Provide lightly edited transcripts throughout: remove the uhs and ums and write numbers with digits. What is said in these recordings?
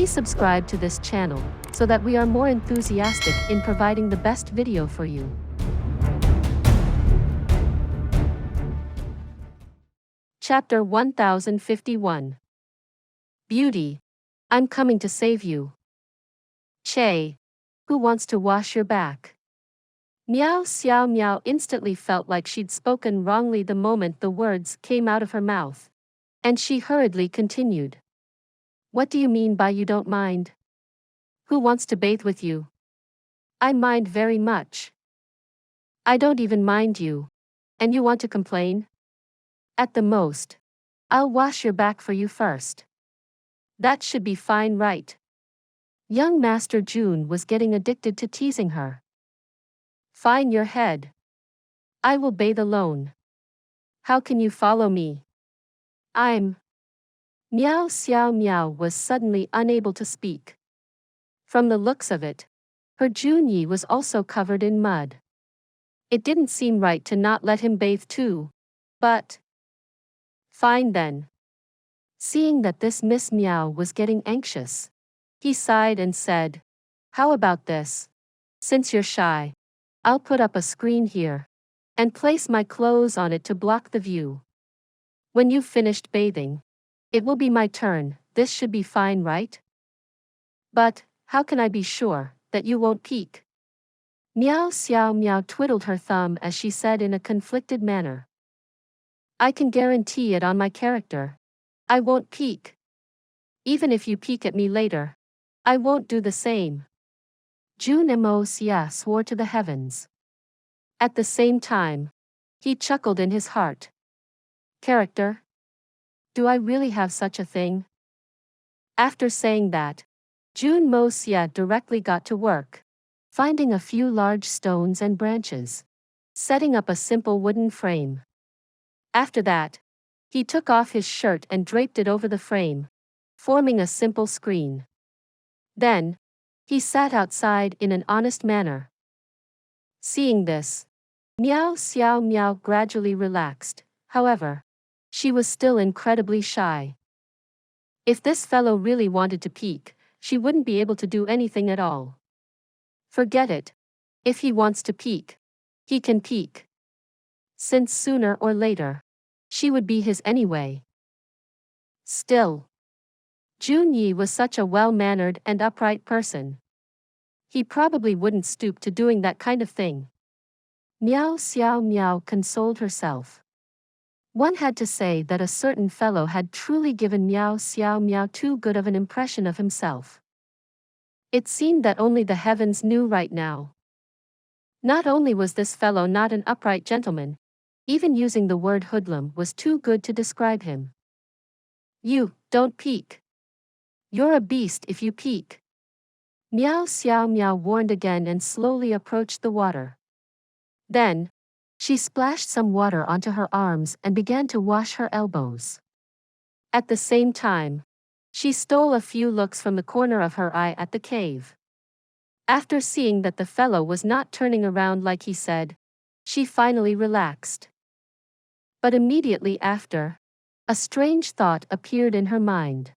Please subscribe to this channel so that we are more enthusiastic in providing the best video for you. Chapter 1051. Beauty. I'm coming to save you. Che. Who wants to wash your back? Miao Xiao Miao instantly felt like she'd spoken wrongly the moment the words came out of her mouth. And she hurriedly continued. What do you mean by you don't mind? Who wants to bathe with you? I mind very much. I don't even mind you. And you want to complain? At the most, I'll wash your back for you first. That should be fine, right? Young Master Jun was getting addicted to teasing her. Fine your head. I will bathe alone. How can you follow me? Miao Xiao Miao was suddenly unable to speak. From the looks of it, her Jun Yi was also covered in mud. It didn't seem right to not let him bathe too, but... Fine then. Seeing that this Miss Miao was getting anxious, he sighed and said, How about this? Since you're shy, I'll put up a screen here and place my clothes on it to block the view. When you've finished bathing, it will be my turn. This should be fine, right? But how can I be sure that you won't peek? Miao Xiao Miao twiddled her thumb as she said in a conflicted manner. I can guarantee it on my character. I won't peek. Even if you peek at me later, I won't do the same. Jun Moxie swore to the heavens. At the same time, he chuckled in his heart. Character? Do I really have such a thing? After saying that, Jun Moxie directly got to work, finding a few large stones and branches, setting up a simple wooden frame. After that, he took off his shirt and draped it over the frame, forming a simple screen. Then, he sat outside in an honest manner. Seeing this, Miao Xiao Miao gradually relaxed. However, she was still incredibly shy. If this fellow really wanted to peek, she wouldn't be able to do anything at all. Forget it. If he wants to peek, he can peek. Since sooner or later, she would be his anyway. Still, Jun Yi was such a well-mannered and upright person. He probably wouldn't stoop to doing that kind of thing. Miao Xiao Miao consoled herself. One had to say that a certain fellow had truly given Miao Xiao Miao too good of an impression of himself. It seemed that only the heavens knew right now. Not only was this fellow not an upright gentleman, even using the word hoodlum was too good to describe him. You, don't peek. You're a beast if you peek. Miao Xiao Miao warned again and slowly approached the water. Then, she splashed some water onto her arms and began to wash her elbows. At the same time, she stole a few looks from the corner of her eye at the cave. After seeing that the fellow was not turning around like he said, she finally relaxed. But immediately after, a strange thought appeared in her mind.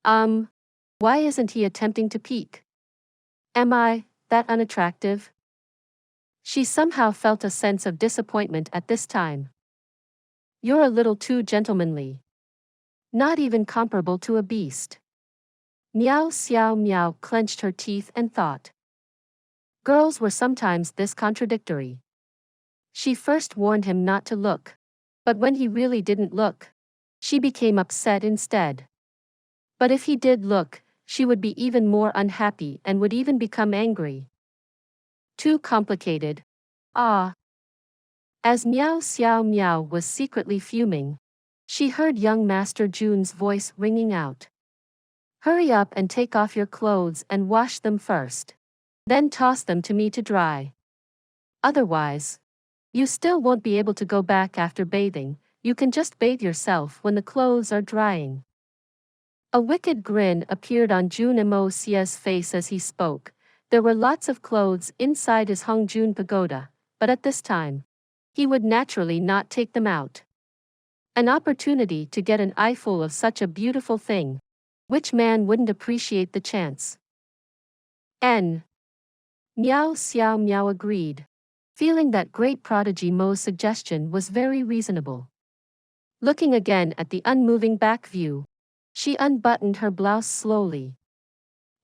Why isn't he attempting to peek? Am I that unattractive? She somehow felt a sense of disappointment at this time. You're a little too gentlemanly. Not even comparable to a beast. Miao Xiao Miao clenched her teeth and thought. Girls were sometimes this contradictory. She first warned him not to look, but when he really didn't look, she became upset instead. But if he did look, she would be even more unhappy and would even become angry. Too complicated. As Miao Xiao Miao was secretly fuming, she heard young Master Jun's voice ringing out. Hurry up and take off your clothes and wash them first. Then toss them to me to dry. Otherwise, you still won't be able to go back after bathing. You can just bathe yourself when the clothes are drying. A wicked grin appeared on Jun Moxie's face as he spoke. There were lots of clothes inside his Hongjun pagoda, but at this time, he would naturally not take them out. An opportunity to get an eyeful of such a beautiful thing Which man wouldn't appreciate the chance? N. Miao Xiao Miao agreed, feeling that great prodigy Mo's suggestion was very reasonable. Looking again at the unmoving back view, she unbuttoned her blouse slowly.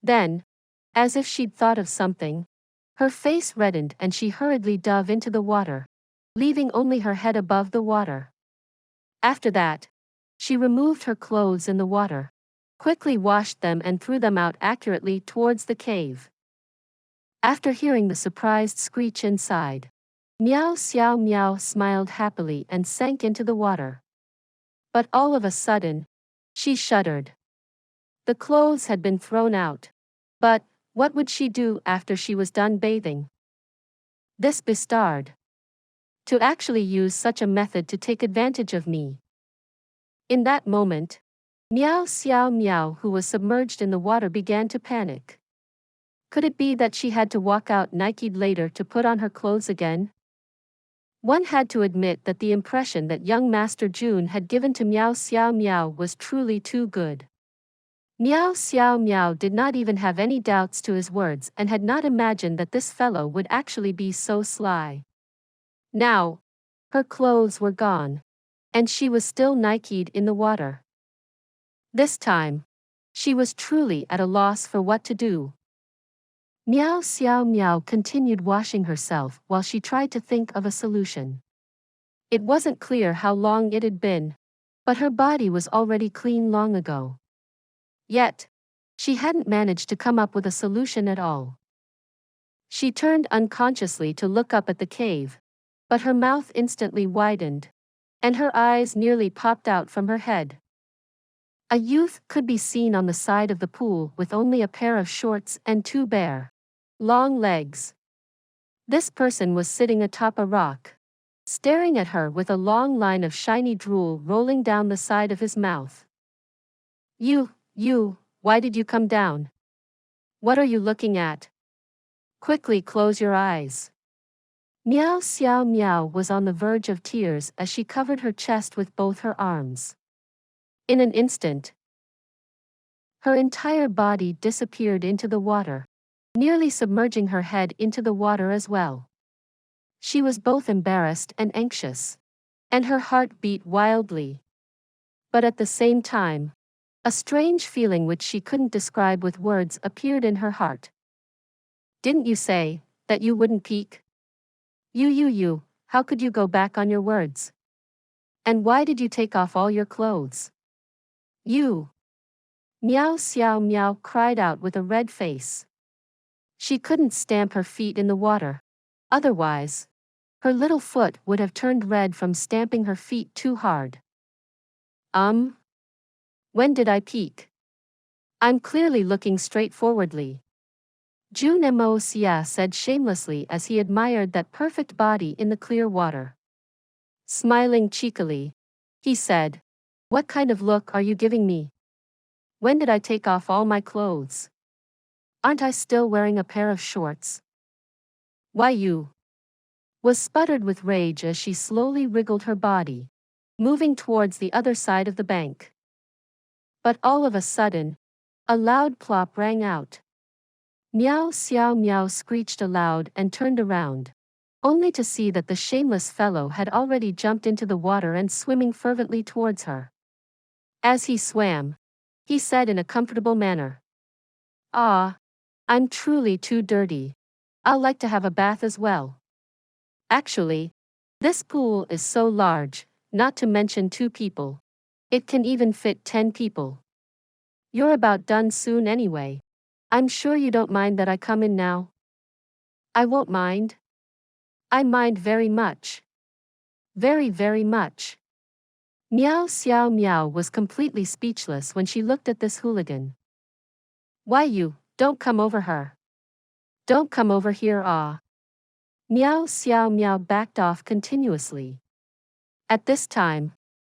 Then, as if she'd thought of something, her face reddened and she hurriedly dove into the water, leaving only her head above the water. After that, she removed her clothes in the water, quickly washed them and threw them out accurately towards the cave. After hearing the surprised screech inside, Miao Xiao Miao smiled happily and sank into the water. But all of a sudden, she shuddered. The clothes had been thrown out. But what would she do after she was done bathing? This bastard. To actually use such a method to take advantage of me. In that moment, Miao Xiao Miao, who was submerged in the water, began to panic. Could it be that she had to walk out naked later to put on her clothes again? One had to admit that the impression that young Master Jun had given to Miao Xiao Miao was truly too good. Miao Xiao Miao did not even have any doubts to his words and had not imagined that this fellow would actually be so sly. Now, her clothes were gone, and she was still naked in the water. This time, she was truly at a loss for what to do. Miao Xiao Miao continued washing herself while she tried to think of a solution. It wasn't clear how long it had been, but her body was already clean long ago. Yet, she hadn't managed to come up with a solution at all. She turned unconsciously to look up at the cave, but her mouth instantly widened, and her eyes nearly popped out from her head. A youth could be seen on the side of the pool with only a pair of shorts and two bare, long legs. This person was sitting atop a rock, staring at her with a long line of shiny drool rolling down the side of his mouth. You, why did you come down? What are you looking at? Quickly close your eyes. Miao Xiao Miao was on the verge of tears as she covered her chest with both her arms. In an instant, her entire body disappeared into the water, nearly submerging her head into the water as well. She was both embarrassed and anxious, and her heart beat wildly. But at the same time, a strange feeling which she couldn't describe with words appeared in her heart. Didn't you say that you wouldn't peek? You, how could you go back on your words? And why did you take off all your clothes? You. Miao Xiao Miao cried out with a red face. She couldn't stamp her feet in the water. Otherwise, her little foot would have turned red from stamping her feet too hard. When did I peek? I'm clearly looking straightforwardly. Jun Moxie said shamelessly as he admired that perfect body in the clear water. Smiling cheekily, he said, "What kind of look are you giving me? When did I take off all my clothes? Aren't I still wearing a pair of shorts?" "Why you?" was sputtered with rage as she slowly wriggled her body, moving towards the other side of the bank. But all of a sudden, a loud plop rang out. Miao Xiao Miao screeched aloud and turned around, only to see that the shameless fellow had already jumped into the water and swimming fervently towards her. As he swam, he said in a comfortable manner, "Ah, I'm truly too dirty. I'll like to have a bath as well. Actually, this pool is so large, not to mention 2 people. It can even fit 10 people. You're about done soon anyway. I'm sure you don't mind that I come in now." "I won't mind. I mind very much. Very, very much." Miao Xiao Miao was completely speechless when she looked at this hooligan. "Why you, don't come over her. Don't come over here, ah." Miao Xiao Miao backed off continuously. At this time,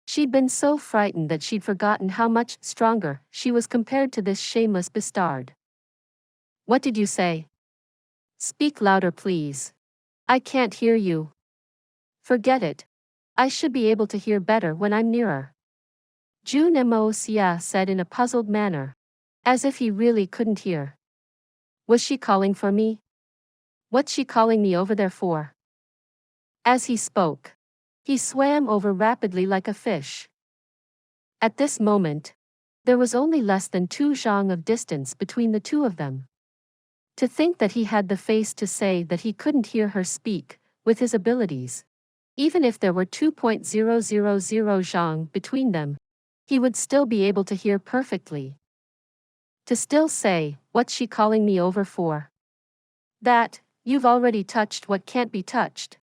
she'd been so frightened that she'd forgotten how much stronger she was compared to this shameless bastard. "What did you say? Speak louder, please. I can't hear you." "Forget it. I should be able to hear better when I'm nearer." Jun Moxie said in a puzzled manner, as if he really couldn't hear. Was she calling for me? What's she calling me over there for? As he spoke, he swam over rapidly like a fish. At this moment, there was only less than 2 zhang of distance between the two of them. To think that he had the face to say that he couldn't hear her speak, with his abilities. Even if there were 2.000 zhang between them, he would still be able to hear perfectly. To still say, what's she calling me over for? That, you've already touched what can't be touched.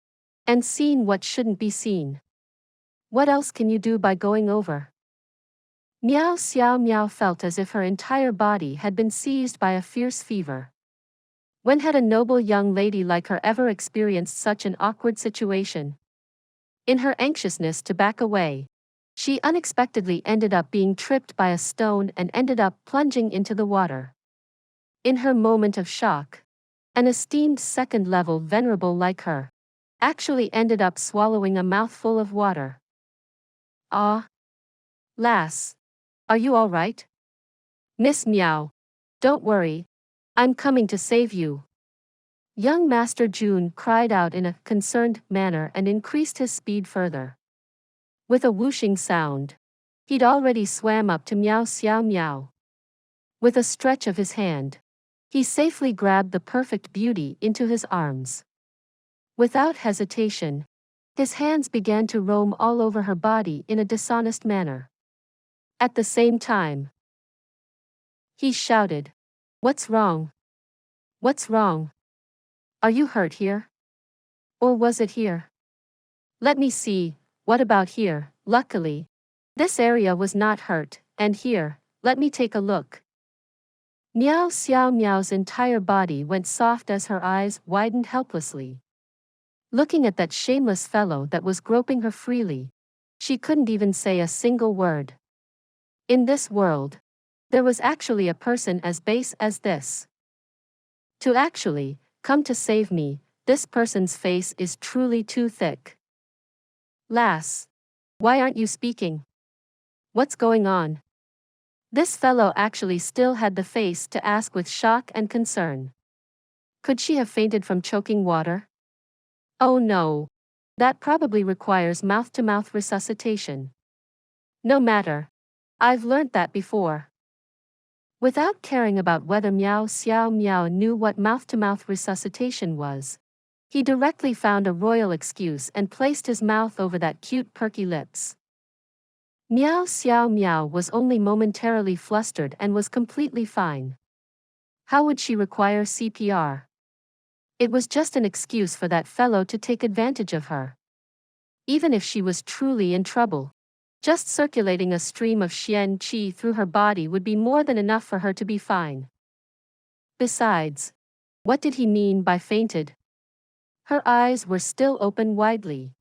And seen what shouldn't be seen. What else can you do by going over? Miao Xiao Miao felt as if her entire body had been seized by a fierce fever. When had a noble young lady like her ever experienced such an awkward situation? In her anxiousness to back away, she unexpectedly ended up being tripped by a stone and ended up plunging into the water. In her moment of shock, an esteemed second-level venerable like her actually ended up swallowing a mouthful of water. Ah, lass, are you all right? Miss Miao, don't worry, I'm coming to save you. Young Master Jun cried out in a concerned manner and increased his speed further. With a whooshing sound, he'd already swam up to Miao Xiao Miao. With a stretch of his hand, he safely grabbed the perfect beauty into his arms. Without hesitation, his hands began to roam all over her body in a dishonest manner. At the same time, he shouted, "What's wrong? What's wrong? Are you hurt here? Or was it here? Let me see, what about here?" Luckily, this area was not hurt, and here, let me take a look. Miao Xiao Miao's entire body went soft as her eyes widened helplessly. Looking at that shameless fellow that was groping her freely, she couldn't even say a single word. In this world, there was actually a person as base as this. To actually come to save me, this person's face is truly too thick. Lass, why aren't you speaking? What's going on? This fellow actually still had the face to ask with shock and concern. Could she have fainted from choking water? Oh no. That probably requires mouth-to-mouth resuscitation. No matter. I've learnt that before. Without caring about whether Miao Xiao Miao knew what mouth-to-mouth resuscitation was, he directly found a royal excuse and placed his mouth over that cute perky lips. Miao Xiao Miao was only momentarily flustered and was completely fine. How would she require CPR? It was just an excuse for that fellow to take advantage of her. Even if she was truly in trouble, just circulating a stream of Xian qi through her body would be more than enough for her to be fine. Besides, what did he mean by fainted? Her eyes were still open widely.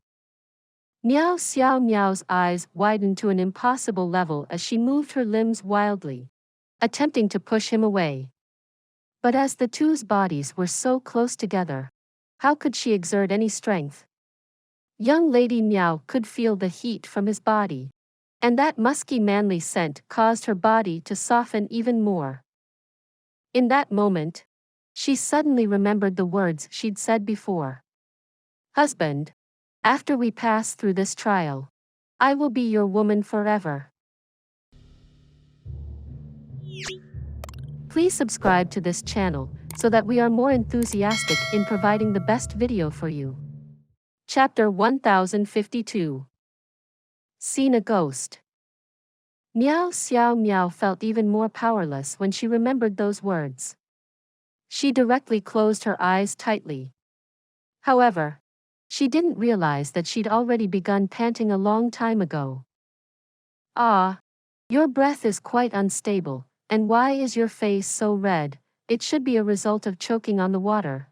Miao Xiao Miao's eyes widened to an impossible level as she moved her limbs wildly, attempting to push him away. But as the two's bodies were so close together, how could she exert any strength? Young Lady Miao could feel the heat from his body, and that musky manly scent caused her body to soften even more. In that moment, she suddenly remembered the words she'd said before. "Husband, after we pass through this trial, I will be your woman forever." Please subscribe to this channel so that we are more enthusiastic in providing the best video for you. Chapter 1052. Seen a ghost. Miao Xiao Miao felt even more powerless when she remembered those words. She directly closed her eyes tightly. However, she didn't realize that she'd already begun panting a long time ago. "Ah, your breath is quite unstable, and why is your face so red? It should be a result of choking on the water.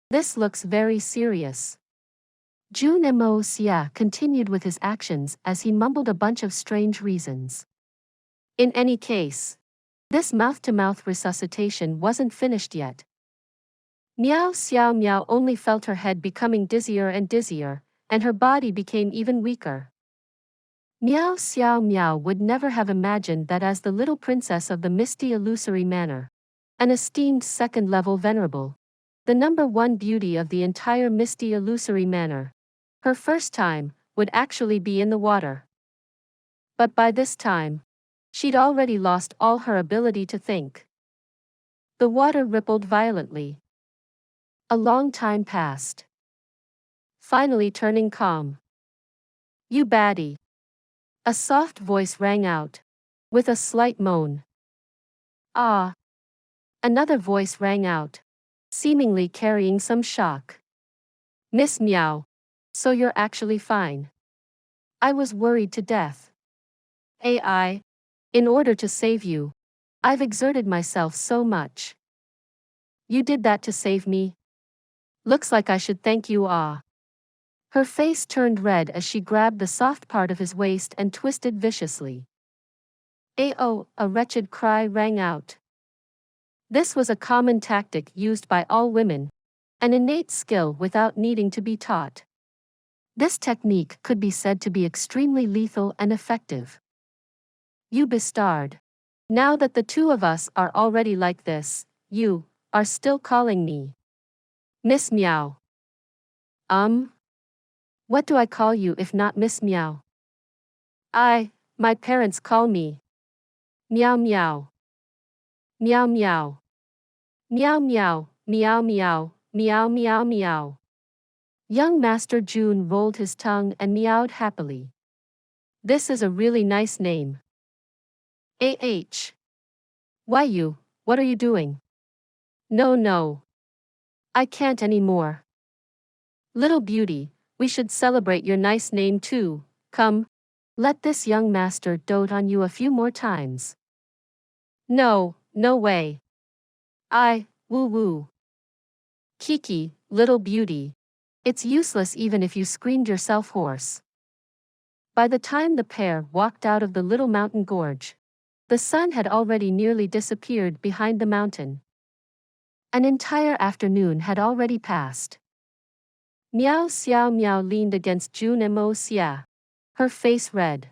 This looks very serious." Jun Moxie continued with his actions as he mumbled a bunch of strange reasons. In any case, this mouth-to-mouth resuscitation wasn't finished yet. Miao Xiao Miao only felt her head becoming dizzier and dizzier, and her body became even weaker. Miao Xiao Miao would never have imagined that as the little princess of the misty illusory manor, an esteemed second-level venerable, the number one beauty of the entire misty illusory manor, her first time would actually be in the water. But by this time, she'd already lost all her ability to think. The water rippled violently. A long time passed. Finally turning calm. "You baddie." A soft voice rang out, with a slight moan. "Ah." Another voice rang out, seemingly carrying some shock. "Miss Meow. So you're actually fine. I was worried to death. AI. In order to save you, I've exerted myself so much." "You did that to save me? Looks like I should thank you." Ah. Her face turned red as she grabbed the soft part of his waist and twisted viciously. "Ao," a wretched cry rang out. This was a common tactic used by all women, an innate skill without needing to be taught. This technique could be said to be extremely lethal and effective. "You bastard. Now that the two of us are already like this, you are still calling me Miss Meow." What do I call you if not Miss Meow?" My parents call me Meow Meow. Meow Meow. Meow Meow, Meow Meow, Meow Meow Meow." Young Master Jun rolled his tongue and meowed happily. "This is a really nice name." Why you, what are you doing?" No. I can't anymore." "Little beauty, we should celebrate your nice name too. Come, let this young master dote on you a few more times." No way. Woo. "Kiki, little beauty. It's useless even if you screamed yourself hoarse." By the time the pair walked out of the little mountain gorge, the sun had already nearly disappeared behind the mountain. An entire afternoon had already passed. Miao Xiao Miao leaned against Jun Moxie, her face red.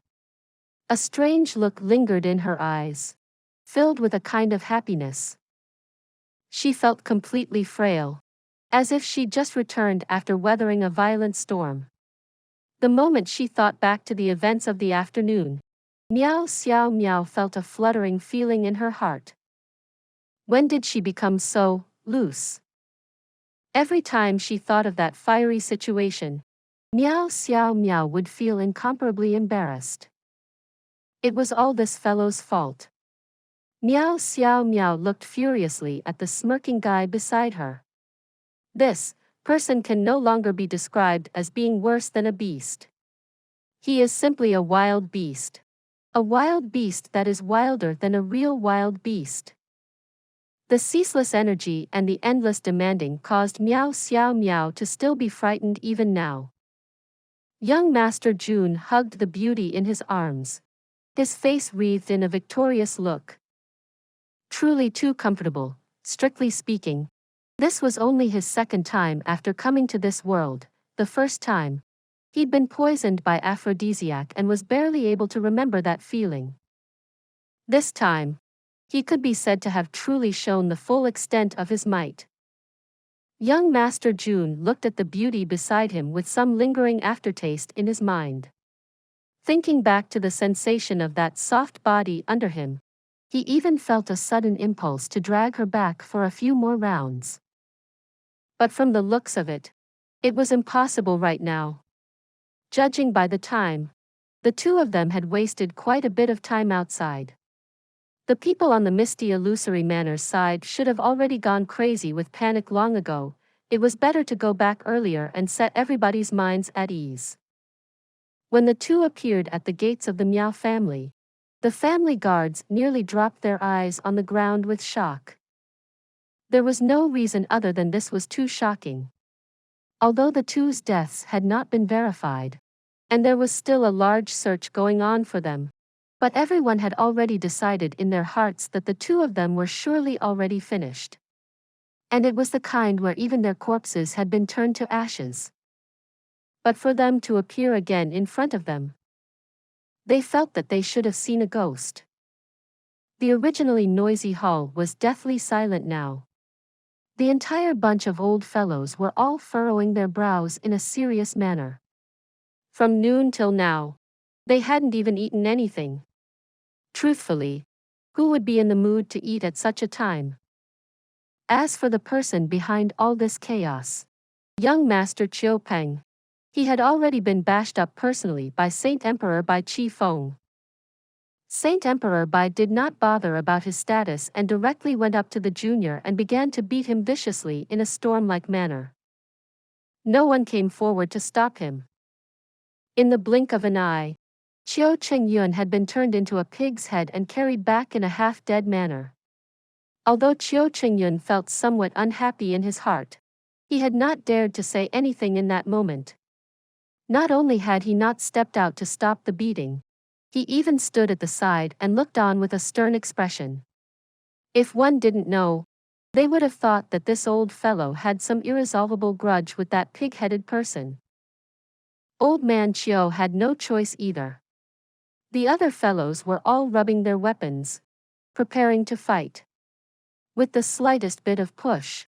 A strange look lingered in her eyes, filled with a kind of happiness. She felt completely frail, as if she'd just returned after weathering a violent storm. The moment she thought back to the events of the afternoon, Miao Xiao Miao felt a fluttering feeling in her heart. When did she become so loose? Every time she thought of that fiery situation, Miao Xiao Miao would feel incomparably embarrassed. It was all this fellow's fault. Miao Xiao Miao looked furiously at the smirking guy beside her. This person can no longer be described as being worse than a beast. He is simply a wild beast. A wild beast that is wilder than a real wild beast. The ceaseless energy and the endless demanding caused Miao Xiao Miao to still be frightened even now. Young Master Jun hugged the beauty in his arms, his face wreathed in a victorious look. Truly too comfortable, strictly speaking. This was only his second time after coming to this world. The first time, he'd been poisoned by aphrodisiac and was barely able to remember that feeling. This time, he could be said to have truly shown the full extent of his might. Young Master Jun looked at the beauty beside him with some lingering aftertaste in his mind. Thinking back to the sensation of that soft body under him, he even felt a sudden impulse to drag her back for a few more rounds. But from the looks of it, it was impossible right now. Judging by the time, the two of them had wasted quite a bit of time outside. The people on the misty illusory manor's side should have already gone crazy with panic long ago. It was better to go back earlier and set everybody's minds at ease. When the two appeared at the gates of the Miao family, the family guards nearly dropped their eyes on the ground with shock. There was no reason other than this was too shocking. Although the two's deaths had not been verified, and there was still a large search going on for them, but everyone had already decided in their hearts that the two of them were surely already finished. And it was the kind where even their corpses had been turned to ashes. But for them to appear again in front of them. They felt that they should have seen a ghost. The originally noisy hall was deathly silent now. The entire bunch of old fellows were all furrowing their brows in a serious manner. From noon till now, they hadn't even eaten anything. Truthfully, who would be in the mood to eat at such a time? As for the person behind all this chaos, young Master Chiu Peng, he had already been bashed up personally by Saint Emperor Bai Chi Feng. Saint Emperor Bai did not bother about his status and directly went up to the junior and began to beat him viciously in a storm-like manner. No one came forward to stop him. In the blink of an eye, Chiu Chengyun had been turned into a pig's head and carried back in a half-dead manner. Although Chiu Chengyun felt somewhat unhappy in his heart, he had not dared to say anything in that moment. Not only had he not stepped out to stop the beating, he even stood at the side and looked on with a stern expression. If one didn't know, they would have thought that this old fellow had some irresolvable grudge with that pig-headed person. Old man Chiu had no choice either. The other fellows were all rubbing their weapons, preparing to fight. With the slightest bit of push,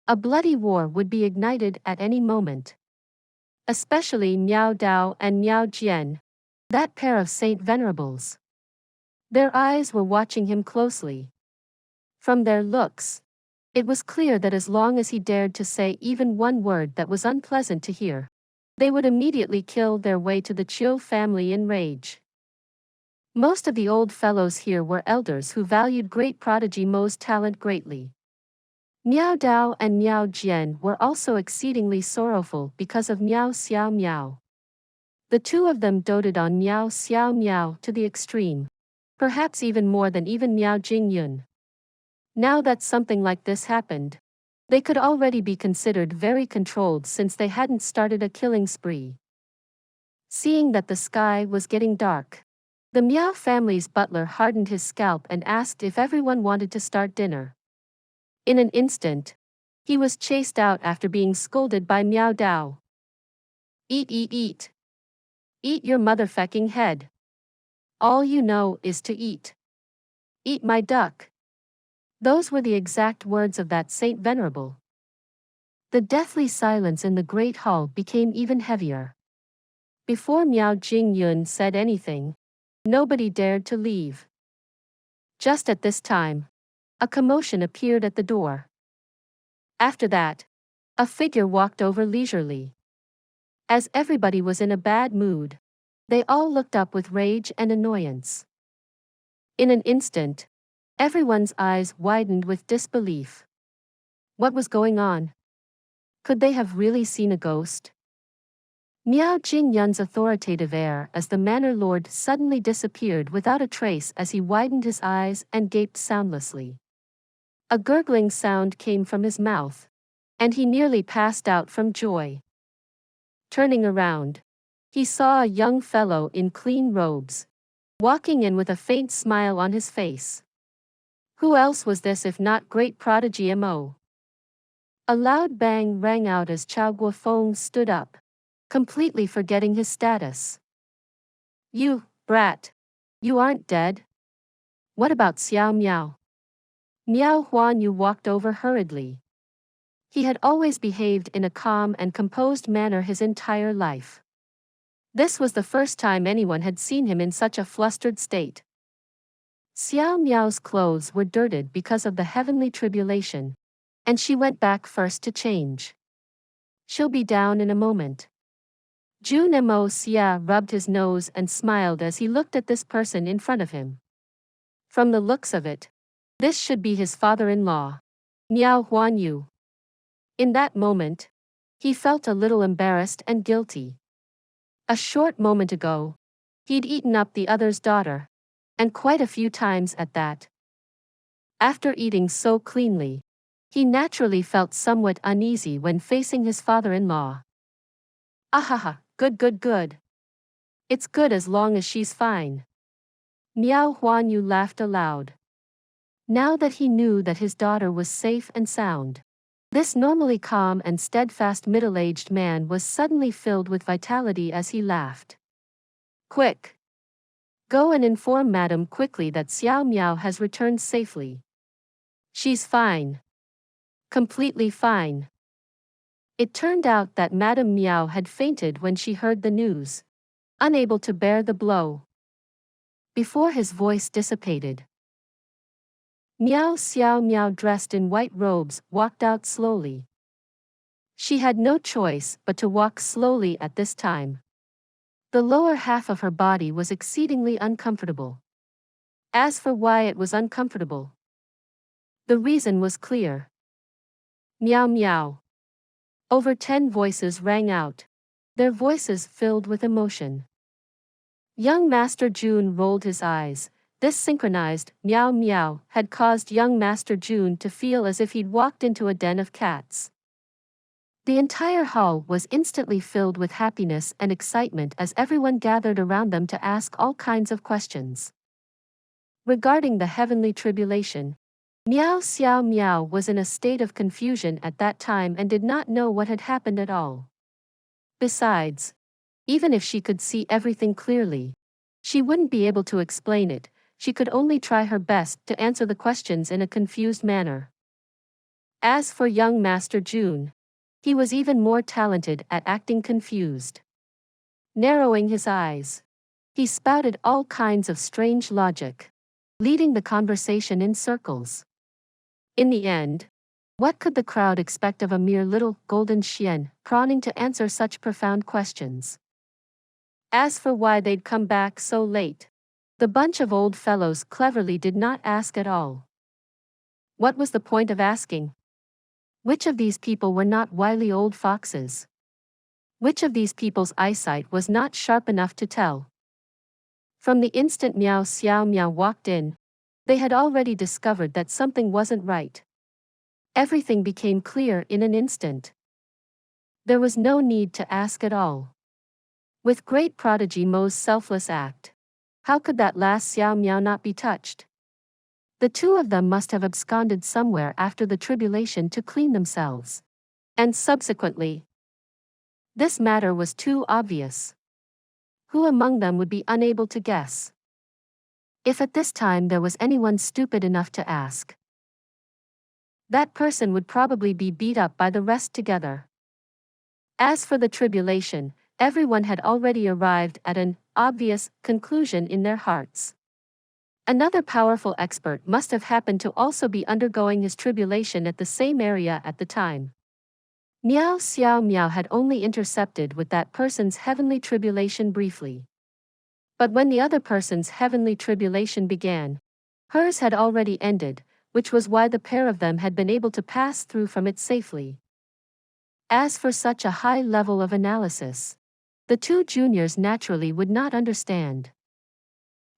a bloody war would be ignited at any moment. Especially Miao Dao and Miao Jian, that pair of Saint Venerables. Their eyes were watching him closely. From their looks, it was clear that as long as he dared to say even one word that was unpleasant to hear, they would immediately kill their way to the Chiu family in rage. Most of the old fellows here were elders who valued great prodigy Mo's talent greatly. Miao Dao and Miao Jian were also exceedingly sorrowful because of Miao Xiao Miao. The two of them doted on Miao Xiao Miao to the extreme, perhaps even more than even Miao Jingyun. Now that something like this happened, they could already be considered very controlled since they hadn't started a killing spree. Seeing that the sky was getting dark, the Miao family's butler hardened his scalp and asked if everyone wanted to start dinner. In an instant, he was chased out after being scolded by Miao Dao. Eat, eat, eat. Eat your motherfucking head. All you know is to eat. Eat my duck. Those were the exact words of that Saint Venerable. The deathly silence in the great hall became even heavier. Before Miao Jingyun said anything, nobody dared to leave. Just at this time, a commotion appeared at the door. After that, a figure walked over leisurely. As everybody was in a bad mood, they all looked up with rage and annoyance. In an instant, everyone's eyes widened with disbelief. What was going on? Could they have really seen a ghost? Miao Jingyun's authoritative air as the manor lord suddenly disappeared without a trace as he widened his eyes and gaped soundlessly. A gurgling sound came from his mouth, and he nearly passed out from joy. Turning around, he saw a young fellow in clean robes, walking in with a faint smile on his face. Who else was this if not great prodigy Mo? A loud bang rang out as Chao Guofeng stood up, completely forgetting his status. You, brat. You aren't dead? What about Xiao Miao? Miao Huanyu walked over hurriedly. He had always behaved in a calm and composed manner his entire life. This was the first time anyone had seen him in such a flustered state. Xiao Miao's clothes were dirted because of the heavenly tribulation, and she went back first to change. She'll be down in a moment. Jun Moxie rubbed his nose and smiled as he looked at this person in front of him. From the looks of it, this should be his father-in-law, Miao Huanyu. In that moment, he felt a little embarrassed and guilty. A short moment ago, he'd eaten up the other's daughter, and quite a few times at that. After eating so cleanly, he naturally felt somewhat uneasy when facing his father-in-law. Ahaha, good. It's good as long as she's fine. Miao Huanyu laughed aloud. Now that he knew that his daughter was safe and sound, this normally calm and steadfast middle-aged man was suddenly filled with vitality as he laughed. Quick! Go and inform Madam quickly that Xiao Miao has returned safely. She's fine. Completely fine. It turned out that Madam Miao had fainted when she heard the news, unable to bear the blow. Before his voice dissipated, Miao Xiao Miao, dressed in white robes, walked out slowly. She had no choice but to walk slowly at this time. The lower half of her body was exceedingly uncomfortable. As for why it was uncomfortable, the reason was clear. Meow meow. Over 10 voices rang out, their voices filled with emotion. Young Master Jun rolled his eyes. This synchronized meow meow had caused young Master Jun to feel as if he'd walked into a den of cats. The entire hall was instantly filled with happiness and excitement as everyone gathered around them to ask all kinds of questions. Regarding the heavenly tribulation, Miao Xiao Miao was in a state of confusion at that time and did not know what had happened at all. Besides, even if she could see everything clearly, she wouldn't be able to explain it. She could only try her best to answer the questions in a confused manner. As for young Master Jun, he was even more talented at acting confused. Narrowing his eyes, he spouted all kinds of strange logic, leading the conversation in circles. In the end, what could the crowd expect of a mere little golden Xian prawning to answer such profound questions? As for why they'd come back so late, the bunch of old fellows cleverly did not ask at all. What was the point of asking? Which of these people were not wily old foxes? Which of these people's eyesight was not sharp enough to tell? From the instant Miao Xiao Miao walked in, they had already discovered that something wasn't right. Everything became clear in an instant. There was no need to ask at all. With great prodigy Mo's selfless act, how could that last Xiao Miao not be touched? The two of them must have absconded somewhere after the tribulation to clean themselves. And subsequently, this matter was too obvious. Who among them would be unable to guess? If at this time there was anyone stupid enough to ask, that person would probably be beat up by the rest together. As for the tribulation, everyone had already arrived at an obvious conclusion in their hearts. Another powerful expert must have happened to also be undergoing his tribulation at the same area at the time. Miao Xiao Miao had only intercepted with that person's heavenly tribulation briefly. But when the other person's heavenly tribulation began, hers had already ended, which was why the pair of them had been able to pass through from it safely. As for such a high level of analysis, the two juniors naturally would not understand.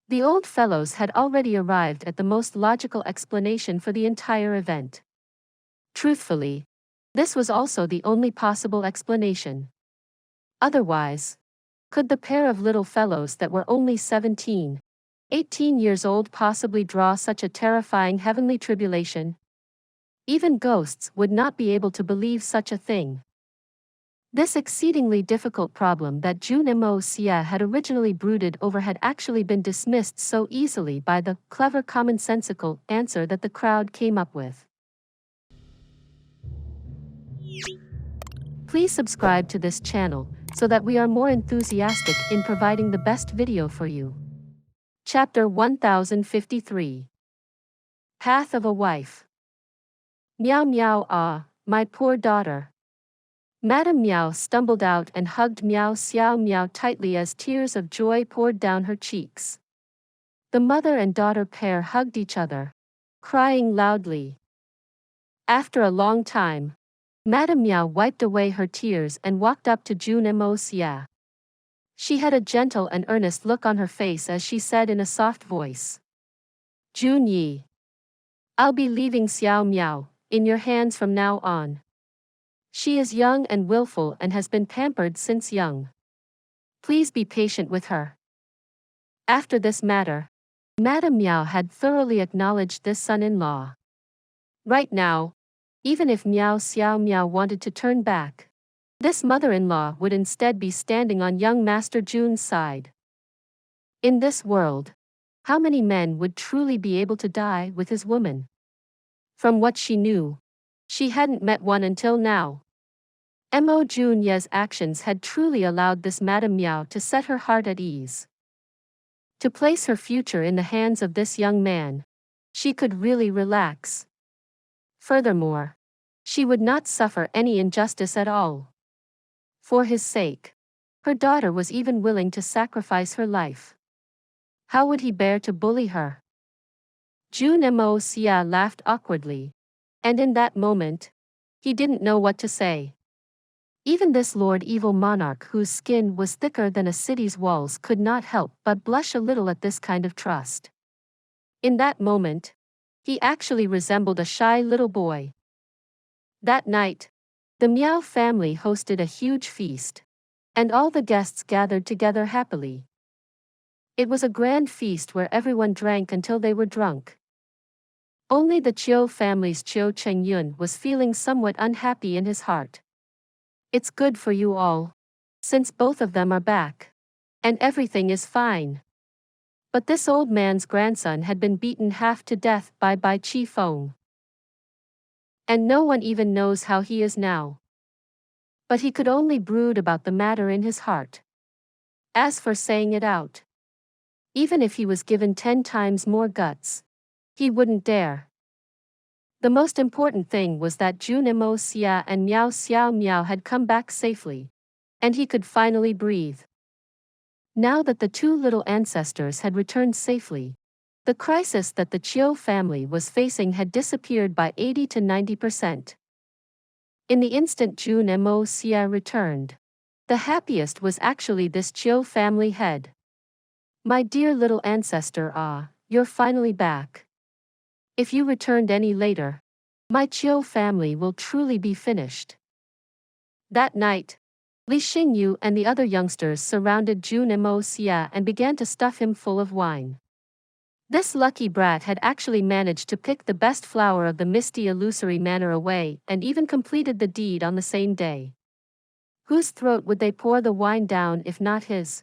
The old fellows had already arrived at the most logical explanation for the entire event. Truthfully, this was also the only possible explanation. Otherwise, could the pair of little fellows that were only 17, 18 years old possibly draw such a terrifying heavenly tribulation? Even ghosts would not be able to believe such a thing. This exceedingly difficult problem that Jun Moxie had originally brooded over had actually been dismissed so easily by the clever commonsensical answer that the crowd came up with. Please subscribe to this channel so that we are more enthusiastic in providing the best video for you. Chapter 1053. Path of a Wife. Meow meow ah, my poor daughter. Madame Miao stumbled out and hugged Miao Xiao Miao tightly as tears of joy poured down her cheeks. The mother and daughter pair hugged each other, crying loudly. After a long time, Madame Miao wiped away her tears and walked up to Jun Moxie. She had a gentle and earnest look on her face as she said in a soft voice, "Jun Yi, I'll be leaving Xiao Miao in your hands from now on. She is young and willful and has been pampered since young. Please be patient with her." After this matter, Madame Miao had thoroughly acknowledged this son-in-law. Right now, even if Miao Xiao Miao wanted to turn back, this mother-in-law would instead be standing on young Master Jun's side. In this world, how many men would truly be able to die with his woman? From what she knew, she hadn't met one until now. Mo Jun Xie's actions had truly allowed this Madame Miao to set her heart at ease. To place her future in the hands of this young man, she could really relax. Furthermore, she would not suffer any injustice at all. For his sake, her daughter was even willing to sacrifice her life. How would he bear to bully her? Jun Moxie laughed awkwardly, and in that moment, he didn't know what to say. Even this Lord Evil monarch whose skin was thicker than a city's walls could not help but blush a little at this kind of trust. In that moment, he actually resembled a shy little boy. That night, the Miao family hosted a huge feast, and all the guests gathered together happily. It was a grand feast where everyone drank until they were drunk. Only the Chiu family's Chiu Chengyun was feeling somewhat unhappy in his heart. It's good for you all, since both of them are back, and everything is fine. But this old man's grandson had been beaten half to death by Chi Feng. And no one even knows how he is now. But he could only brood about the matter in his heart. As for saying it out, even if he was given 10 times more guts, he wouldn't dare. The most important thing was that Jun Moxie and Miao Xiao Miao had come back safely, and he could finally breathe. Now that the two little ancestors had returned safely, the crisis that the Chiu family was facing had disappeared by 80 to 90%. In the instant Jun Moxie returned, the happiest was actually this Chiu family head. My dear little ancestor, you're finally back. If you returned any later, my Chiu family will truly be finished. That night, Li Xingyu and the other youngsters surrounded Jun Moxie and began to stuff him full of wine. This lucky brat had actually managed to pick the best flower of the misty illusory manor away and even completed the deed on the same day. Whose throat would they pour the wine down if not his?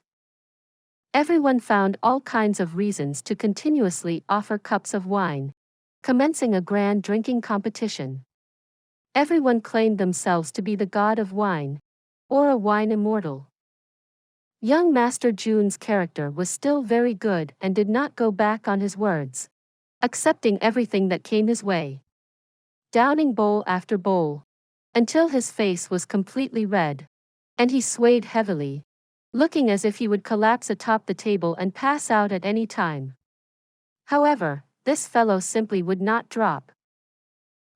Everyone found all kinds of reasons to continuously offer cups of wine, commencing a grand drinking competition. Everyone claimed themselves to be the god of wine, or a wine immortal. Young Master Jun's character was still very good and did not go back on his words, accepting everything that came his way, downing bowl after bowl, until his face was completely red, and he swayed heavily, looking as if he would collapse atop the table and pass out at any time. However, this fellow simply would not drop.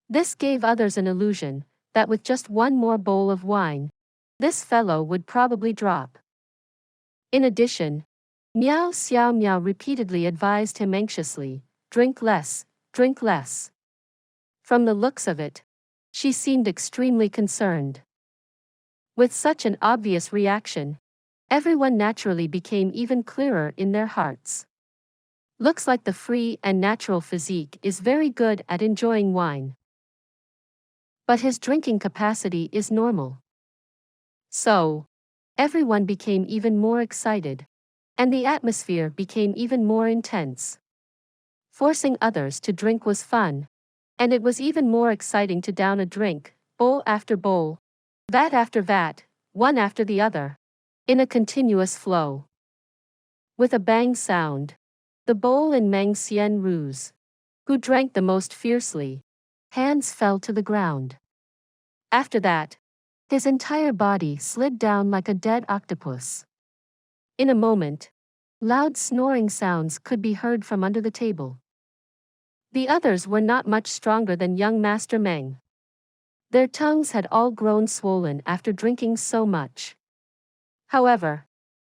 This gave others an illusion that with just one more bowl of wine, this fellow would probably drop. In addition, Miao Xiao Miao repeatedly advised him anxiously, drink less, drink less. From the looks of it, she seemed extremely concerned. With such an obvious reaction, everyone naturally became even clearer in their hearts. Looks like the free and natural physique is very good at enjoying wine. But his drinking capacity is normal. So, everyone became even more excited, and the atmosphere became even more intense. Forcing others to drink was fun, and it was even more exciting to down a drink, bowl after bowl, vat after vat, one after the other, in a continuous flow. With a bang sound, the bowl in Meng Xian Ru's, who drank the most fiercely, hands fell to the ground. After that, his entire body slid down like a dead octopus. In a moment, loud snoring sounds could be heard from under the table. The others were not much stronger than young Master Meng. Their tongues had all grown swollen after drinking so much. However,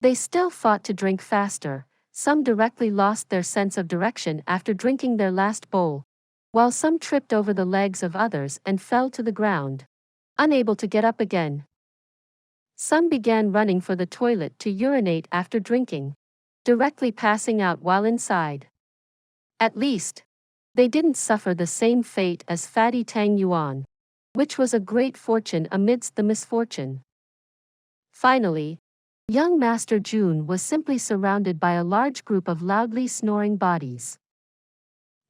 they still fought to drink faster. Some directly lost their sense of direction after drinking their last bowl, while some tripped over the legs of others and fell to the ground, unable to get up again. Some began running for the toilet to urinate after drinking, directly passing out while inside. At least, they didn't suffer the same fate as Fatty Tang Yuan, which was a great fortune amidst the misfortune. Finally, Young Master Jun was simply surrounded by a large group of loudly snoring bodies.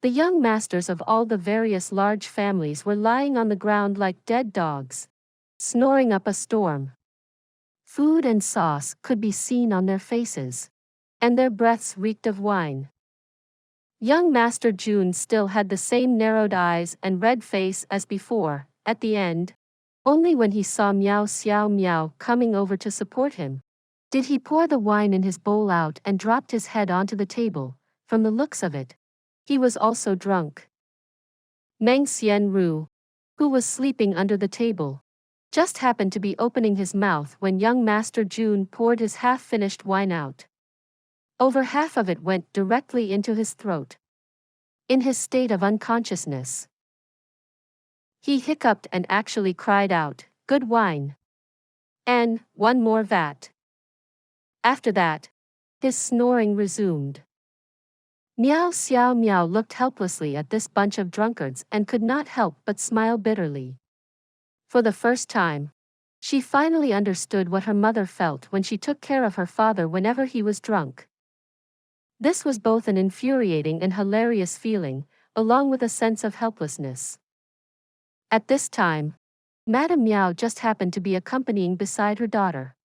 The young masters of all the various large families were lying on the ground like dead dogs, snoring up a storm. Food and sauce could be seen on their faces, and their breaths reeked of wine. Young Master Jun still had the same narrowed eyes and red face as before, at the end. Only when he saw Miao Xiao Miao coming over to support him did he pour the wine in his bowl out and dropped his head onto the table. From the looks of it, he was also drunk. Meng Xianru, who was sleeping under the table, just happened to be opening his mouth when young Master Jun poured his half-finished wine out. Over half of it went directly into his throat. In his state of unconsciousness, he hiccuped and actually cried out, "Good wine! And one more vat." After that, his snoring resumed. Miao Xiao Miao looked helplessly at this bunch of drunkards and could not help but smile bitterly. For the first time, she finally understood what her mother felt when she took care of her father whenever he was drunk. This was both an infuriating and hilarious feeling, along with a sense of helplessness. At this time, Madame Miao just happened to be accompanying beside her daughter.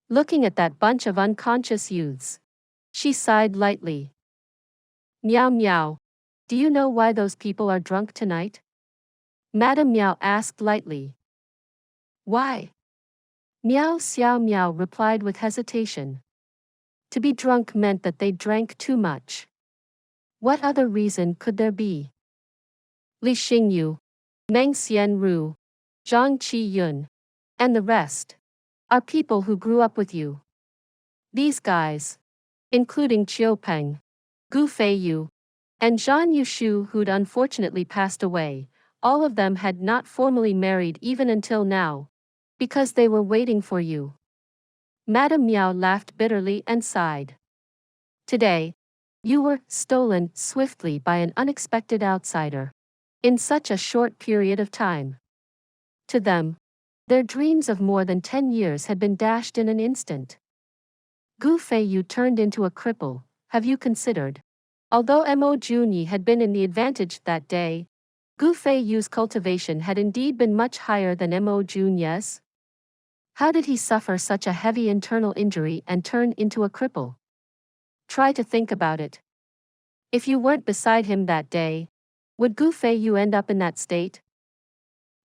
Looking at that bunch of unconscious youths, she sighed lightly. "Miao Miao, do you know why those people are drunk tonight?" Madame Miao asked lightly. "Why?" Miao Xiao Miao replied with hesitation. To be drunk meant that they drank too much. What other reason could there be? Li Xingyu, Meng Xianru, Zhang Qiyun, and the rest are people who grew up with you. These guys, including Qiu Peng, Gu Feiyu, and Zhan Yushu, who'd unfortunately passed away, all of them had not formally married even until now, because they were waiting for you. Madame Miao laughed bitterly and sighed. Today, you were stolen swiftly by an unexpected outsider. In such a short period of time. To them, their dreams of more than 10 years had been dashed in an instant. Gu Feiyu turned into a cripple, have you considered? Although Mo Junyi had been in the advantage that day, Gu Feiyu's cultivation had indeed been much higher than Mo Junyie's. How did he suffer such a heavy internal injury and turn into a cripple? Try to think about it. If you weren't beside him that day, would Gu Feiyu end up in that state?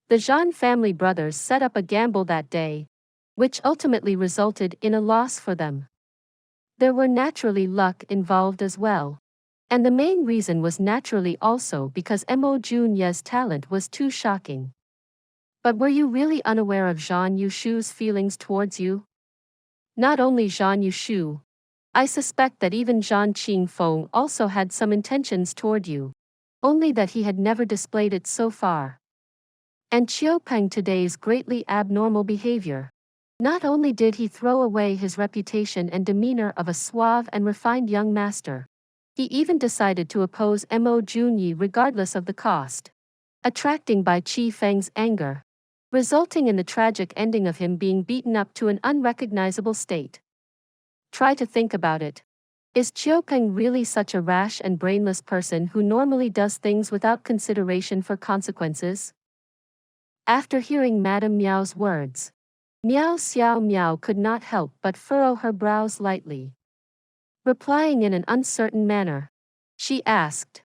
The Zhan family brothers set up a gamble that day, which ultimately resulted in a loss for them. There were naturally luck involved as well, and the main reason was naturally also because Mo Junyie's talent was too shocking. But were you really unaware of Zhan Yushu's feelings towards you? Not only Zhan Yushu, I suspect that even Zhan Qingfeng also had some intentions toward you, only that he had never displayed it so far. And Qiu Peng today's greatly abnormal behavior. Not only did he throw away his reputation and demeanor of a suave and refined young master, he even decided to oppose Mo Junyi regardless of the cost, attracting Bai Qi Feng's anger, resulting in the tragic ending of him being beaten up to an unrecognizable state. Try to think about it. Is Qiu Peng really such a rash and brainless person who normally does things without consideration for consequences? After hearing Madame Miao's words, Miao Xiao Miao could not help but furrow her brows lightly. Replying in an uncertain manner, she asked,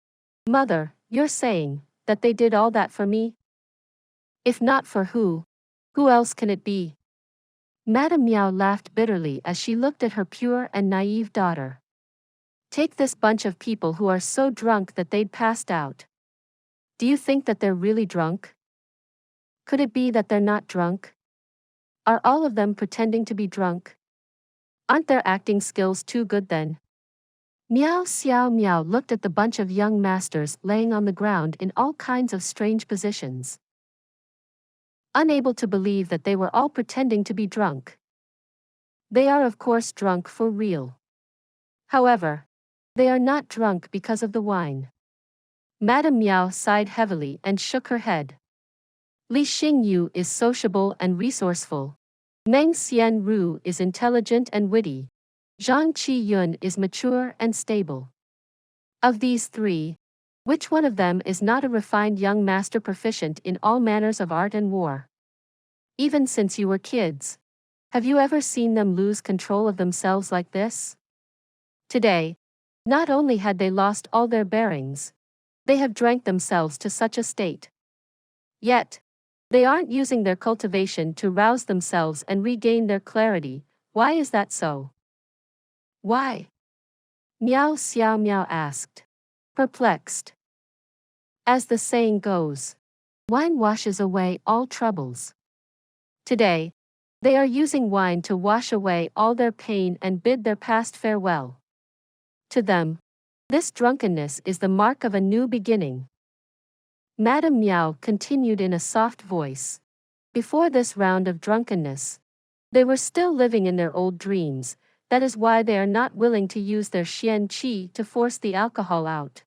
"Mother, you're saying that they did all that for me? If not for who else can it be?" Madame Miao laughed bitterly as she looked at her pure and naive daughter. Take this bunch of people who are so drunk that they'd passed out. Do you think that they're really drunk? Could it be that they're not drunk? Are all of them pretending to be drunk? Aren't their acting skills too good then? Miao Xiao Miao looked at the bunch of young masters laying on the ground in all kinds of strange positions, unable to believe that they were all pretending to be drunk. They are of course drunk for real. However, they are not drunk because of the wine. Madame Miao sighed heavily and shook her head. Li Xingyu is sociable and resourceful, Meng Xianru is intelligent and witty. Zhang Qiyun is mature and stable. Of these three, which one of them is not a refined young master proficient in all manners of art and war? Even since you were kids, have you ever seen them lose control of themselves like this? Today, not only had they lost all their bearings, they have drank themselves to such a state. Yet, they aren't using their cultivation to rouse themselves and regain their clarity. Why is that so? Why? Miao Xiao Miao asked, perplexed. As the saying goes, wine washes away all troubles. Today, they are using wine to wash away all their pain and bid their past farewell. To them, this drunkenness is the mark of a new beginning. Madame Miao continued in a soft voice. Before this round of drunkenness, they were still living in their old dreams. That is why they are not willing to use their xian qi to force the alcohol out.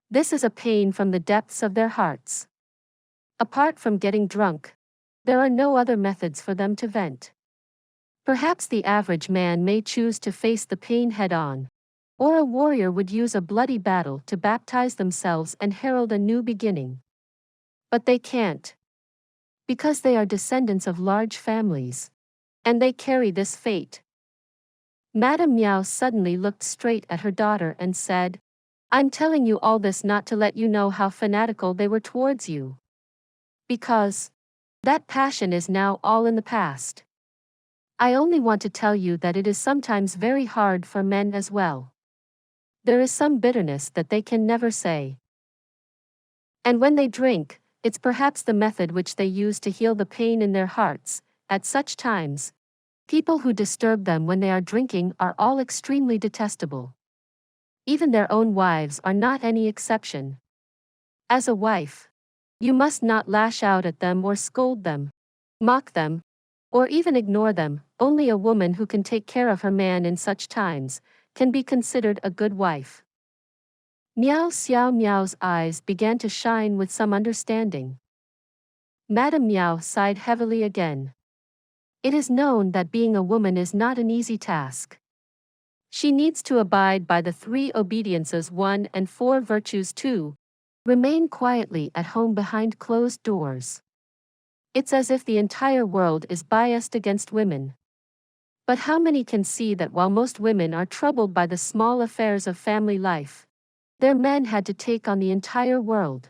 This is a pain from the depths of their hearts. Apart from getting drunk, there are no other methods for them to vent. Perhaps the average man may choose to face the pain head-on, or a warrior would use a bloody battle to baptize themselves and herald a new beginning. But they can't. Because they are descendants of large families. And they carry this fate. Madame Miao suddenly looked straight at her daughter and said, I'm telling you all this not to let you know how fanatical they were towards you. Because that passion is now all in the past. I only want to tell you that it is sometimes very hard for men as well. There is some bitterness that they can never say. And when they drink, it's perhaps the method which they use to heal the pain in their hearts. At such times, people who disturb them when they are drinking are all extremely detestable. Even their own wives are not any exception. As a wife, you must not lash out at them or scold them, mock them, or even ignore them. Only a woman who can take care of her man in such times can be considered a good wife. Miao Xiao Miao's eyes began to shine with some understanding. Madame Miao sighed heavily again. It is known that being a woman is not an easy task. She needs to abide by the 3 obediences 1 and 4 virtues 2. Remain quietly at home behind closed doors. It's as if the entire world is biased against women. But how many can see that while most women are troubled by the small affairs of family life, their men had to take on the entire world?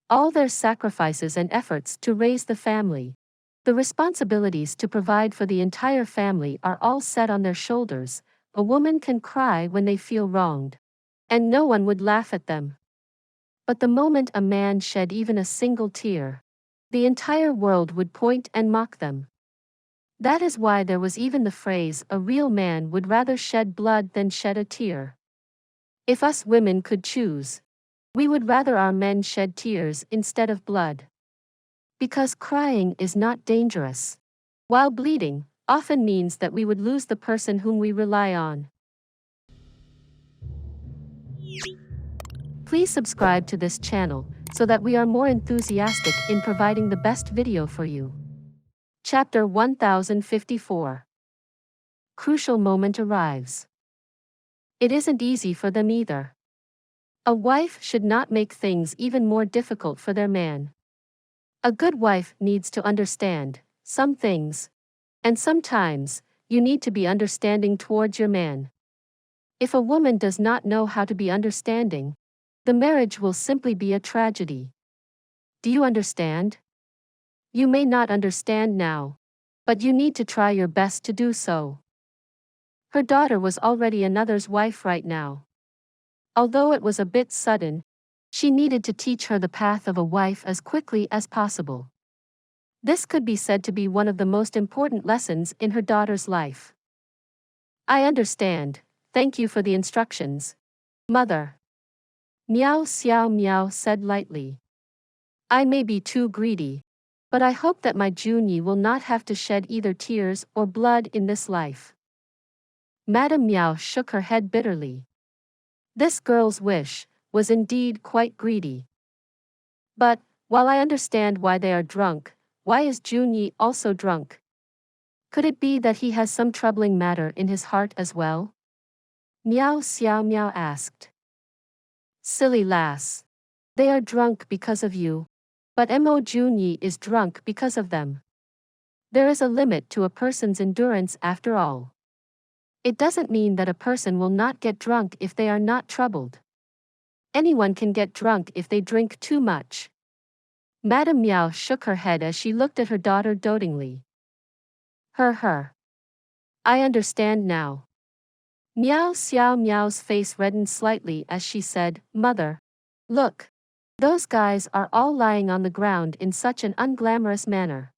All their sacrifices and efforts to raise the family, the responsibilities to provide for the entire family are all set on their shoulders. A woman can cry when they feel wronged, and no one would laugh at them. But the moment a man shed even a single tear, the entire world would point and mock them. That is why there was even the phrase, a real man would rather shed blood than shed a tear. If us women could choose, we would rather our men shed tears instead of blood. Because crying is not dangerous, while bleeding often means that we would lose the person whom we rely on. Please subscribe to this channel so that we are more enthusiastic in providing the best video for you. Chapter 1054. Crucial moment arrives. It isn't easy for them either. A wife should not make things even more difficult for their man. A good wife needs to understand some things, and sometimes you need to be understanding towards your man. If a woman does not know how to be understanding, the marriage will simply be a tragedy. Do you understand? You may not understand now, but you need to try your best to do so. Her daughter was already another's wife right now. Although it was a bit sudden, she needed to teach her the path of a wife as quickly as possible. This could be said to be one of the most important lessons in her daughter's life. I understand. Thank you for the instructions, Mother. Miao Xiao Miao said lightly. I may be too greedy, but I hope that my Junyi will not have to shed either tears or blood in this life. Madame Miao shook her head bitterly. This girl's wish was indeed quite greedy. But, while I understand why they are drunk, why is Junyi also drunk? Could it be that he has some troubling matter in his heart as well? Miao Xiao Miao asked. Silly lass. They are drunk because of you. But Mo Jun Xie is drunk because of them. There is a limit to a person's endurance after all. It doesn't mean that a person will not get drunk if they are not troubled. Anyone can get drunk if they drink too much. Madame Miao shook her head as she looked at her daughter dotingly. Her. I understand now. Miao Xiao Miao's face reddened slightly as she said, Mother. Look. Those guys are all lying on the ground in such an unglamorous manner.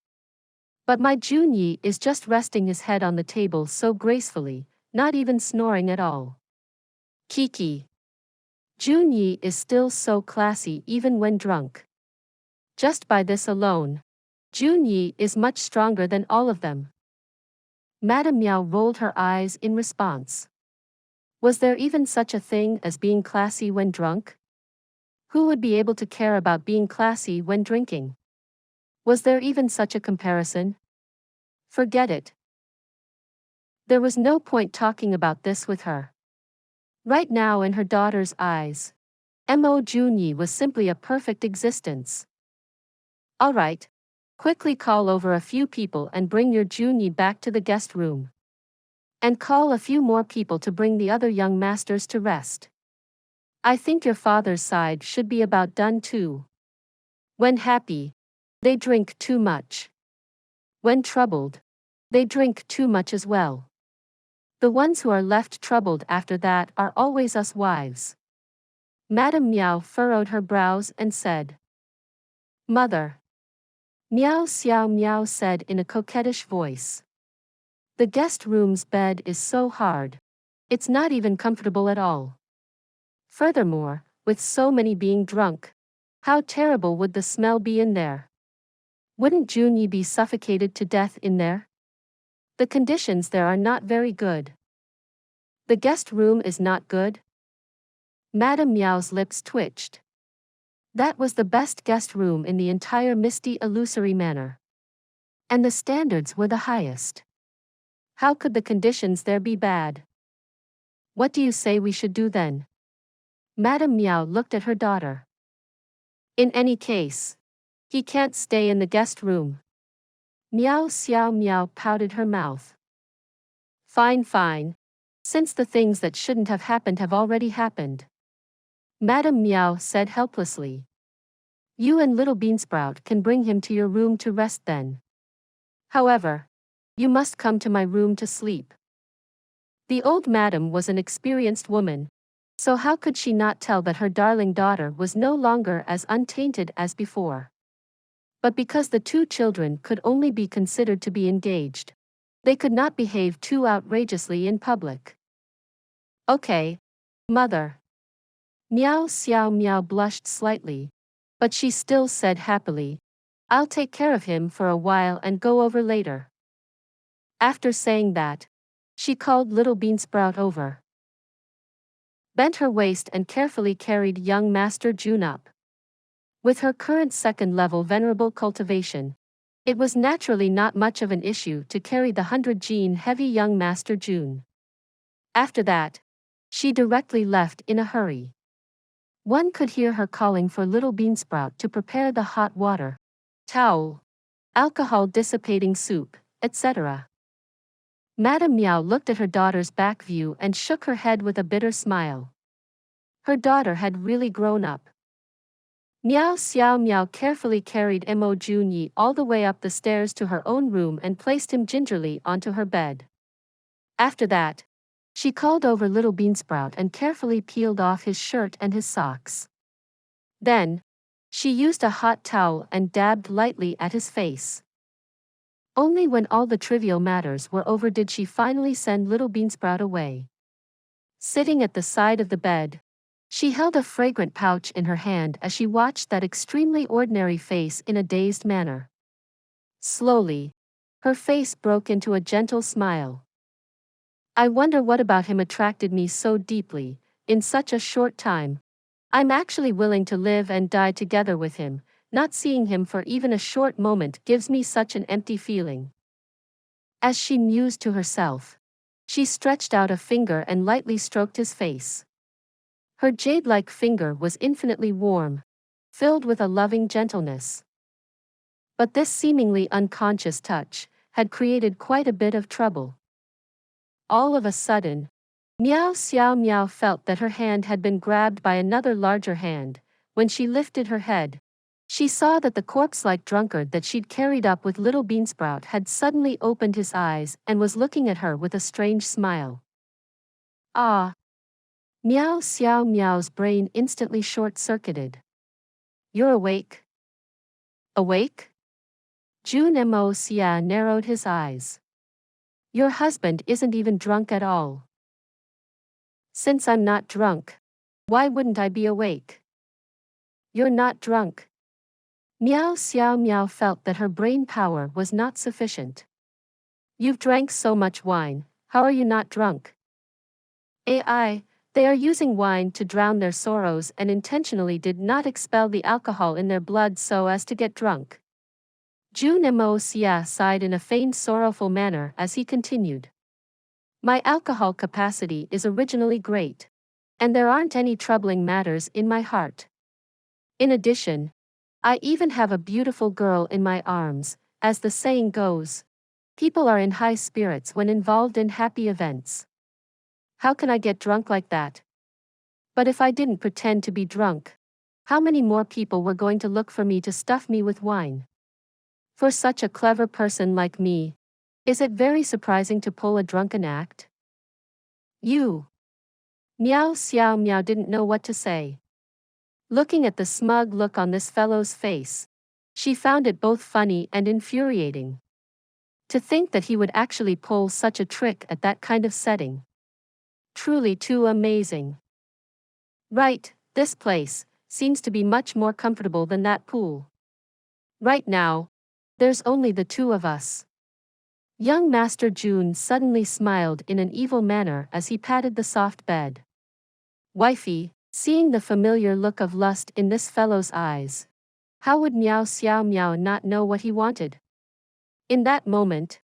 But my Jun Yi is just resting his head on the table so gracefully, not even snoring at all. Kiki. Jun Yi is still so classy even when drunk. Just by this alone, Jun Yi is much stronger than all of them. Madame Miao rolled her eyes in response. Was there even such a thing as being classy when drunk? Who would be able to care about being classy when drinking? Was there even such a comparison? Forget it. There was no point talking about this with her. Right now in her daughter's eyes, Mo Jun Xie was simply a perfect existence. All right. Quickly call over a few people and bring your Jun Xie back to the guest room. And call a few more people to bring the other young masters to rest. I think your father's side should be about done too. When happy, they drink too much. When troubled, they drink too much as well. The ones who are left troubled after that are always us wives. Madame Miao furrowed her brows and said. Mother. Miao Xiao Miao said in a coquettish voice. The guest room's bed is so hard. It's not even comfortable at all. Furthermore, with so many being drunk, how terrible would the smell be in there? Wouldn't Jun Yi be suffocated to death in there? The conditions there are not very good. The guest room is not good? Madame Miao's lips twitched. That was the best guest room in the entire misty illusory manor. And the standards were the highest. How could the conditions there be bad? What do you say we should do then? Madame Miao looked at her daughter. In any case, he can't stay in the guest room. Miao Xiao Miao pouted her mouth. Fine. Since the things that shouldn't have happened have already happened. Madame Miao said helplessly. You and little Beansprout can bring him to your room to rest then. However, you must come to my room to sleep. The old madam was an experienced woman, so how could she not tell that her darling daughter was no longer as untainted as before? But because the two children could only be considered to be engaged, they could not behave too outrageously in public. Okay, mother. Miao Xiao Miao blushed slightly, but she still said happily, I'll take care of him for a while and go over later. After saying that, she called little Beansprout over, bent her waist and carefully carried young Master Jun up. With her current second-level venerable cultivation, it was naturally not much of an issue to carry the 100-gene heavy young Master Jun. After that, she directly left in a hurry. One could hear her calling for little Beansprout to prepare the hot water, towel, alcohol-dissipating soup, etc. Madame Miao looked at her daughter's back view and shook her head with a bitter smile. Her daughter had really grown up. Miao Xiao Miao carefully carried Mo Jun Xie all the way up the stairs to her own room and placed him gingerly onto her bed. After that, she called over little Beansprout and carefully peeled off his shirt and his socks. Then, she used a hot towel and dabbed lightly at his face. Only when all the trivial matters were over did she finally send little Beansprout away. Sitting at the side of the bed, she held a fragrant pouch in her hand as she watched that extremely ordinary face in a dazed manner. Slowly, her face broke into a gentle smile. I wonder what about him attracted me so deeply, in such a short time. I'm actually willing to live and die together with him. Not seeing him for even a short moment gives me such an empty feeling. As she mused to herself, she stretched out a finger and lightly stroked his face. Her jade-like finger was infinitely warm, filled with a loving gentleness. But this seemingly unconscious touch had created quite a bit of trouble. All of a sudden, Miao Xiao Miao felt that her hand had been grabbed by another larger hand. When she lifted her head, she saw that the corpse-like drunkard that she'd carried up with little Beansprout had suddenly opened his eyes and was looking at her with a strange smile. Ah! Miao Xiao Miao's brain instantly short-circuited. You're awake? Awake? Jun Moxie narrowed his eyes. Your husband isn't even drunk at all. Since I'm not drunk, why wouldn't I be awake? You're not drunk. Miao Xiao Miao felt that her brain power was not sufficient. You've drank so much wine, how are you not drunk? AI, they are using wine to drown their sorrows and intentionally did not expel the alcohol in their blood so as to get drunk. Jun Moxie sighed in a feigned sorrowful manner as he continued. My alcohol capacity is originally great, and there aren't any troubling matters in my heart. In addition, I even have a beautiful girl in my arms. As the saying goes, people are in high spirits when involved in happy events. How can I get drunk like that? But if I didn't pretend to be drunk, how many more people were going to look for me to stuff me with wine? For such a clever person like me, is it very surprising to pull a drunken act? You. Miao Xiao Miao didn't know what to say. Looking at the smug look on this fellow's face, she found it both funny and infuriating. To think that he would actually pull such a trick at that kind of setting. Truly too amazing. Right, this place seems to be much more comfortable than that pool. Right now, there's only the two of us. Young Master Jun suddenly smiled in an evil manner as he patted the soft bed. Wifey, seeing the familiar look of lust in this fellow's eyes, how would Miao Xiao Miao not know what he wanted? In that moment,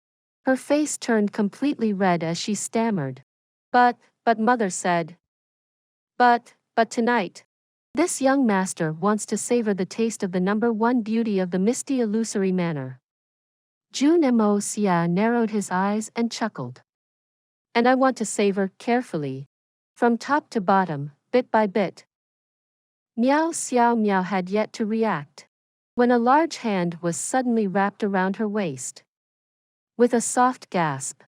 her face turned completely red as she stammered. But mother said. But tonight, this young master wants to savor the taste of the number one beauty of the misty illusory manor. Jun Moxie narrowed his eyes and chuckled. And I want to savor carefully, from top to bottom, bit by bit. Miao Xiao Miao had yet to react, when a large hand was suddenly wrapped around her waist. With a soft gasp,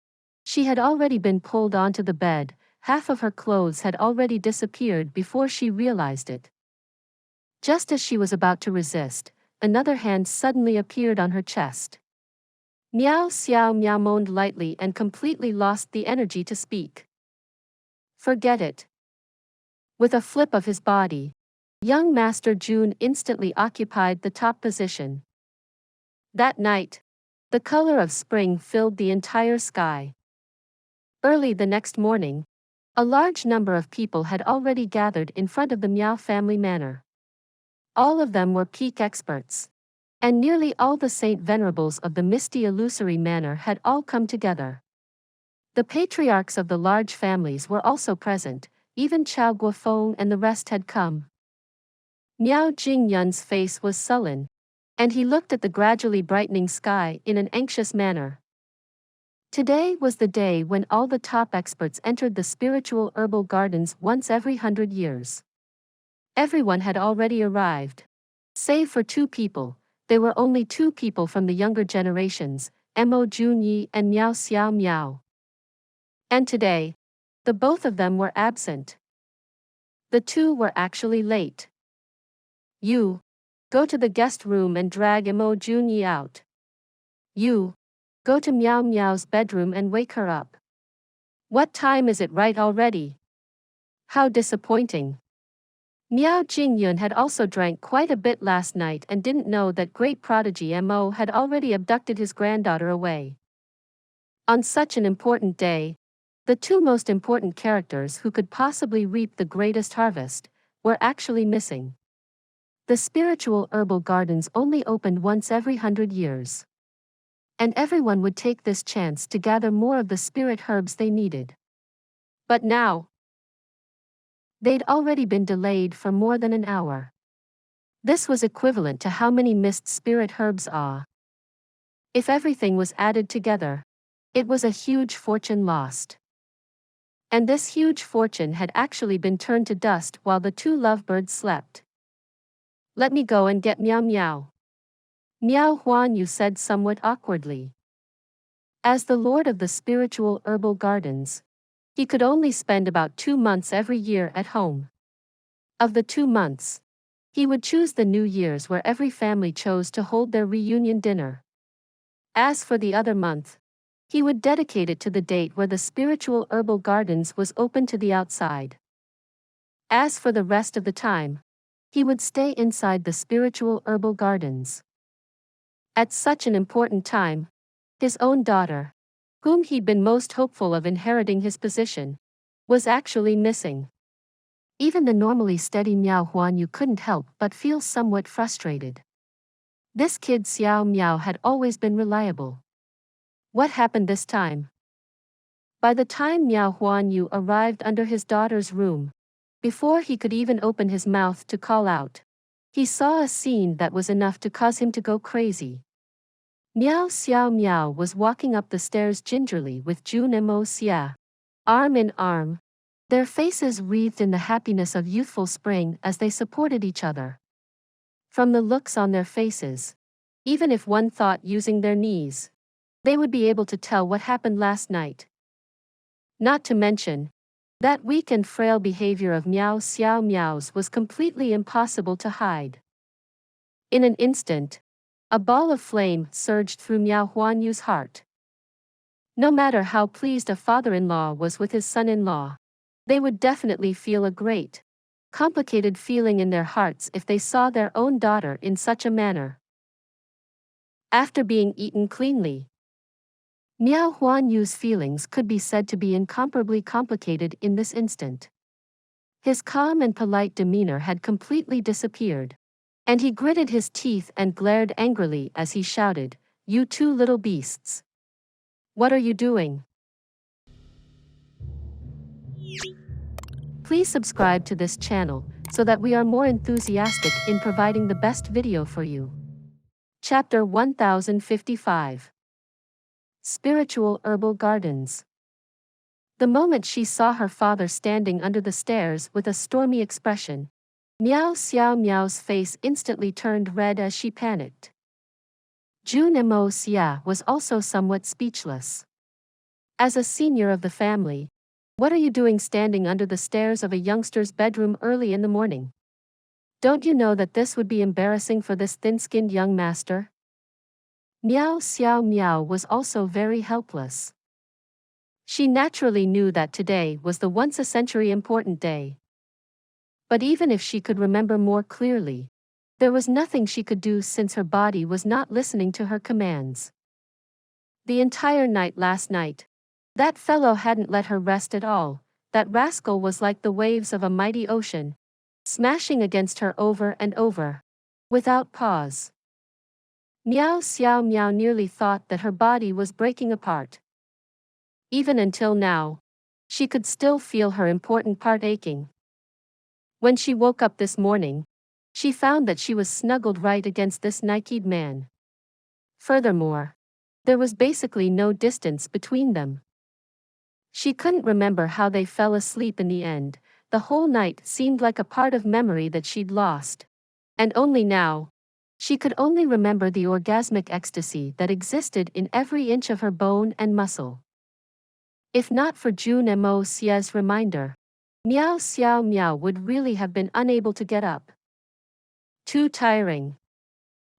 she had already been pulled onto the bed. Half of her clothes had already disappeared before she realized it. Just as she was about to resist, another hand suddenly appeared on her chest. Miao Xiao Miao moaned lightly and completely lost the energy to speak. Forget it. With a flip of his body, young Master Jun instantly occupied the top position. That night, the color of spring filled the entire sky. Early the next morning, a large number of people had already gathered in front of the Miao family manor. All of them were peak experts, and nearly all the saint venerables of the misty illusory manor had all come together. The patriarchs of the large families were also present, even Chao Guofeng and the rest had come. Miao Jingyun's face was sullen, and he looked at the gradually brightening sky in an anxious manner. Today was the day when all the top experts entered the spiritual herbal gardens once every 100 years. Everyone had already arrived. Save for two people, there were only two people from the younger generations, Mo Junyi and Miao Xiao Miao. And today, the both of them were absent. The two were actually late. You, go to the guest room and drag Mo Junyi out. You, go to Miao Miao's bedroom and wake her up. What time is it right already? How disappointing. Miao Jingyun had also drank quite a bit last night and didn't know that great prodigy Mo had already abducted his granddaughter away. On such an important day, the two most important characters who could possibly reap the greatest harvest were actually missing. The spiritual herbal gardens only opened once every 100 years. and everyone would take this chance to gather more of the spirit herbs they needed. But now, they'd already been delayed for more than an hour. This was equivalent to how many missed spirit herbs are. If everything was added together, it was a huge fortune lost. And this huge fortune had actually been turned to dust while the two lovebirds slept. "Let me go and get Meow Meow." Miao Huanyu said somewhat awkwardly. As the lord of the spiritual herbal gardens, he could only spend about 2 months every year at home. Of the 2 months, he would choose the New Year's where every family chose to hold their reunion dinner. As for the other month, he would dedicate it to the date where the spiritual herbal gardens was open to the outside. As for the rest of the time, he would stay inside the spiritual herbal gardens. At such an important time, his own daughter, whom he'd been most hopeful of inheriting his position, was actually missing. Even the normally steady Miao Huanyu couldn't help but feel somewhat frustrated. This kid Xiao Miao had always been reliable. What happened this time? By the time Miao Huanyu arrived under his daughter's room, before he could even open his mouth to call out, he saw a scene that was enough to cause him to go crazy. Miao Xiao Miao was walking up the stairs gingerly with Jun Moxie, arm in arm, their faces wreathed in the happiness of youthful spring as they supported each other. From the looks on their faces, even if one thought using their knees, they would be able to tell what happened last night. Not to mention, that weak and frail behavior of Miao Xiao Miao's was completely impossible to hide. In an instant, a ball of flame surged through Miao Huanyu's heart. No matter how pleased a father-in-law was with his son-in-law, they would definitely feel a great, complicated feeling in their hearts if they saw their own daughter in such a manner. After being eaten cleanly, Miao Huanyu's feelings could be said to be incomparably complicated in this instant. His calm and polite demeanor had completely disappeared, and he gritted his teeth and glared angrily as he shouted, "You two little beasts! What are you doing?" Please subscribe to this channel so that we are more enthusiastic in providing the best video for you. Chapter 1055. Spiritual Herbal Gardens. The moment she saw her father standing under the stairs with a stormy expression, Miao Xiao Miao's face instantly turned red as she panicked. Jun Moxie was also somewhat speechless. As a senior of the family, what are you doing standing under the stairs of a youngster's bedroom early in the morning? Don't you know that this would be embarrassing for this thin-skinned young master? Miao Xiao Miao was also very helpless. She naturally knew that today was the once-a-century important day. But even if she could remember more clearly, there was nothing she could do since her body was not listening to her commands. The entire night last night, that fellow hadn't let her rest at all. That rascal was like the waves of a mighty ocean, smashing against her over and over, without pause. Miao Xiao Miao nearly thought that her body was breaking apart. Even until now, she could still feel her important part aching. When she woke up this morning, she found that she was snuggled right against this naked man. Furthermore, there was basically no distance between them. She couldn't remember how they fell asleep in the end. The whole night seemed like a part of memory that she'd lost. And only now, she could only remember the orgasmic ecstasy that existed in every inch of her bone and muscle. If not for Jun Moxie's reminder, Miao Xiao Miao would really have been unable to get up. Too tiring.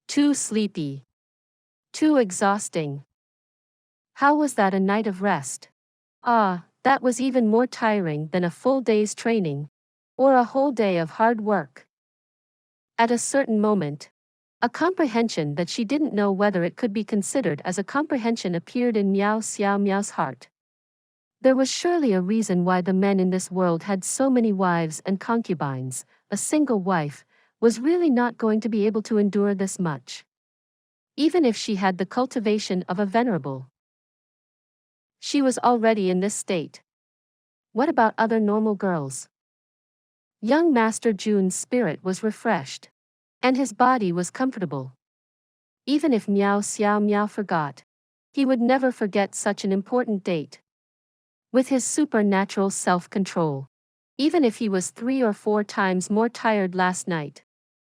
Too sleepy. Too exhausting. How was that a night of rest? That was even more tiring than a full day's training, or a whole day of hard work. At a certain moment, a comprehension that she didn't know whether it could be considered as a comprehension appeared in Miao Xiao Miao's heart. There was surely a reason why the men in this world had so many wives and concubines. A single wife was really not going to be able to endure this much. even if she had the cultivation of a venerable. She was already in this state. What about other normal girls? Young Master Jun's spirit was refreshed, and his body was comfortable. Even if Miao Xiao Miao forgot, he would never forget such an important date. With his supernatural self-control, even if he was 3 or 4 times more tired last night,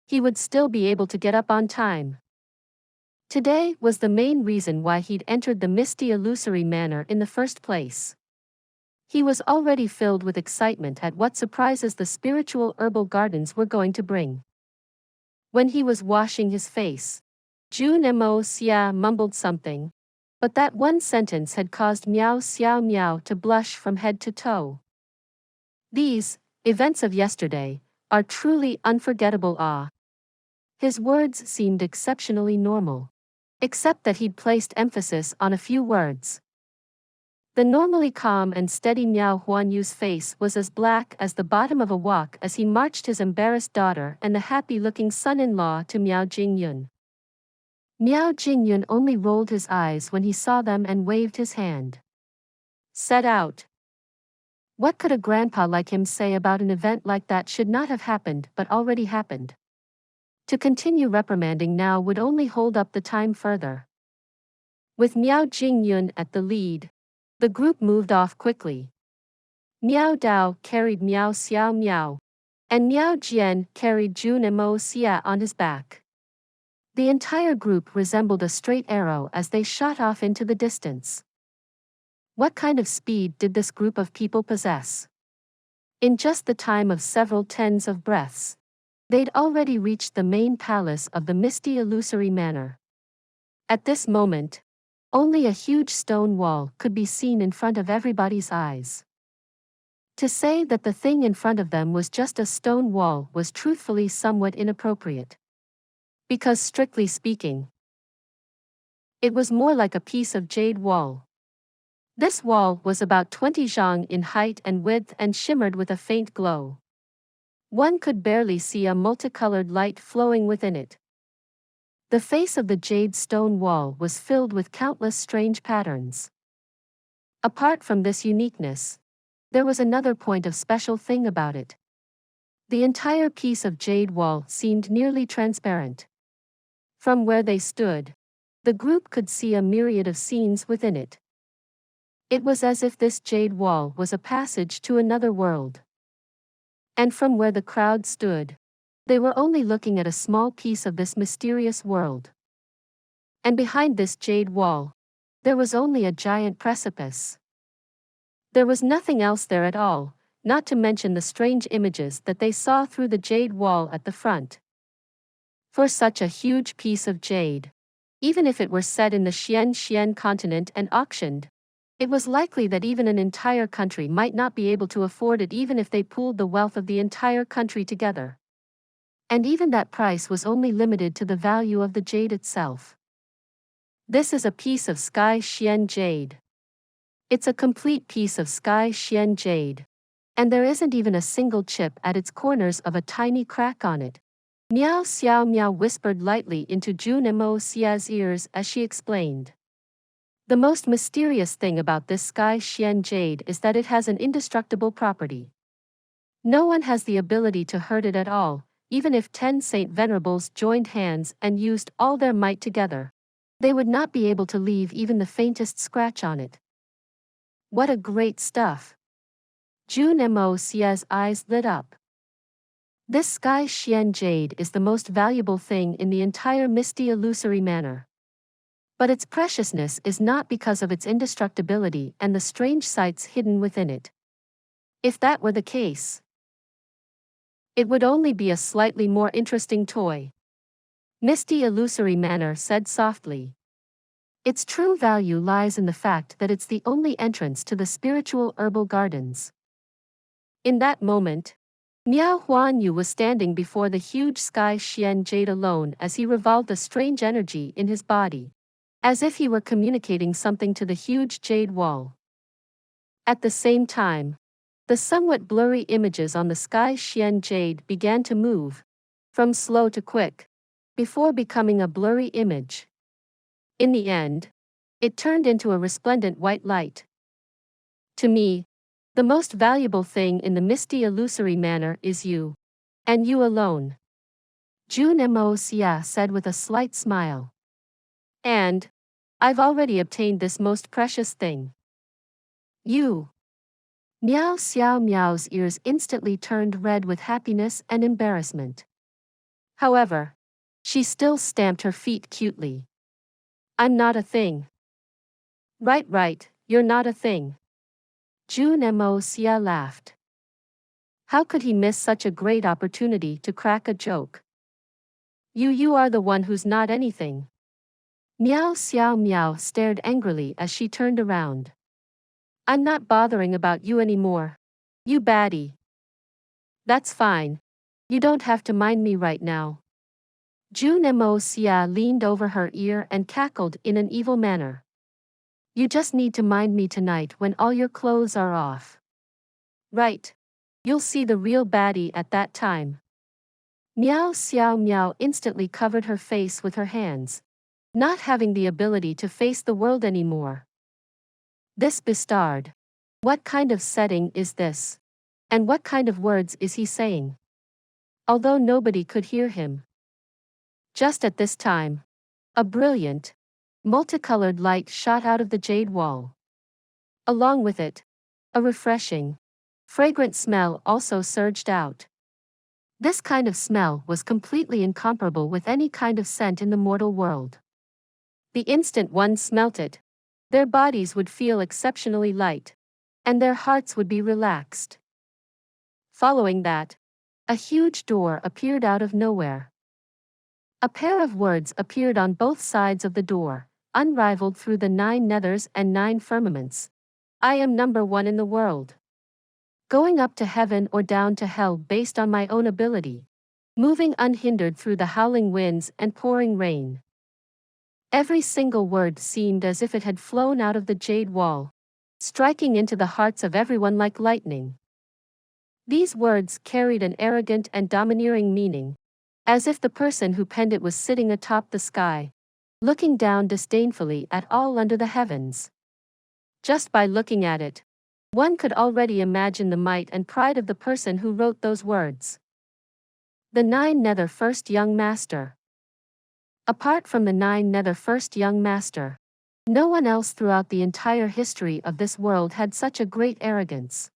he would still be able to get up on time. Today was the main reason why he'd entered the misty illusory manor in the first place. He was already filled with excitement at what surprises the spiritual herbal gardens were going to bring. When he was washing his face, Jun Moxie mumbled something, but that one sentence had caused Miao Xiao Miao to blush from head to toe. These events of yesterday are truly unforgettable. His words seemed exceptionally normal, except that he'd placed emphasis on a few words. The normally calm and steady Miao Huanyu's face was as black as the bottom of a wok as he marched his embarrassed daughter and the happy-looking son-in-law to Miao Jingyun. Miao Jingyun only rolled his eyes when he saw them and waved his hand. Set out. What could a grandpa like him say about an event like that should not have happened but already happened? To continue reprimanding now would only hold up the time further. With Miao Jingyun at the lead, the group moved off quickly. Miao Dao carried Miao Xiao Miao, and Miao Jian carried Jun Moxie on his back. The entire group resembled a straight arrow as they shot off into the distance. What kind of speed did this group of people possess? In just the time of several tens of breaths, they'd already reached the main palace of the misty illusory manor. At this moment, only a huge stone wall could be seen in front of everybody's eyes. To say that the thing in front of them was just a stone wall was truthfully somewhat inappropriate. Because strictly speaking, it was more like a piece of jade wall. This wall was about 20 zhang in height and width and shimmered with a faint glow. One could barely see a multicolored light flowing within it. The face of the jade stone wall was filled with countless strange patterns. Apart from this uniqueness, there was another point of special thing about it. The entire piece of jade wall seemed nearly transparent. From where they stood, the group could see a myriad of scenes within it. It was as if this jade wall was a passage to another world. And from where the crowd stood, they were only looking at a small piece of this mysterious world. And behind this jade wall, there was only a giant precipice. There was nothing else there at all, not to mention the strange images that they saw through the jade wall at the front. For such a huge piece of jade, even if it were set in the Xian continent and auctioned, it was likely that even an entire country might not be able to afford it even if they pooled the wealth of the entire country together. And even that price was only limited to the value of the jade itself. This is a piece of sky Xian jade. It's a complete piece of sky Xian jade. And there isn't even a single chip at its corners of a tiny crack on it. Miao Xiao Miao whispered lightly into Jun Moxie's ears as she explained. The most mysterious thing about this sky Xian jade is that it has an indestructible property. No one has the ability to hurt it at all, even if 10 Saint Venerables joined hands and used all their might together. They would not be able to leave even the faintest scratch on it. What a great stuff! Jun Moxie's eyes lit up. This sky Xian jade is the most valuable thing in the entire misty illusory manor. But its preciousness is not because of its indestructibility and the strange sights hidden within it. If that were the case, it would only be a slightly more interesting toy. Misty Illusory Manor said softly. Its true value lies in the fact that it's the only entrance to the spiritual herbal gardens. In that moment, Miao Huanyu was standing before the huge sky Xian jade alone as he revolved a strange energy in his body, as if he were communicating something to the huge jade wall. At the same time, the somewhat blurry images on the sky Xian jade began to move, from slow to quick, before becoming a blurry image. In the end, it turned into a resplendent white light. To me, the most valuable thing in the misty illusory manor is you. And you alone. Jun Moxie said with a slight smile. And I've already obtained this most precious thing. You. Miao Xiao Miao's ears instantly turned red with happiness and embarrassment. However, she still stamped her feet cutely. I'm not a thing. Right, you're not a thing. Jun Moxie laughed. How could he miss such a great opportunity to crack a joke? You are the one who's not anything. Miao Xiao Miao stared angrily as she turned around. I'm not bothering about you anymore. You baddie. That's fine. You don't have to mind me right now. Jun Moxie leaned over her ear and cackled in an evil manner. You just need to mind me tonight when all your clothes are off. Right. You'll see the real baddie at that time. Miao Xiao Miao instantly covered her face with her hands, not having the ability to face the world anymore. This bastard. What kind of setting is this? And what kind of words is he saying? Although nobody could hear him. Just at this time, a brilliant, multicolored light shot out of the jade wall. Along with it, a refreshing, fragrant smell also surged out. This kind of smell was completely incomparable with any kind of scent in the mortal world. The instant one smelt it, their bodies would feel exceptionally light, and their hearts would be relaxed. Following that, a huge door appeared out of nowhere. A pair of words appeared on both sides of the door, unrivaled through the 9 nethers and 9 firmaments. I am number 1 in the world. Going up to heaven or down to hell based on my own ability. Moving unhindered through the howling winds and pouring rain. Every single word seemed as if it had flown out of the jade wall, striking into the hearts of everyone like lightning. These words carried an arrogant and domineering meaning, as if the person who penned it was sitting atop the sky, looking down disdainfully at all under the heavens. Just by looking at it, one could already imagine the might and pride of the person who wrote those words. The 9 nether first young master. Apart from the 9 nether first young master, no one else throughout the entire history of this world had such a great arrogance.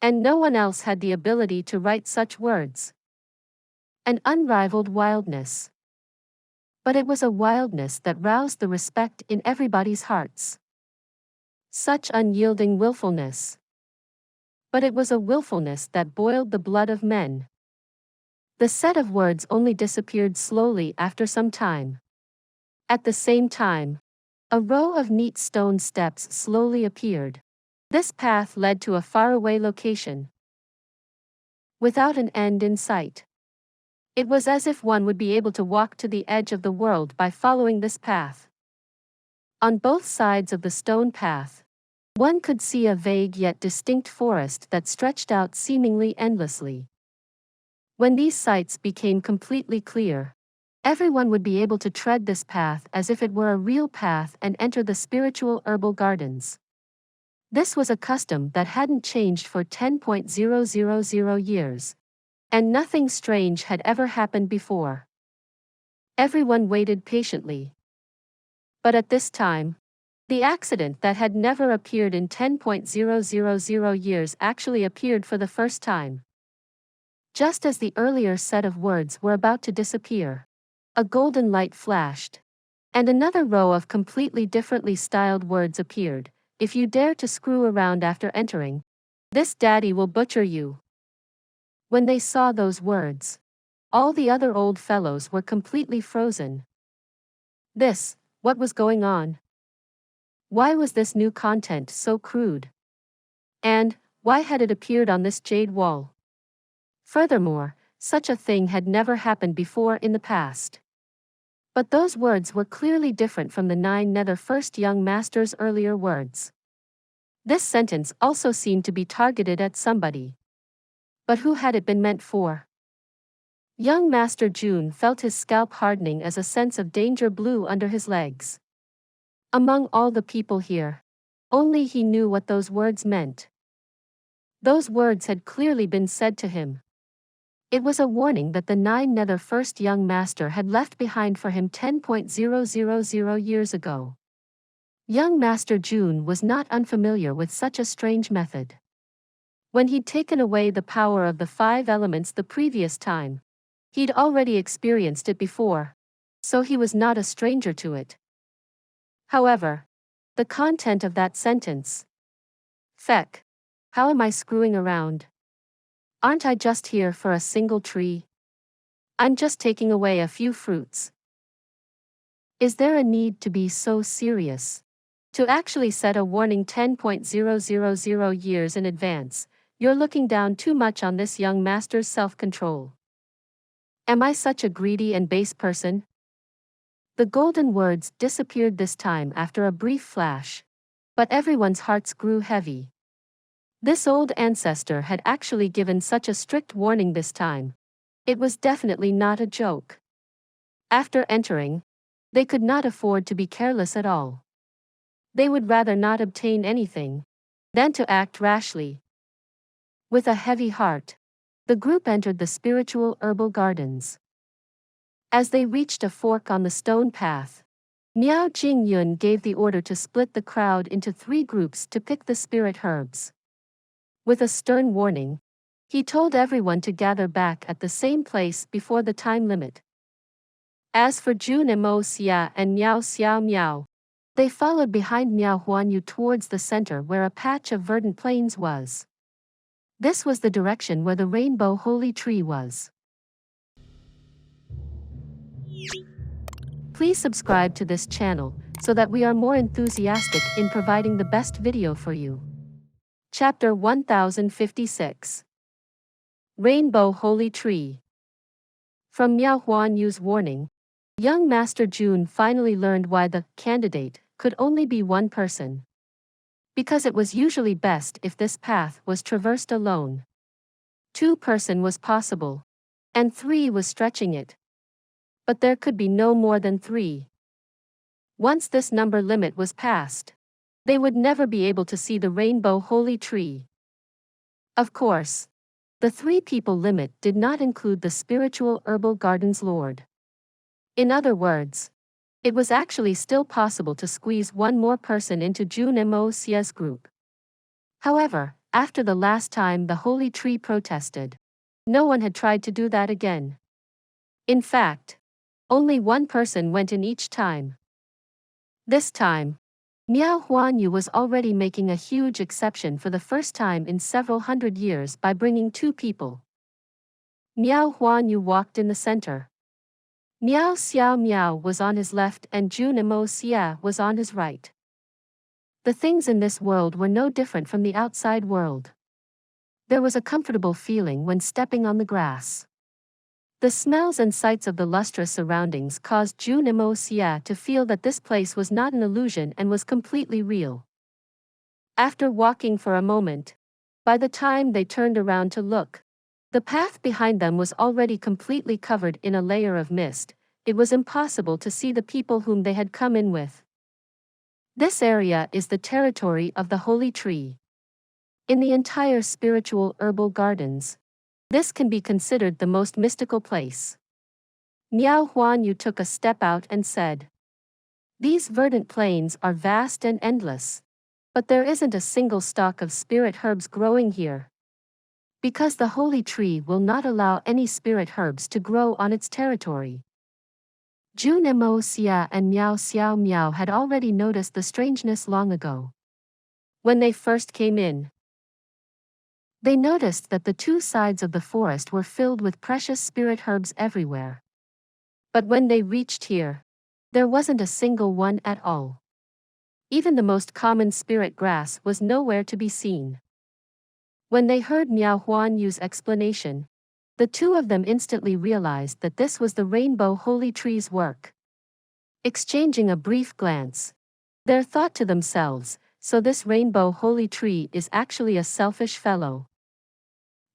And no one else had the ability to write such words. An unrivaled wildness. But it was a wildness that roused the respect in everybody's hearts. Such unyielding willfulness. But it was a willfulness that boiled the blood of men. The set of words only disappeared slowly after some time. At the same time, a row of neat stone steps slowly appeared. This path led to a faraway location, without an end in sight. It was as if one would be able to walk to the edge of the world by following this path. On both sides of the stone path, one could see a vague yet distinct forest that stretched out seemingly endlessly. When these sights became completely clear, everyone would be able to tread this path as if it were a real path and enter the spiritual herbal gardens. This was a custom that hadn't changed for 10,000 years. And nothing strange had ever happened before. Everyone waited patiently. But at this time, the accident that had never appeared in 10,000 years actually appeared for the first time. Just as the earlier set of words were about to disappear, a golden light flashed, and another row of completely differently styled words appeared. If you dare to screw around after entering, this daddy will butcher you. When they saw those words, all the other old fellows were completely frozen. What was going on? Why was this new content so crude? And why had it appeared on this jade wall? Furthermore, such a thing had never happened before in the past. But those words were clearly different from the 9 nether first young master's earlier words. This sentence also seemed to be targeted at somebody. But who had it been meant for? Young Master Jun felt his scalp hardening as a sense of danger blew under his legs. Among all the people here, only he knew what those words meant. Those words had clearly been said to him. It was a warning that the 9 nether first young master had left behind for him 10,000 years ago. Young Master Jun was not unfamiliar with such a strange method. When he'd taken away the power of the 5 elements the previous time, he'd already experienced it before, so he was not a stranger to it. However, the content of that sentence. Feck. How am I screwing around? Aren't I just here for a single tree? I'm just taking away a few fruits. Is there a need to be so serious? To actually set a warning 10,000 years in advance, you're looking down too much on this young master's self-control. Am I such a greedy and base person? The golden words disappeared this time after a brief flash, but everyone's hearts grew heavy. This old ancestor had actually given such a strict warning this time. It was definitely not a joke. After entering, they could not afford to be careless at all. They would rather not obtain anything than to act rashly. With a heavy heart, the group entered the spiritual herbal gardens. As they reached a fork on the stone path, Miao Jingyun gave the order to split the crowd into 3 groups to pick the spirit herbs. With a stern warning, he told everyone to gather back at the same place before the time limit. As for Jun Moxie and Miao Xiao Miao, they followed behind Miao Huanyu towards the center where a patch of verdant plains was. This was the direction where the rainbow holy tree was. Please subscribe to this channel so that we are more enthusiastic in providing the best video for you. Chapter 1056. Rainbow Holy Tree. From Miao Huanyu's warning, young Master Jun finally learned why the candidate could only be one person. Because it was usually best if this path was traversed alone. 2-person was possible, and 3 was stretching it. But there could be no more than 3. Once this number limit was passed, they would never be able to see the rainbow holy tree. Of course, the 3-people limit did not include the spiritual herbal gardens lord. In other words, it was actually still possible to squeeze one more person into Jun Moxie's group. However, after the last time the holy tree protested, no one had tried to do that again. In fact, only 1 person went in each time. This time, Miao Huanyu was already making a huge exception for the first time in several hundred years by bringing 2 people. Miao Huanyu walked in the center. Miao Xiao Miao was on his left and Jun Moxie was on his right. The things in this world were no different from the outside world. There was a comfortable feeling when stepping on the grass. The smells and sights of the lustrous surroundings caused Jun Moxie to feel that this place was not an illusion and was completely real. After walking for a moment, by the time they turned around to look, the path behind them was already completely covered in a layer of mist. It was impossible to see the people whom they had come in with. This area is the territory of the holy tree. In the entire spiritual herbal gardens, this can be considered the most mystical place. Miao Huanyu took a step out and said, "These verdant plains are vast and endless, but there isn't a single stalk of spirit herbs growing here. Because the holy tree will not allow any spirit herbs to grow on its territory." Jun Moxie and Miao Xiao Miao had already noticed the strangeness long ago. When they first came in, they noticed that the 2 sides of the forest were filled with precious spirit herbs everywhere. But when they reached here, there wasn't a single one at all. Even the most common spirit grass was nowhere to be seen. When they heard Miao Huanyu's explanation, the 2 of them instantly realized that this was the rainbow holy tree's work. Exchanging a brief glance, they thought to themselves, so this rainbow holy tree is actually a selfish fellow.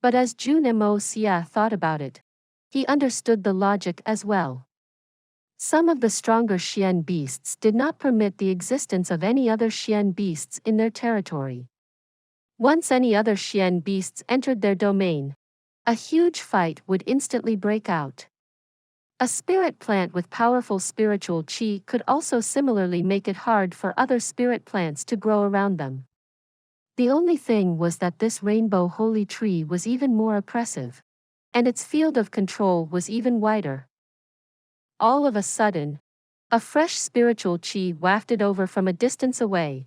But as Jun Moxie thought about it, he understood the logic as well. Some of the stronger Xian beasts did not permit the existence of any other Xian beasts in their territory. Once any other Xian beasts entered their domain, a huge fight would instantly break out. A spirit plant with powerful spiritual qi could also similarly make it hard for other spirit plants to grow around them. The only thing was that this rainbow holy tree was even more oppressive, and its field of control was even wider. All of a sudden, a fresh spiritual qi wafted over from a distance away,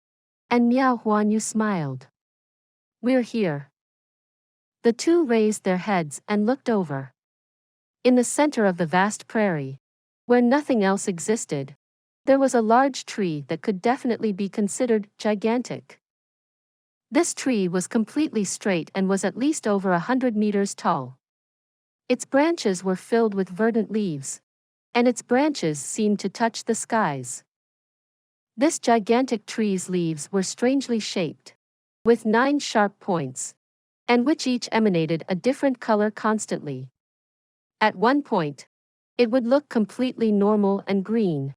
and Miao Huanyu smiled. "We're here." The two raised their heads and looked over. In the center of the vast prairie, where nothing else existed, there was a large tree that could definitely be considered gigantic. This tree was completely straight and was at least over 100 meters tall. Its branches were filled with verdant leaves, and its branches seemed to touch the skies. This gigantic tree's leaves were strangely shaped, with 9 sharp points, and which each emanated a different color constantly. At one point, it would look completely normal and green,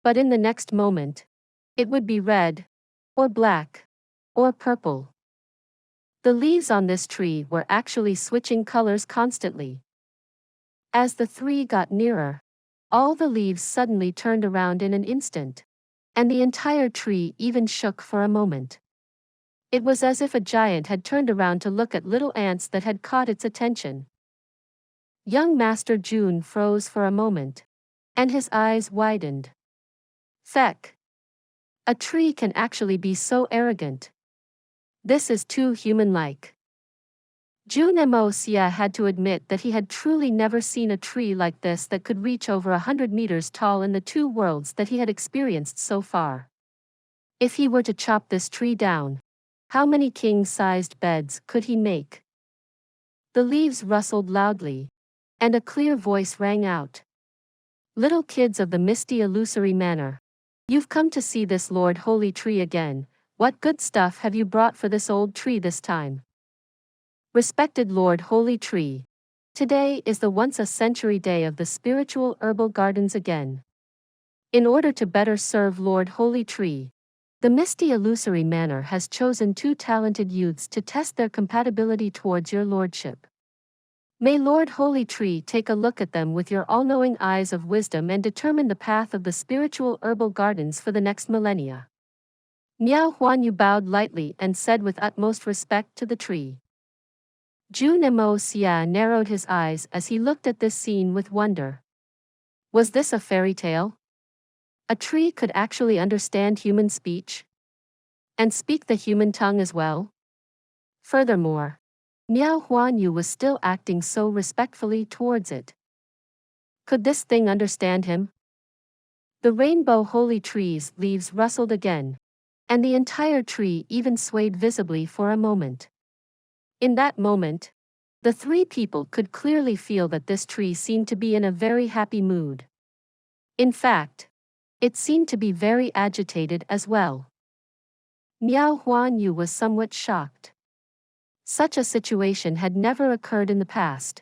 but in the next moment, it would be red, or black, or purple. The leaves on this tree were actually switching colors constantly. As the three got nearer, all the leaves suddenly turned around in an instant, and the entire tree even shook for a moment. It was as if a giant had turned around to look at little ants that had caught its attention. Young Master Jun froze for a moment, and his eyes widened. Feck! A tree can actually be so arrogant. This is too human-like. Jun Moxie had to admit that he had truly never seen a tree like this that could reach over 100 meters tall in the 2 worlds that he had experienced so far. If he were to chop this tree down, how many king-sized beds could he make? The leaves rustled loudly, and a clear voice rang out. "Little kids of the misty illusory manor, you've come to see this Lord Holy Tree again. What good stuff have you brought for this old tree this time? Respected Lord Holy Tree, today is the once-a-century day of the spiritual herbal gardens again. In order to better serve Lord Holy Tree, the misty illusory manor has chosen 2 talented youths to test their compatibility towards your lordship. May Lord Holy Tree take a look at them with your all-knowing eyes of wisdom and determine the path of the spiritual herbal gardens for the next millennia." Miao Huanyu bowed lightly and said with utmost respect to the tree. Jun Moxie narrowed his eyes as he looked at this scene with wonder. Was this a fairy tale? A tree could actually understand human speech? And speak the human tongue as well? Furthermore, Miao Huanyu was still acting so respectfully towards it. Could this thing understand him? The rainbow holy tree's leaves rustled again, and the entire tree even swayed visibly for a moment. In that moment, the 3 people could clearly feel that this tree seemed to be in a very happy mood. In fact, it seemed to be very agitated as well. Miao Huanyu was somewhat shocked. Such a situation had never occurred in the past.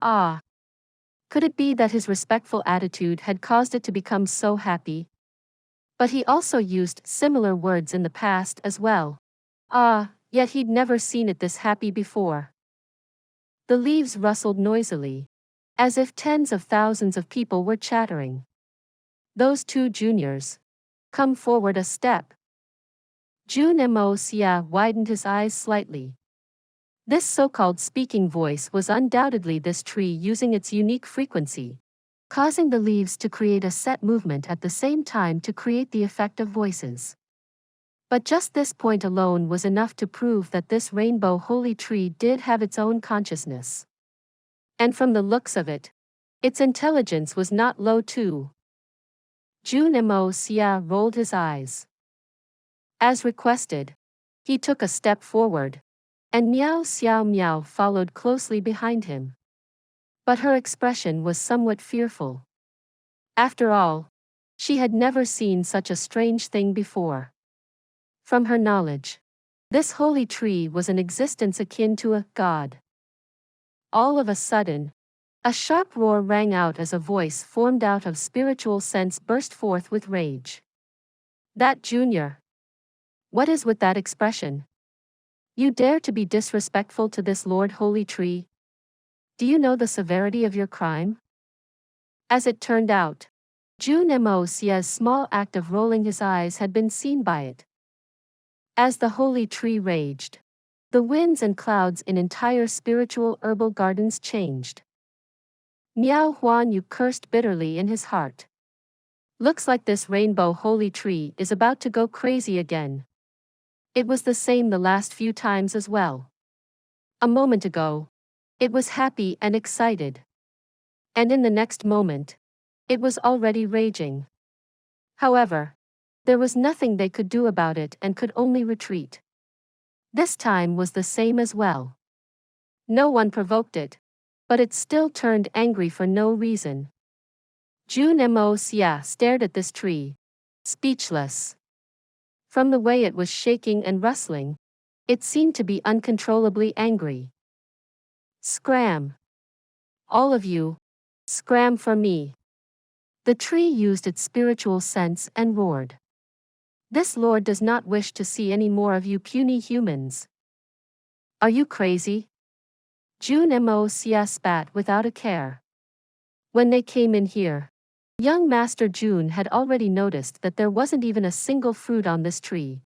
Could it be that his respectful attitude had caused it to become so happy? But he also used similar words in the past as well. Yet he'd never seen it this happy before. The leaves rustled noisily, as if tens of thousands of people were chattering. Those 2 juniors. Come forward a step. Jun Moxie widened his eyes slightly. This so-called speaking voice was undoubtedly this tree using its unique frequency, causing the leaves to create a set movement at the same time to create the effect of voices. But just this point alone was enough to prove that this rainbow holy tree did have its own consciousness. And from the looks of it, its intelligence was not low too. Jun Moxie rolled his eyes. As requested, he took a step forward, and Miao Xiao Miao followed closely behind him. But her expression was somewhat fearful. After all, she had never seen such a strange thing before. From her knowledge, this holy tree was an existence akin to a god. All of a sudden, A sharp roar rang out as a voice formed out of spiritual sense burst forth with rage. That Junior. What is with that expression? You dare to be disrespectful to this Lord Holy Tree? Do you know the severity of your crime? As it turned out, Jun Moxie's small act of rolling his eyes had been seen by it. As the holy tree raged, the winds and clouds in entire spiritual herbal gardens changed. Miao Huan Yu cursed bitterly in his heart. Looks like this rainbow holy tree is about to go crazy again. It was the same the last few times as well. A moment ago, it was happy and excited. And in the next moment, it was already raging. However, there was nothing they could do about it and could only retreat. This time was the same as well. No one provoked it, but it still turned angry for no reason. Jun Moxie stared at this tree, speechless. From the way it was shaking and rustling, it seemed to be uncontrollably angry. Scram! All of you, scram for me! The tree used its spiritual sense and roared. This Lord does not wish to see any more of you puny humans. Are you crazy? Jun Moxie spat without a care. When they came in here, young Master Jun had already noticed that there wasn't even a single fruit on this tree,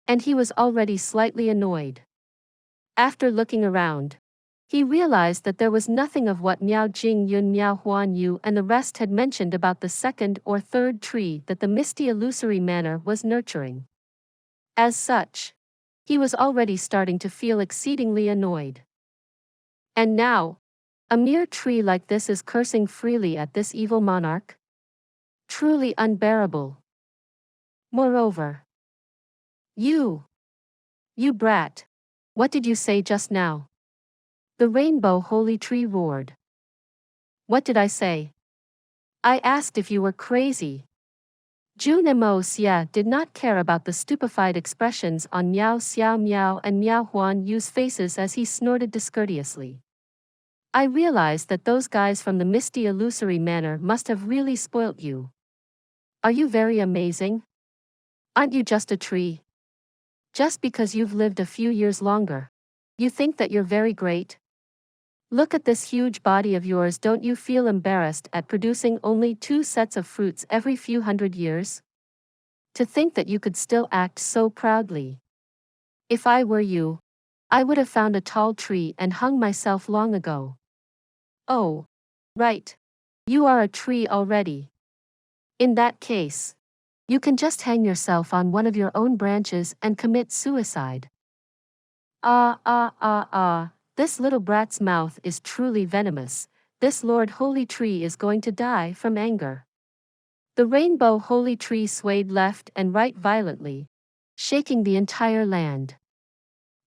and he was already slightly annoyed. After looking around, he realized that there was nothing of what Miao Jing Yun Miao Huan Yu and the rest had mentioned about the second or third tree that the misty illusory manor was nurturing. As such, he was already starting to feel exceedingly annoyed. And now, a mere tree like this is cursing freely at this evil monarch? Truly unbearable. Moreover, you brat, what did you say just now? The rainbow holy tree roared. What did I say? I asked if you were crazy. Jun Moxie did not care about the stupefied expressions on Miao Xiao Miao and Miao Huan Yu's faces as he snorted discourteously. I realized that those guys from the misty illusory manor must have really spoilt you. Are you very amazing? Aren't you just a tree? Just because you've lived a few years longer, you think that you're very great? Look at this huge body of yours. Don't you feel embarrassed at producing only 2 sets of fruits every few hundred years? To think that you could still act so proudly. If I were you, I would have found a tall tree and hung myself long ago. Oh, right. You are a tree already. In that case, you can just hang yourself on one of your own branches and commit suicide. This little brat's mouth is truly venomous. This Lord Holy Tree is going to die from anger. The rainbow holy tree swayed left and right violently, shaking the entire land.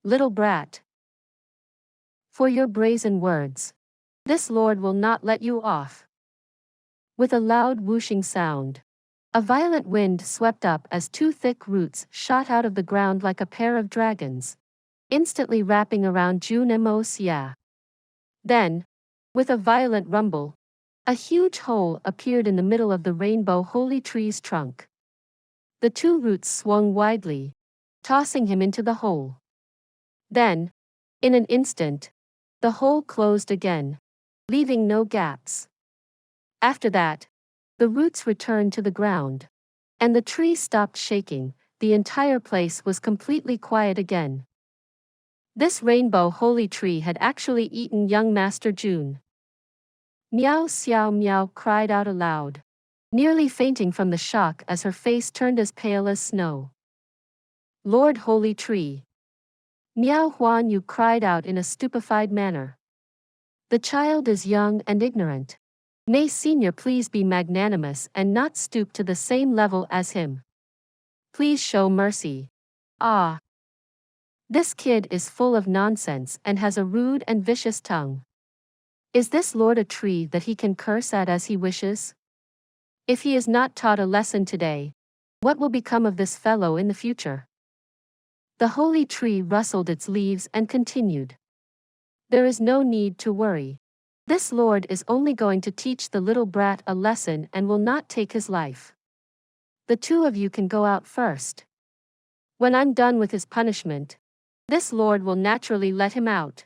Little brat. For your brazen words, this Lord will not let you off. With a loud whooshing sound, a violent wind swept up as 2 thick roots shot out of the ground like a pair of dragons, instantly wrapping around Jun Moxie. Then, with a violent rumble, a huge hole appeared in the middle of the rainbow holy tree's trunk. The 2 roots swung widely, tossing him into the hole. Then, in an instant, the hole closed again, leaving no gaps. After that, the roots returned to the ground, and the tree stopped shaking. The entire place was completely quiet again. This rainbow holy tree had actually eaten young Master Jun. Miao Xiao Miao cried out aloud, nearly fainting from the shock as her face turned as pale as snow. Lord Holy Tree. Miao Huan Yu cried out in a stupefied manner. The child is young and ignorant. May Senior please be magnanimous and not stoop to the same level as him. Please show mercy. Ah. This kid is full of nonsense and has a rude and vicious tongue. Is this Lord a tree that he can curse at as he wishes? If he is not taught a lesson today, what will become of this fellow in the future? The holy tree rustled its leaves and continued. There is no need to worry. This lord is only going to teach the little brat a lesson and will not take his life. The two of you can go out first. When I'm done with his punishment, this lord will naturally let him out.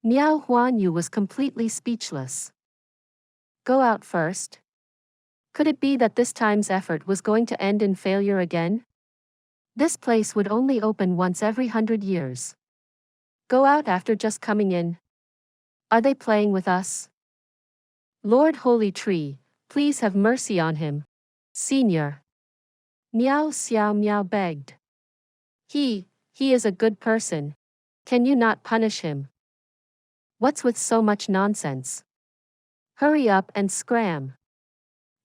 Miao Huanyu was completely speechless. Go out first? Could it be that this time's effort was going to end in failure again? This place would only open once every 100 years. Go out after just coming in. Are they playing with us? Lord Holy Tree, please have mercy on him. Senior. Miao Xiao Miao begged. He is a good person. Can you not punish him? What's with so much nonsense? Hurry up and scram.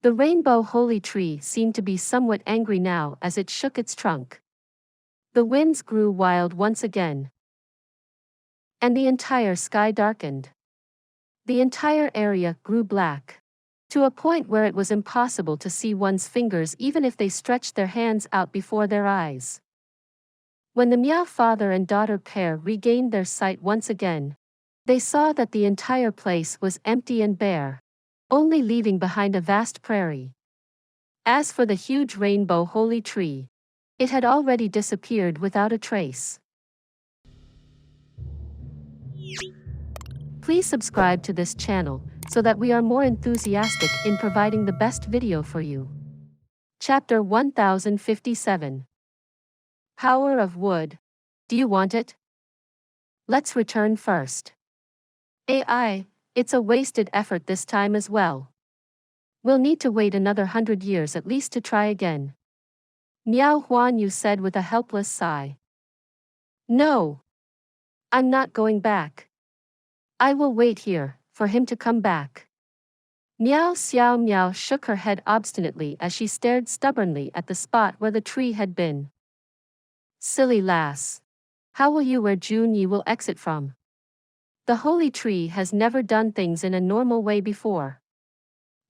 The rainbow holy tree seemed to be somewhat angry now as it shook its trunk. The winds grew wild once again. And the entire sky darkened. The entire area grew black, to a point where it was impossible to see one's fingers even if they stretched their hands out before their eyes. When the Miao father and daughter pair regained their sight once again, they saw that the entire place was empty and bare, only leaving behind a vast prairie. As for the huge rainbow holy tree, it had already disappeared without a trace. Please subscribe to this channel so that we are more enthusiastic in providing the best video for you. Chapter 1057. Power of Wood. Do you want it? Let's return first. AI, it's a wasted effort this time as well. We'll need to wait another 100 years at least to try again. Miao Huanyu said with a helpless sigh. No. I'm not going back. I will wait here, for him to come back. Miao Xiao Miao shook her head obstinately as she stared stubbornly at the spot where the tree had been. Silly lass. How will you where Jun Yi will exit from? The holy tree has never done things in a normal way before.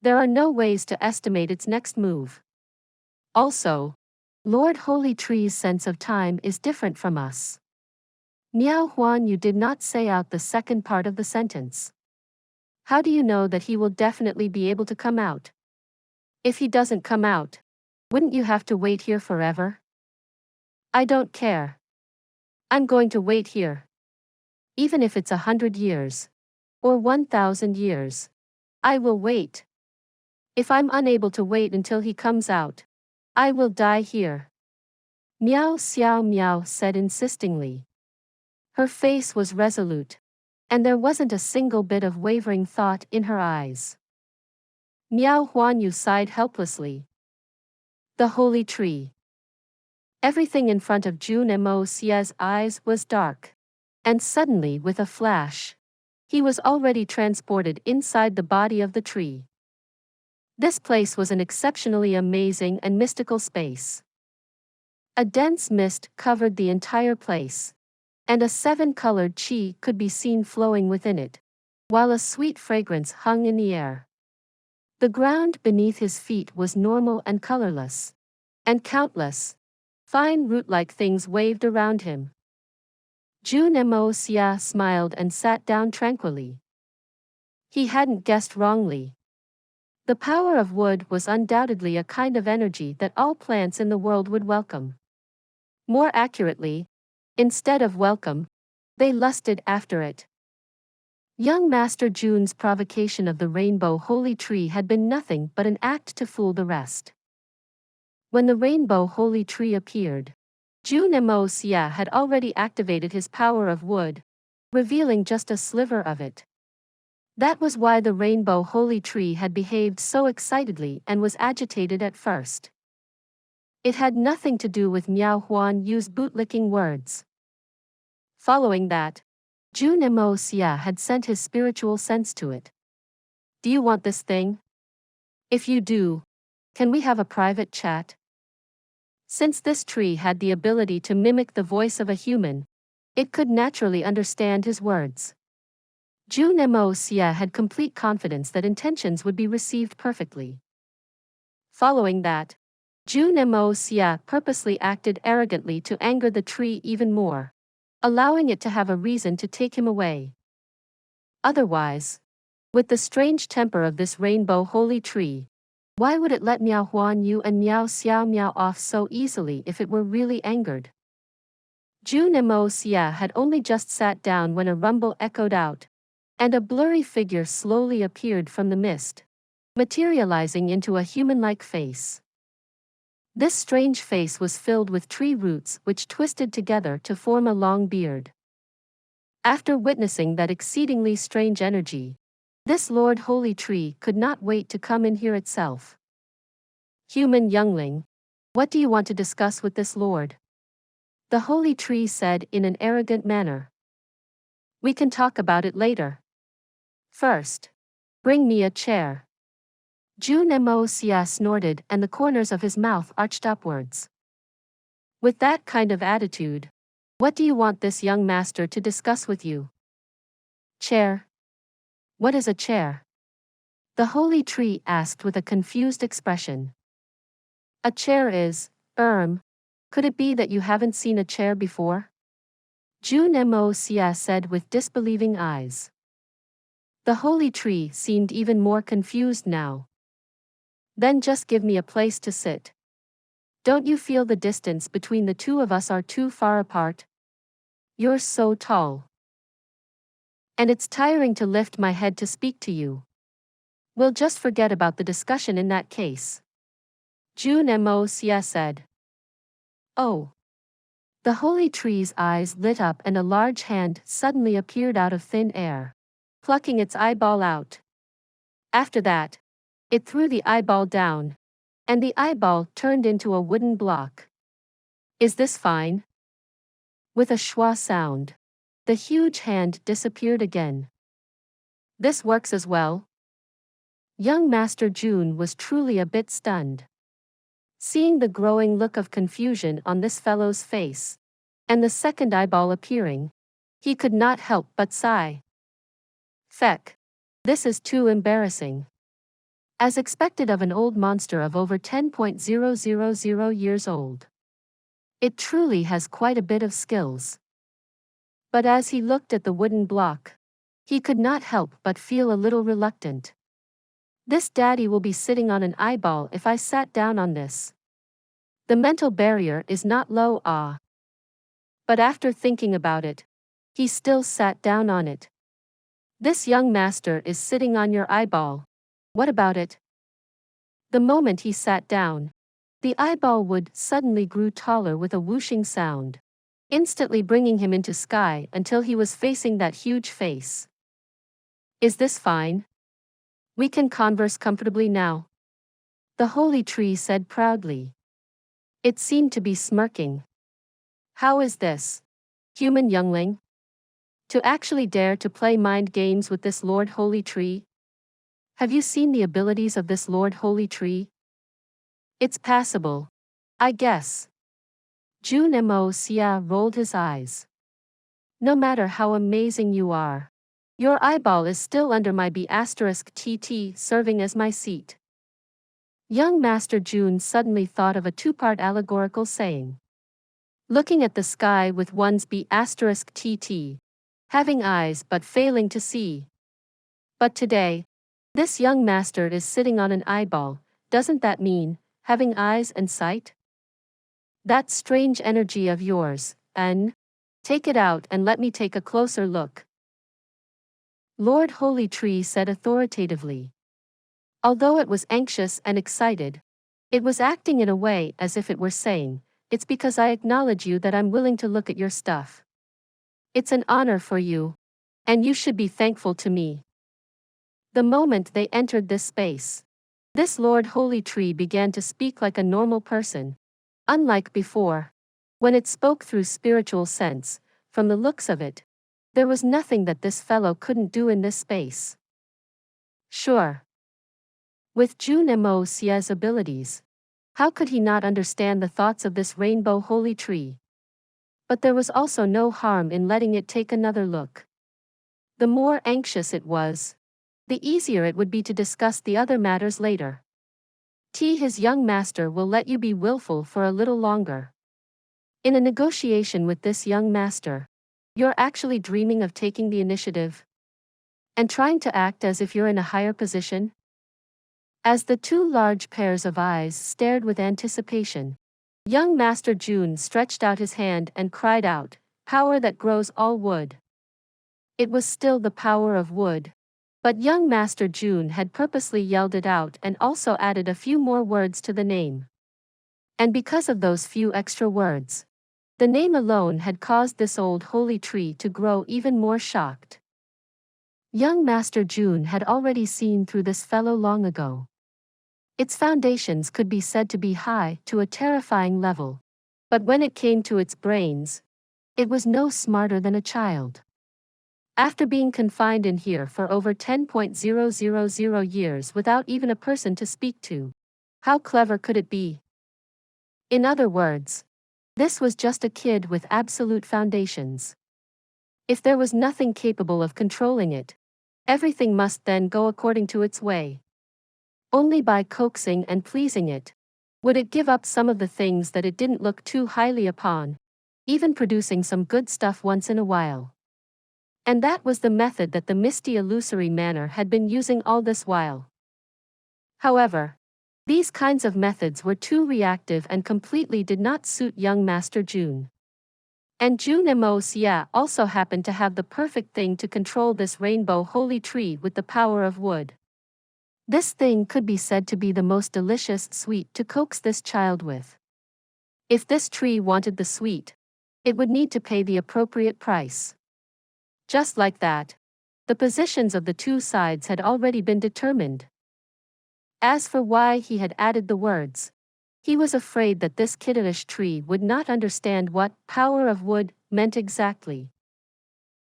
There are no ways to estimate its next move. Also, Lord Holy Tree's sense of time is different from us. Miao Huanyu did not say out the second part of the sentence. How do you know that he will definitely be able to come out? If he doesn't come out, wouldn't you have to wait here forever? I don't care. I'm going to wait here. Even if it's 100 years. Or 1,000 years. I will wait. If I'm unable to wait until he comes out, I will die here. Miao Xiao Miao said insistingly. Her face was resolute, and there wasn't a single bit of wavering thought in her eyes. Miao Huanyu sighed helplessly. The holy tree. Everything in front of Jun Moxie's eyes was dark, and suddenly with a flash, he was already transported inside the body of the tree. This place was an exceptionally amazing and mystical space. A dense mist covered the entire place, and a 7-colored qi could be seen flowing within it, while a sweet fragrance hung in the air. The ground beneath his feet was normal and colorless, and countless, fine root-like things waved around him. Jun Moxie smiled and sat down tranquilly. He hadn't guessed wrongly. The power of wood was undoubtedly a kind of energy that all plants in the world would welcome. More accurately, instead of welcome, they lusted after it. Young Master Jun's provocation of the rainbow holy tree had been nothing but an act to fool the rest. When the rainbow holy tree appeared, Jun Moxie had already activated his power of wood, revealing just a sliver of it. That was why the rainbow holy tree had behaved so excitedly and was agitated at first. It had nothing to do with Miao Huanyu's bootlicking words. Following that, Jun Moxie had sent his spiritual sense to it. Do you want this thing? If you do, can we have a private chat? Since this tree had the ability to mimic the voice of a human, it could naturally understand his words. Jun Moxie had complete confidence that intentions would be received perfectly. Following that, Jun Moxie purposely acted arrogantly to anger the tree even more, allowing it to have a reason to take him away. Otherwise, With the strange temper of this rainbow holy tree, why would it let Miao Huan Yu and Miao Xiao Miao off so easily if it were really angered? Jun Moxie had only just sat down when a rumble echoed out, and a blurry figure slowly appeared from the mist, materializing into a human-like face. This strange face was filled with tree roots which twisted together to form a long beard. After witnessing that exceedingly strange energy, this Lord Holy Tree could not wait to come in here itself. Human youngling, what do you want to discuss with this Lord? The Holy Tree said in an arrogant manner. We can talk about it later. First, bring me a chair. Jun Moxie snorted and the corners of his mouth arched upwards. With that kind of attitude, what do you want this young master to discuss with you? Chair. What is a chair? The Holy Tree asked with a confused expression. A chair is, could it be that you haven't seen a chair before? Jun Moxie said with disbelieving eyes. The Holy Tree seemed even more confused now. Then just give me a place to sit. Don't you feel the distance between the two of us are too far apart? You're so tall. And it's tiring to lift my head to speak to you. We'll just forget about the discussion in that case. Jun Moxie said. Oh. The Holy Tree's eyes lit up and a large hand suddenly appeared out of thin air, plucking its eyeball out. After that, it threw the eyeball down, and the eyeball turned into a wooden block. Is this fine? With a schwa sound, the huge hand disappeared again. This works as well? Young Master Jun was truly a bit stunned. Seeing the growing look of confusion on this fellow's face, and the second eyeball appearing, he could not help but sigh. Feck. This is too embarrassing. As expected of an old monster of over 10,000 years old. It truly has quite a bit of skills. But as he looked at the wooden block, he could not help but feel a little reluctant. This daddy will be sitting on an eyeball if I sat down on this. The mental barrier is not low, But after thinking about it, he still sat down on it. This young master is sitting on your eyeball. What about it? The moment he sat down, the eyeball wood suddenly grew taller with a whooshing sound, instantly bringing him into sky until he was facing that huge face. Is this fine? We can converse comfortably now. The Holy Tree said proudly. It seemed to be smirking. How is this, human youngling? To actually dare to play mind games with this Lord Holy Tree? Have you seen the abilities of this Lord Holy Tree? It's passable, I guess. Jun Moxie rolled his eyes. No matter how amazing you are, your eyeball is still under my B*TT serving as my seat. Young Master Jun suddenly thought of a two-part allegorical saying. Looking at the sky with one's B*TT, having eyes but failing to see. But today, this young master is sitting on an eyeball, doesn't that mean having eyes and sight? That strange energy of yours, take it out and let me take a closer look. Lord Holy Tree said authoritatively. Although it was anxious and excited, it was acting in a way as if it were saying, it's because I acknowledge you that I'm willing to look at your stuff. It's an honor for you, and you should be thankful to me. The moment they entered this space, this Lord Holy Tree began to speak like a normal person, unlike before, when it spoke through spiritual sense. From the looks of it, there was nothing that this fellow couldn't do in this space. Sure. With Jun Moxie's abilities, how could he not understand the thoughts of this rainbow holy tree? But there was also no harm in letting it take another look. The more anxious it was, the easier it would be to discuss the other matters later. His young master will let you be willful for a little longer. In a negotiation with this young master, you're actually dreaming of taking the initiative. and trying to act as if you're in a higher position? As the two large pairs of eyes stared with anticipation, young Master Jun stretched out his hand and cried out, "Power that grows all wood." It was still the power of wood, but young Master Jun had purposely yelled it out and also added a few more words to the name. And because of those few extra words, the name alone had caused this old holy tree to grow even more shocked. Young Master Jun had already seen through this fellow long ago. Its foundations could be said to be high to a terrifying level, but when it came to its brains, it was no smarter than a child. After being confined in here for over 10,000 years without even a person to speak to, how clever could it be? In other words, this was just a kid with absolute foundations. If there was nothing capable of controlling it, everything must then go according to its way. Only by coaxing and pleasing it would it give up some of the things that it didn't look too highly upon, even producing some good stuff once in a while. And that was the method that the misty illusory manor had been using all this while. However, these kinds of methods were too reactive and completely did not suit young Master Jun. And Jun Moxie also happened to have the perfect thing to control this rainbow holy tree with the power of wood. This thing could be said to be the most delicious sweet to coax this child with. If this tree wanted the sweet, it would need to pay the appropriate price. Just like that, the positions of the two sides had already been determined. As for why he had added the words, he was afraid that this kiddish tree would not understand what power of wood meant exactly.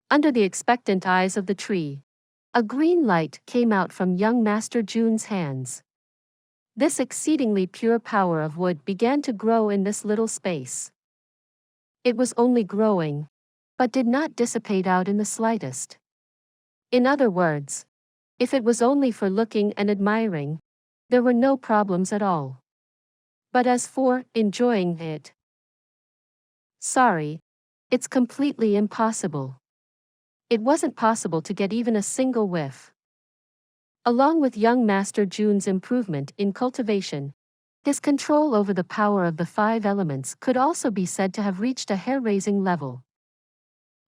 Under the expectant eyes of the tree, a green light came out from young Master Jun's hands. This exceedingly pure power of wood began to grow in this little space. It was only growing, but did not dissipate out in the slightest. In other words, if it was only for looking and admiring, there were no problems at all. But as for enjoying it, sorry, it's completely impossible. It wasn't possible to get even a single whiff. Along with young Master Jun's improvement in cultivation, his control over the power of the 5 elements could also be said to have reached a hair-raising level.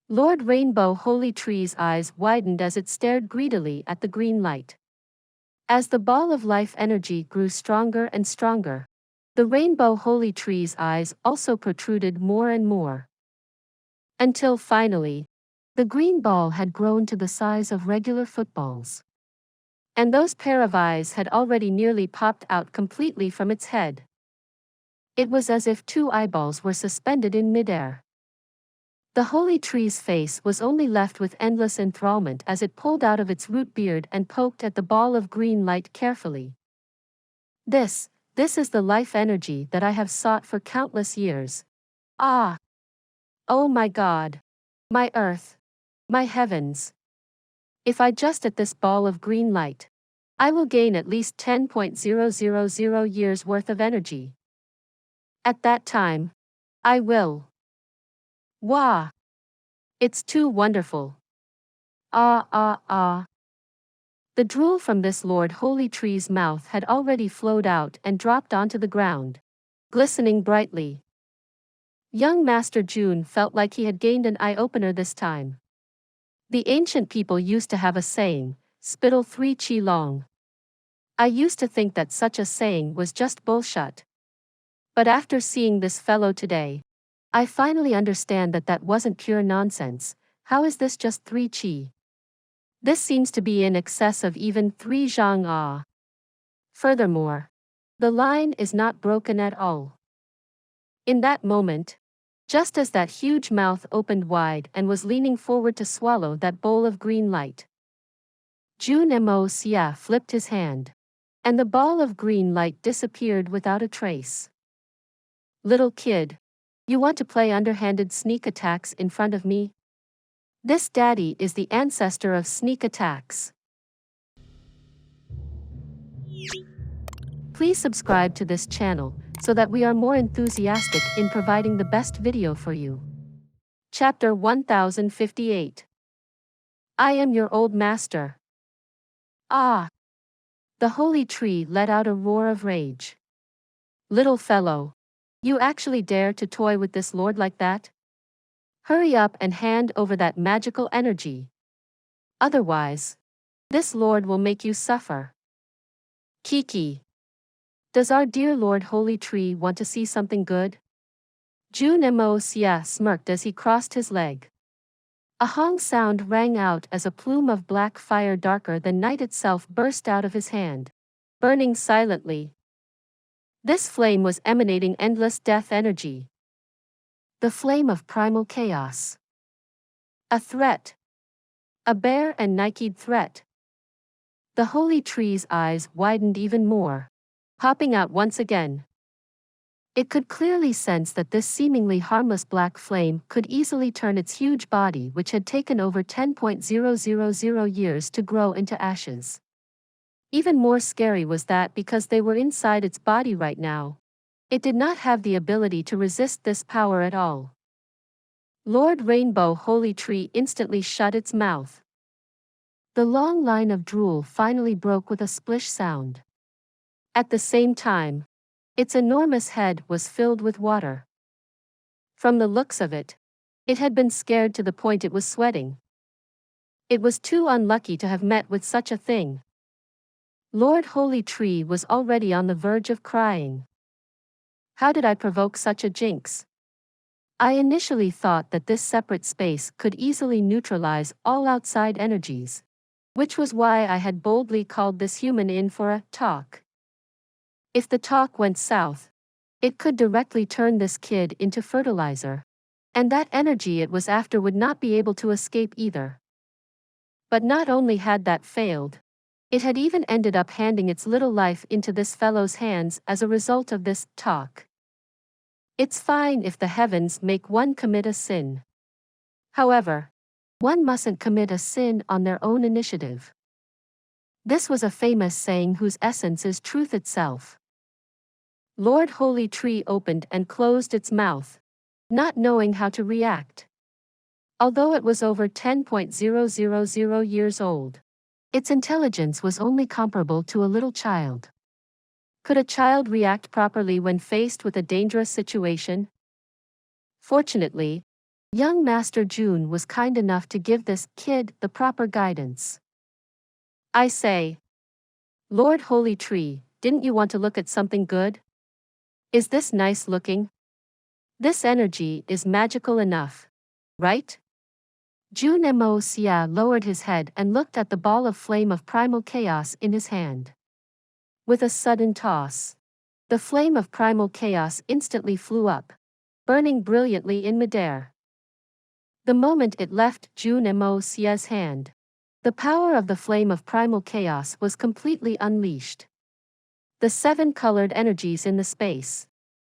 Lord Rainbow Holy Tree's eyes widened as it stared greedily at the green light. As the ball of life energy grew stronger and stronger, the Rainbow Holy Tree's eyes also protruded more and more. Until finally, the green ball had grown to the size of regular footballs. And those pair of eyes had already nearly popped out completely from its head. It was as if 2 eyeballs were suspended in midair. The holy tree's face was only left with endless enthrallment as it pulled out of its root beard and poked at the ball of green light carefully. This is the life energy that I have sought for countless years. Ah! Oh my God! My earth! My heavens! If I just at this ball of green light, I will gain at least 10,000 years worth of energy. At that time, I will. Wah! It's too wonderful. Ah ah ah. The drool from this Lord Holy Tree's mouth had already flowed out and dropped onto the ground, glistening brightly. Young Master Jun felt like he had gained an eye-opener this time. The ancient people used to have a saying, spittle 3 chi long. I used to think that such a saying was just bullshit. But after seeing this fellow today, I finally understand that that wasn't pure nonsense. How is this just 3 chi? This seems to be in excess of even 3 zhang ah. Furthermore, the line is not broken at all. In that moment, just as that huge mouth opened wide and was leaning forward to swallow that bowl of green light, Jun Moxie flipped his hand, and the ball of green light disappeared without a trace. Little kid, you want to play underhanded sneak attacks in front of me? This daddy is the ancestor of sneak attacks. Please subscribe to this channel so that we are more enthusiastic in providing the best video for you. Chapter 1058. I am your old master. Ah! The holy tree let out a roar of rage. Little fellow. You actually dare to toy with this lord like that? Hurry up and hand over that magical energy. Otherwise, this lord will make you suffer. Kiki. Does our dear Lord Holy Tree want to see something good? Jun Moxie smirked as he crossed his leg. A hong sound rang out as a plume of black fire darker than night itself burst out of his hand, burning silently. This flame was emanating endless death energy. The flame of primal chaos. A threat. A bare and naked threat. The holy tree's eyes widened even more, popping out once again. It could clearly sense that this seemingly harmless black flame could easily turn its huge body, which had taken over 10,000 years to grow, into ashes. Even more scary was that because they were inside its body right now, it did not have the ability to resist this power at all. Lord Rainbow Holy Tree instantly shut its mouth. The long line of drool finally broke with a splish sound. At the same time, its enormous head was filled with water. From the looks of it, it had been scared to the point it was sweating. It was too unlucky to have met with such a thing. Lord Holy Tree was already on the verge of crying. How did I provoke such a jinx? I initially thought that this separate space could easily neutralize all outside energies, which was why I had boldly called this human in for a talk. If the talk went south, it could directly turn this kid into fertilizer, and that energy it was after would not be able to escape either. But not only had that failed, it had even ended up handing its little life into this fellow's hands as a result of this talk. It's fine if the heavens make one commit a sin. However, one mustn't commit a sin on their own initiative. This was a famous saying whose essence is truth itself. Lord Holy Tree opened and closed its mouth, not knowing how to react. Although it was over 10,000 years old, its intelligence was only comparable to a little child. Could a child react properly when faced with a dangerous situation? Fortunately, young Master Jun was kind enough to give this kid the proper guidance. I say, Lord Holy Tree, didn't you want to look at something good? Is this nice looking? This energy is magical enough, right? Jun Moxie lowered his head and looked at the ball of flame of primal chaos in his hand. With a sudden toss, the flame of primal chaos instantly flew up, burning brilliantly in midair. The moment it left Jun Moxie's hand, the power of the flame of primal chaos was completely unleashed. The 7 colored energies in the space,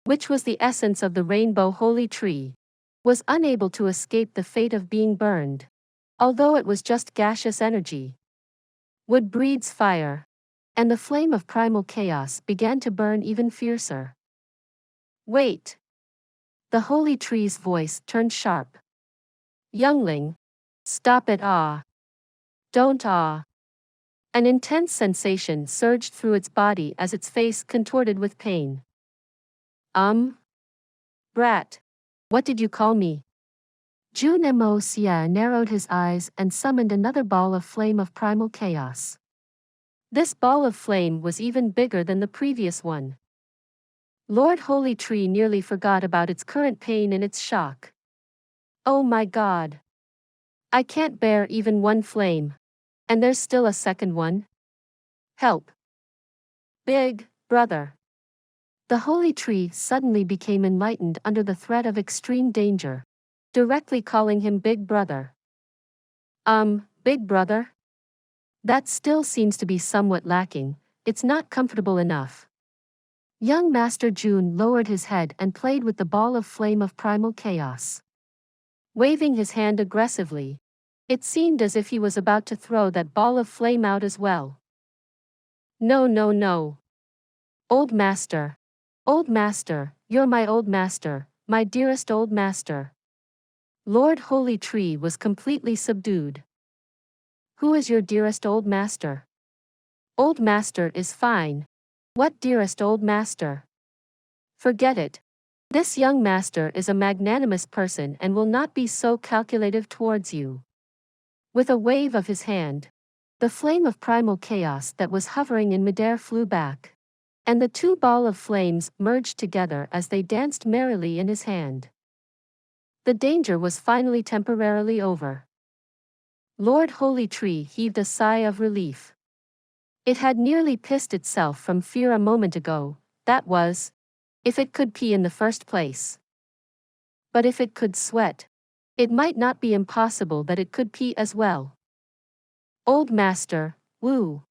which was the essence of the Rainbow Holy Tree, was unable to escape the fate of being burned, although it was just gaseous energy. Wood breeds fire, and the flame of primal chaos began to burn even fiercer. Wait! The Holy Tree's voice turned sharp. Youngling, stop it. Don't. An intense sensation surged through its body as its face contorted with pain. Brat. What did you call me? Jun Moxie narrowed his eyes and summoned another ball of flame of primal chaos. This ball of flame was even bigger than the previous one. Lord Holy Tree nearly forgot about its current pain in its shock. Oh my God! I can't bear even one flame. And there's still a second one? Help! Big brother! The Holy Tree suddenly became enlightened under the threat of extreme danger, directly calling him Big Brother. Big Brother? That still seems to be somewhat lacking, it's not comfortable enough. Young Master Jun lowered his head and played with the ball of flame of primal chaos. Waving his hand aggressively, it seemed as if he was about to throw that ball of flame out as well. No. Old Master, you're my old master, my dearest old master. Lord Holy Tree was completely subdued. Who is your dearest old master? Old master is fine. What dearest old master? Forget it. This young master is a magnanimous person and will not be so calculative towards you. With a wave of his hand, the flame of primal chaos that was hovering in midair flew back, and the two balls of flames merged together as they danced merrily in his hand. The danger was finally temporarily over. Lord Holy Tree heaved a sigh of relief. It had nearly pissed itself from fear a moment ago, that was, if it could pee in the first place. But if it could sweat, it might not be impossible that it could pee as well. Old master, woo.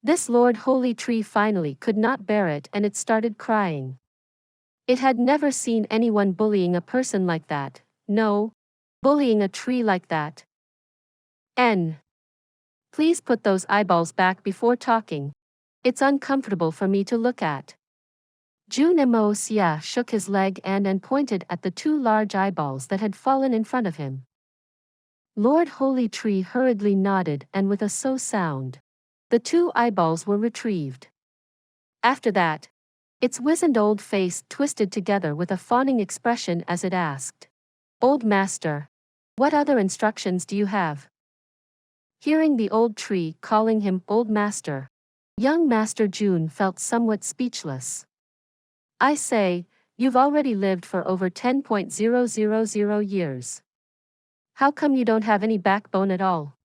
This Lord Holy Tree finally could not bear it and it started crying. It had never seen anyone bullying a person like that, no, bullying a tree like that. Please put those eyeballs back before talking. It's uncomfortable for me to look at. Jun Moxie shook his leg and pointed at the two large eyeballs that had fallen in front of him. Lord Holy Tree hurriedly nodded and with a so sound, the two eyeballs were retrieved. After that, its wizened old face twisted together with a fawning expression as it asked, "Old master, what other instructions do you have?" Hearing the old tree calling him old master, young Master Jun felt somewhat speechless. I say, you've already lived for over 10,000 years. How come you don't have any backbone at all?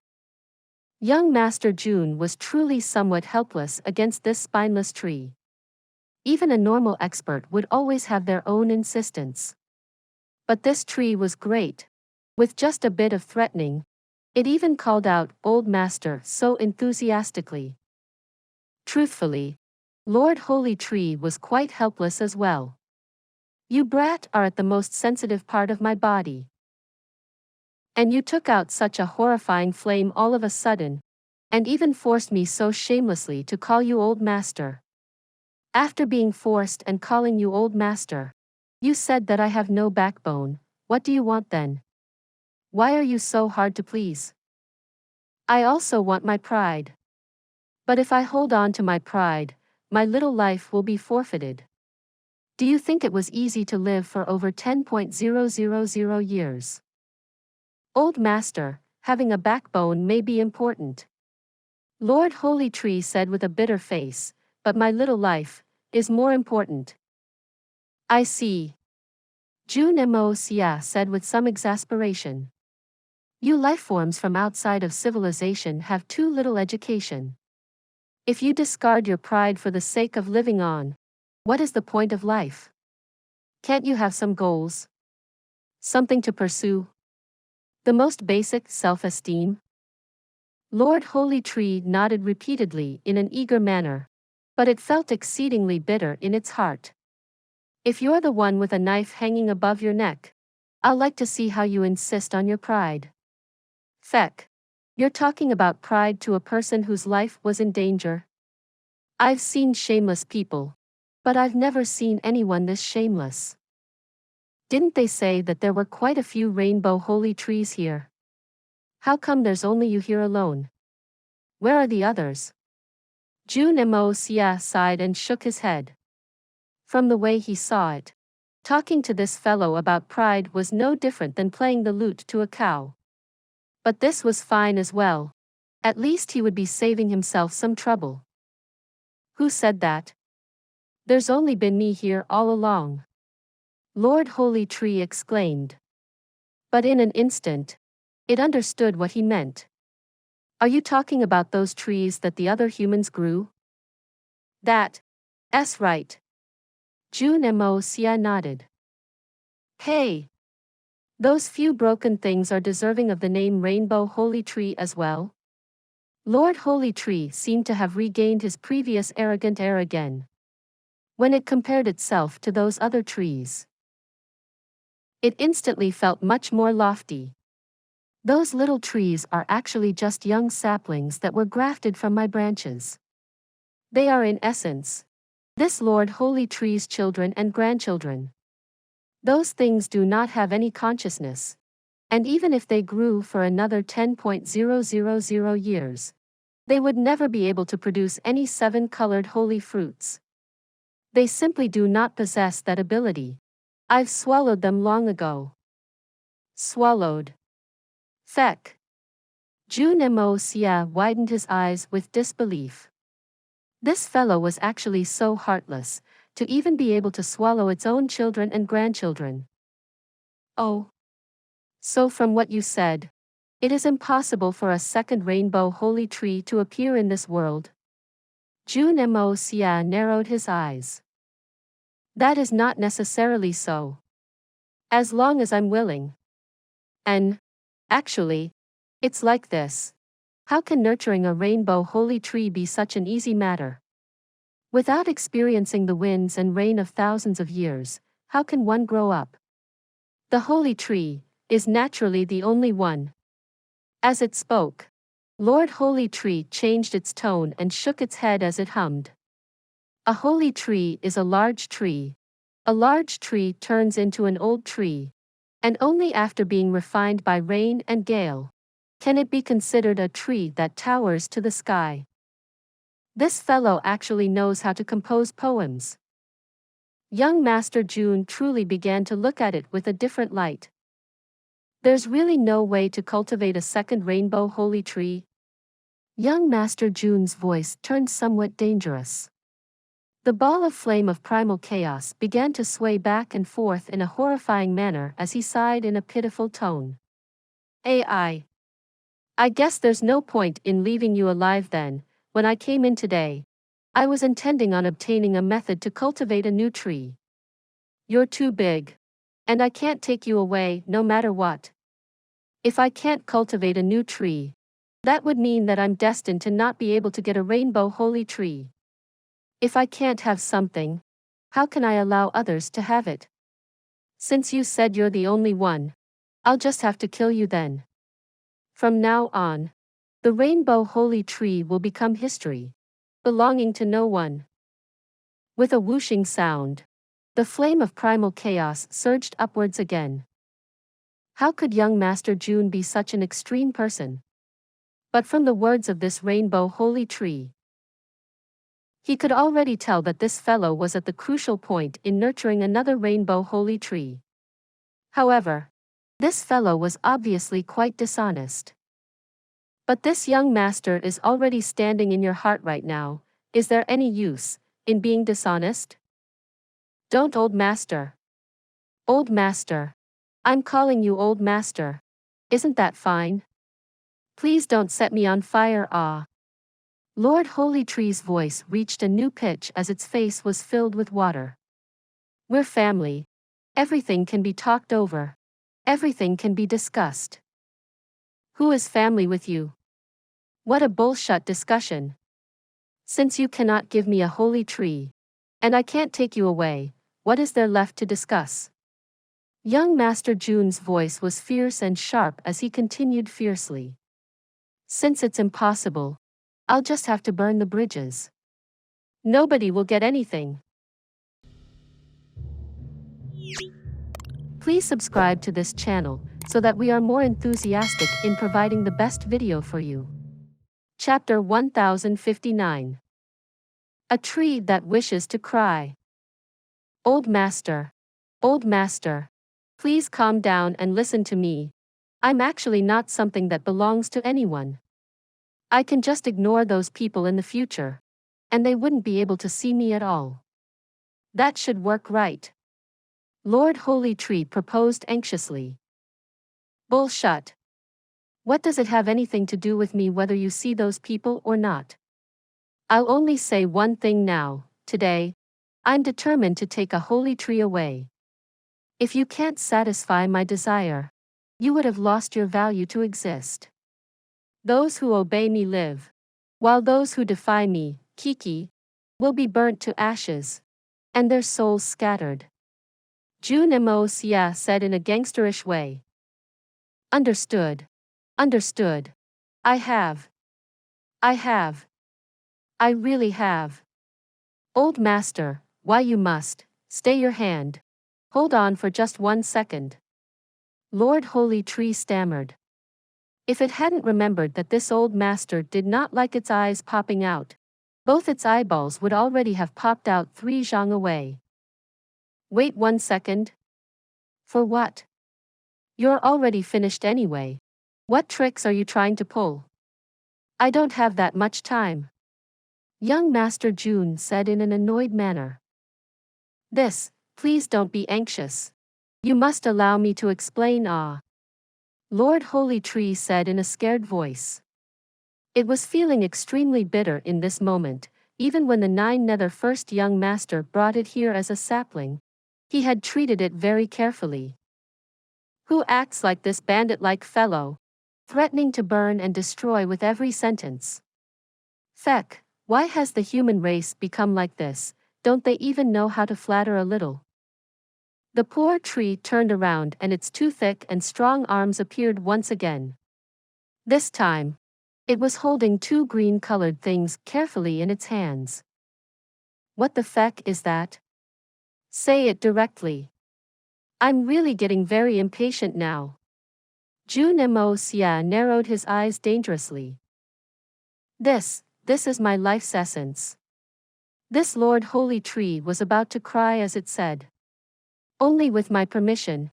Young Master Jun was truly somewhat helpless against this spineless tree. Even a normal expert would always have their own insistence. But this tree was great. With just a bit of threatening, it even called out "Old Master" so enthusiastically. Truthfully, Lord Holy Tree was quite helpless as well. You brat are at the most sensitive part of my body. And you took out such a horrifying flame all of a sudden, and even forced me so shamelessly to call you old master. After being forced and calling you old master, you said that I have no backbone. What do you want then? Why are you so hard to please? I also want my pride. But if I hold on to my pride, my little life will be forfeited. Do you think it was easy to live for over 10,000 years? Old master, having a backbone may be important. Lord Holy Tree said with a bitter face, but my little life is more important. I see. Jun Moxie said with some exasperation. You lifeforms from outside of civilization have too little education. If you discard your pride for the sake of living on, what is the point of life? Can't you have some goals? Something to pursue? The most basic self-esteem? Lord Holy Tree nodded repeatedly in an eager manner, but it felt exceedingly bitter in its heart. If you're the one with a knife hanging above your neck, I'll like to see how you insist on your pride. Feck. You're talking about pride to a person whose life was in danger? I've seen shameless people, but I've never seen anyone this shameless. Didn't they say that there were quite a few rainbow holy trees here? How come there's only you here alone? Where are the others? Jun Moxie sighed and shook his head. From the way he saw it, talking to this fellow about pride was no different than playing the lute to a cow. But this was fine as well. At least he would be saving himself some trouble. Who said that? There's only been me here all along. Lord Holy Tree exclaimed. But in an instant, it understood what he meant. Are you talking about those trees that the other humans grew? That's right. Jun Moxie nodded. Hey! Those few broken things are deserving of the name Rainbow Holy Tree as well? Lord Holy Tree seemed to have regained his previous arrogant air again. When it compared itself to those other trees, it instantly felt much more lofty. Those little trees are actually just young saplings that were grafted from my branches. They are in essence this Lord Holy Tree's children and grandchildren. Those things do not have any consciousness. And even if they grew for another 10,000 years, they would never be able to produce any 7-colored holy fruits. They simply do not possess that ability. I've swallowed them long ago. Swallowed. Feck. Jun Moxie widened his eyes with disbelief. This fellow was actually so heartless, to even be able to swallow its own children and grandchildren. Oh. So from what you said, it is impossible for a second rainbow holy tree to appear in this world. Jun Moxie narrowed his eyes. That is not necessarily so. As long as I'm willing. And, actually, it's like this. How can nurturing a rainbow holy tree be such an easy matter? Without experiencing the winds and rain of thousands of years, how can one grow up? The holy tree is naturally the only one. As it spoke, Lord Holy Tree changed its tone and shook its head as it hummed. A holy tree is a large tree. A large tree turns into an old tree, and only after being refined by rain and gale can it be considered a tree that towers to the sky. This fellow actually knows how to compose poems. Young Master Jun truly began to look at it with a different light. There's really no way to cultivate a second rainbow holy tree? Young Master Jun's voice turned somewhat dangerous. The ball of flame of primal chaos began to sway back and forth in a horrifying manner as he sighed in a pitiful tone. I guess there's no point in leaving you alive then. When I came in today, I was intending on obtaining a method to cultivate a new tree. You're too big. And I can't take you away, no matter what. If I can't cultivate a new tree, that would mean that I'm destined to not be able to get a rainbow holy tree. If I can't have something, how can I allow others to have it? Since you said you're the only one, I'll just have to kill you then. From now on, the rainbow holy tree will become history, belonging to no one. With a whooshing sound, the flame of primal chaos surged upwards again. How could young Master Jun be such an extreme person? But from the words of this rainbow holy tree, he could already tell that this fellow was at the crucial point in nurturing another rainbow holy tree. However, this fellow was obviously quite dishonest. But this young master is already standing in your heart right now. Is there any use in being dishonest? Don't, old master. Old master. I'm calling you old master. Isn't that fine? Please don't set me on fire, ah. Lord Holy Tree's voice reached a new pitch as its face was filled with water. We're family. Everything can be talked over. Everything can be discussed. Who is family with you? What a bullshit discussion. Since you cannot give me a holy tree, and I can't take you away, what is there left to discuss? Young Master Jun's voice was fierce and sharp as he continued fiercely. Since it's impossible, I'll just have to burn the bridges. Nobody will get anything. Please subscribe to this channel so that we are more enthusiastic in providing the best video for you. Chapter 1059. A tree that wishes to cry. Old master. Old master. Please calm down and listen to me. I'm actually not something that belongs to anyone. I can just ignore those people in the future, and they wouldn't be able to see me at all. That should work, right? Lord Holy Tree proposed anxiously. Bullshit. What does it have anything to do with me whether you see those people or not? I'll only say one thing now, today. I'm determined to take a holy tree away. If you can't satisfy my desire, you would have lost your value to exist. Those who obey me live, while those who defy me, Kiki, will be burnt to ashes, and their souls scattered. Jun Moxie said in a gangsterish way. Understood. Understood. I have. I really have. Old master, why you must, stay your hand. Hold on for just 1 second. Lord Holy Tree stammered. If it hadn't remembered that this old master did not like its eyes popping out, both its eyeballs would already have popped out 3 zhang away. Wait 1 second. For what? You're already finished anyway. What tricks are you trying to pull? I don't have that much time. Young Master Jun said in an annoyed manner. Please don't be anxious. You must allow me to explain. Lord Holy Tree said in a scared voice. It was feeling extremely bitter in this moment, even when the 9 nether first young master brought it here as a sapling. He had treated it very carefully. Who acts like this bandit-like fellow, threatening to burn and destroy with every sentence? Feck, why has the human race become like this? Don't they even know how to flatter a little? The poor tree turned around and its 2 thick and strong arms appeared once again. This time, it was holding 2 green-colored things carefully in its hands. What the feck is that? Say it directly. I'm really getting very impatient now. Jun Moxie narrowed his eyes dangerously. This is my life's essence. This Lord Holy Tree was about to cry as it said. Only with my permission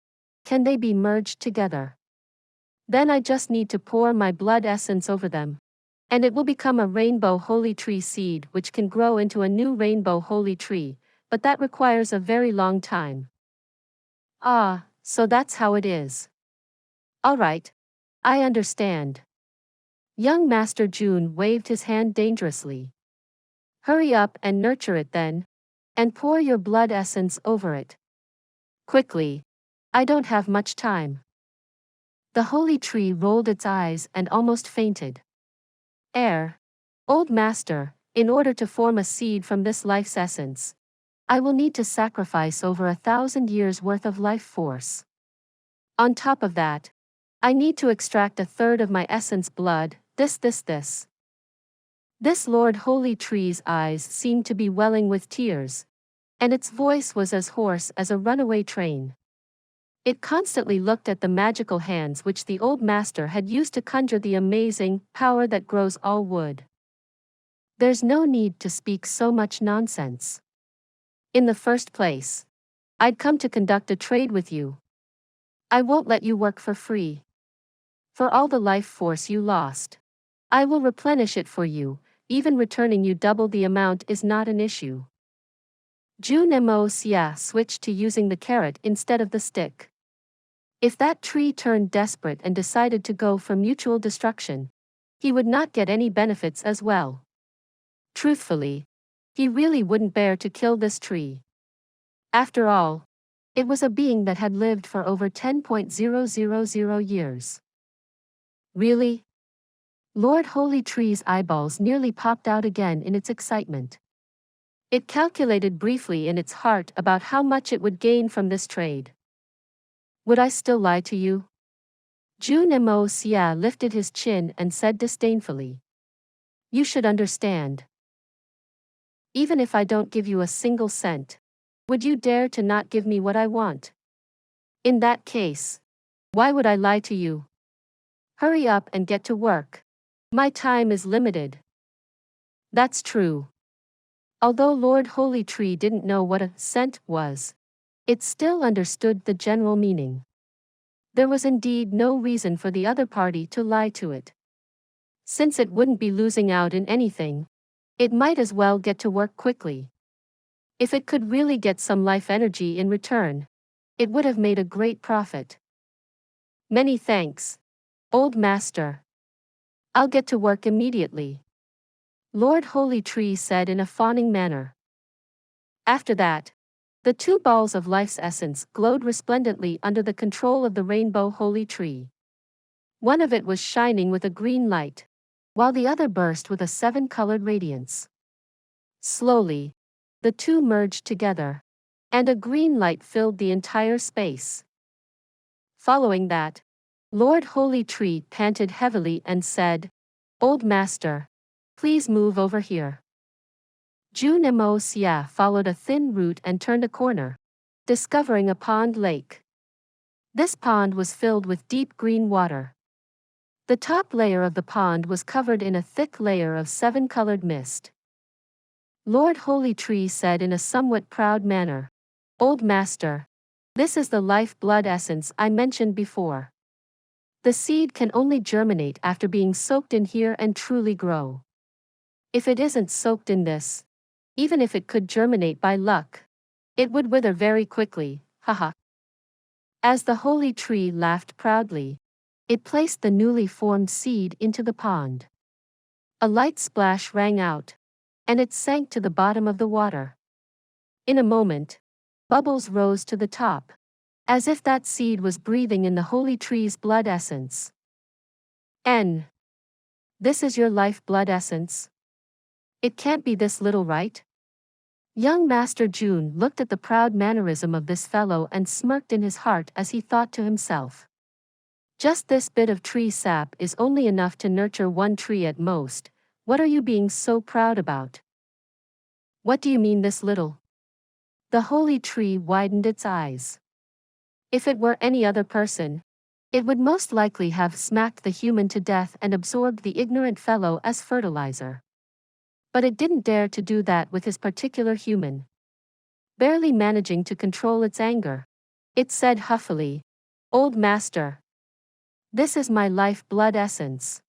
can they be merged together. Then I just need to pour my blood essence over them, and it will become a rainbow holy tree seed which can grow into a new rainbow holy tree, but that requires a very long time. So that's how it is. All right. I understand. Young Master Jun waved his hand dangerously. Hurry up and nurture it then, and pour your blood essence over it. Quickly. I don't have much time. The holy tree rolled its eyes and almost fainted. Heir. Old Master, in order to form a seed from this life's essence, I will need to sacrifice over 1,000 years worth of life force. On top of that, I need to extract 1/3 of my essence blood, this. This Lord Holy Tree's eyes seemed to be welling with tears, and its voice was as hoarse as a runaway train. It constantly looked at the magical hands which the old master had used to conjure the amazing power that grows all wood. There's no need to speak so much nonsense. In the first place, I'd come to conduct a trade with you. I won't let you work for free. For all the life force you lost, I will replenish it for you, even returning you double the amount is not an issue. Jun Moxie switched to using the carrot instead of the stick. If that tree turned desperate and decided to go for mutual destruction, he would not get any benefits as well. Truthfully, he really wouldn't bear to kill this tree. After all, it was a being that had lived for over 10,000 years. Really? Lord Holy Tree's eyeballs nearly popped out again in its excitement. It calculated briefly in its heart about how much it would gain from this trade. Would I still lie to you? Jun Moxie lifted his chin and said disdainfully. You should understand. Even if I don't give you a single cent, would you dare to not give me what I want? In that case, why would I lie to you? Hurry up and get to work. My time is limited. That's true. Although Lord Holy Tree didn't know what a cent was, it still understood the general meaning. There was indeed no reason for the other party to lie to it. Since it wouldn't be losing out in anything, it might as well get to work quickly. If it could really get some life energy in return, it would have made a great profit. Many thanks, Old Master. I'll get to work immediately, Lord Holy Tree said in a fawning manner. After that, the 2 balls of life's essence glowed resplendently under the control of the rainbow Holy Tree. One of it was shining with a green light, while the other burst with a 7-colored radiance. Slowly, the 2 merged together, and a green light filled the entire space. Following that, Lord Holy Tree panted heavily and said, Old Master, please move over here. Jun Moxie followed a thin route and turned a corner, discovering a pond lake. This pond was filled with deep green water. The top layer of the pond was covered in a thick layer of 7-colored mist. Lord Holy Tree said in a somewhat proud manner, "Old Master, this is the life-blood essence I mentioned before. The seed can only germinate after being soaked in here and truly grow. If it isn't soaked in this, even if it could germinate by luck, it would wither very quickly, haha." As the holy tree laughed proudly, it placed the newly formed seed into the pond. A light splash rang out, and it sank to the bottom of the water. In a moment, bubbles rose to the top, as if that seed was breathing in the holy tree's blood essence. This is your life blood essence? It can't be this little, right? Young Master Jun looked at the proud mannerism of this fellow and smirked in his heart as he thought to himself. Just this bit of tree sap is only enough to nurture one tree at most. What are you being so proud about? What do you mean this little? The holy tree widened its eyes. If it were any other person, it would most likely have smacked the human to death and absorbed the ignorant fellow as fertilizer. But it didn't dare to do that with his particular human. Barely managing to control its anger, it said huffily, "Old Master, this is my life blood essence.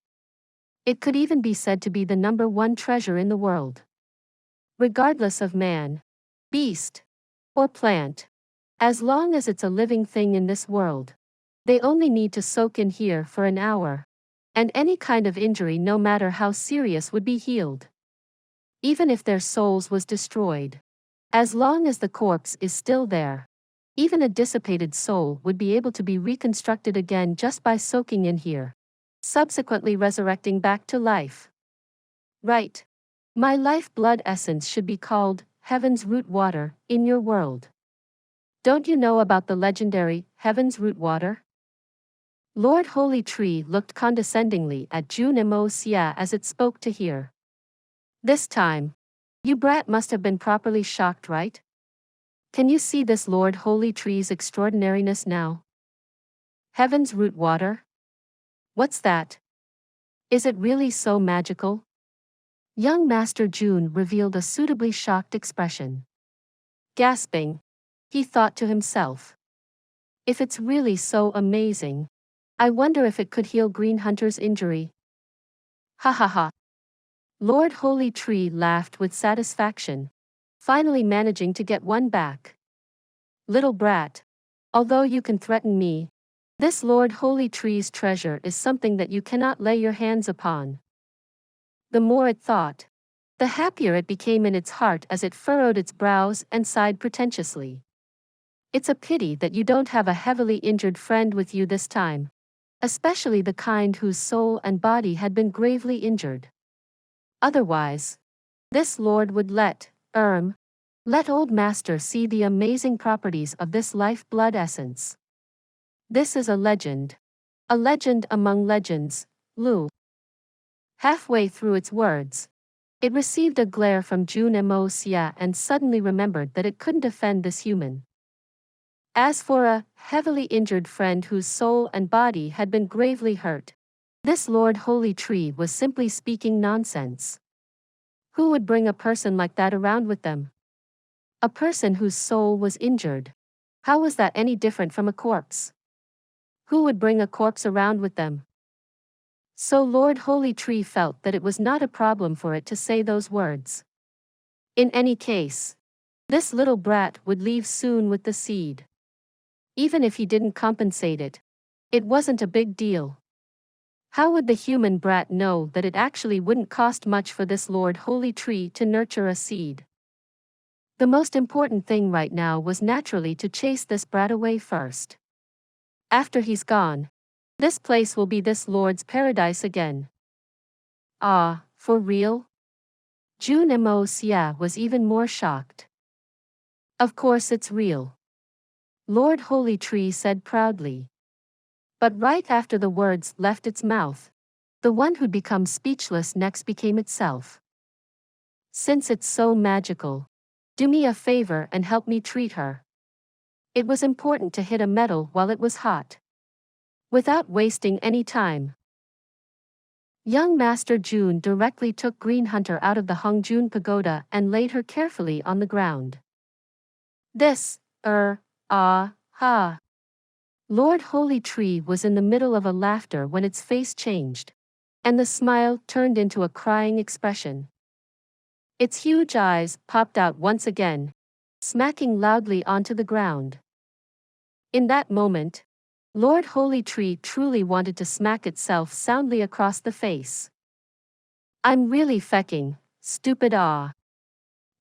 It could even be said to be the #1 treasure in the world. Regardless of man, beast, or plant, as long as it's a living thing in this world, they only need to soak in here for an hour, and any kind of injury, no matter how serious, would be healed. Even if their souls was destroyed, as long as the corpse is still there, even a dissipated soul would be able to be reconstructed again just by soaking in here, subsequently resurrecting back to life. Right. My life blood essence should be called Heaven's Root Water in your world. Don't you know about the legendary Heaven's Root Water?" Lord Holy Tree looked condescendingly at Jun Moxie as it spoke to hear. This time, you brat must have been properly shocked, right? Can you see this Lord Holy Tree's extraordinariness now? Heaven's Root Water? What's that? Is it really so magical? Young Master Jun revealed a suitably shocked expression. Gasping, he thought to himself. If it's really so amazing, I wonder if it could heal Green Hunter's injury. Ha ha ha. Lord Holy Tree laughed with satisfaction, finally managing to get one back. Little brat, although you can threaten me, this Lord Holy Tree's treasure is something that you cannot lay your hands upon. The more it thought, the happier it became in its heart as it furrowed its brows and sighed pretentiously. It's a pity that you don't have a heavily injured friend with you this time, especially the kind whose soul and body had been gravely injured. Otherwise, this lord would let Old Master see the amazing properties of this life blood essence. This is a legend among legends, Lu. Halfway through its words, it received a glare from Jun Moxie and suddenly remembered that it couldn't offend this human. As for a heavily injured friend whose soul and body had been gravely hurt, this Lord Holy Tree was simply speaking nonsense. Who would bring a person like that around with them? A person whose soul was injured. How was that any different from a corpse? Who would bring a corpse around with them? So Lord Holy Tree felt that it was not a problem for it to say those words. In any case, this little brat would leave soon with the seed. Even if he didn't compensate it, it wasn't a big deal. How would the human brat know that it actually wouldn't cost much for this Lord Holy Tree to nurture a seed? The most important thing right now was naturally to chase this brat away first. After he's gone, this place will be this Lord's paradise again. Ah, for real? Jun Moxie was even more shocked. Of course it's real, Lord Holy Tree said proudly. But right after the words left its mouth, the one who'd become speechless next became itself. Since it's so magical, do me a favor and help me treat her. It was important to hit a metal while it was hot, without wasting any time. Young Master Jun directly took Green Hunter out of the Hongjun pagoda and laid her carefully on the ground. This, ha. Lord Holy Tree was in the middle of a laughter when its face changed, and the smile turned into a crying expression. Its huge eyes popped out once again, smacking loudly onto the ground. In that moment, Lord Holy Tree truly wanted to smack itself soundly across the face. I'm really fecking, stupid ah.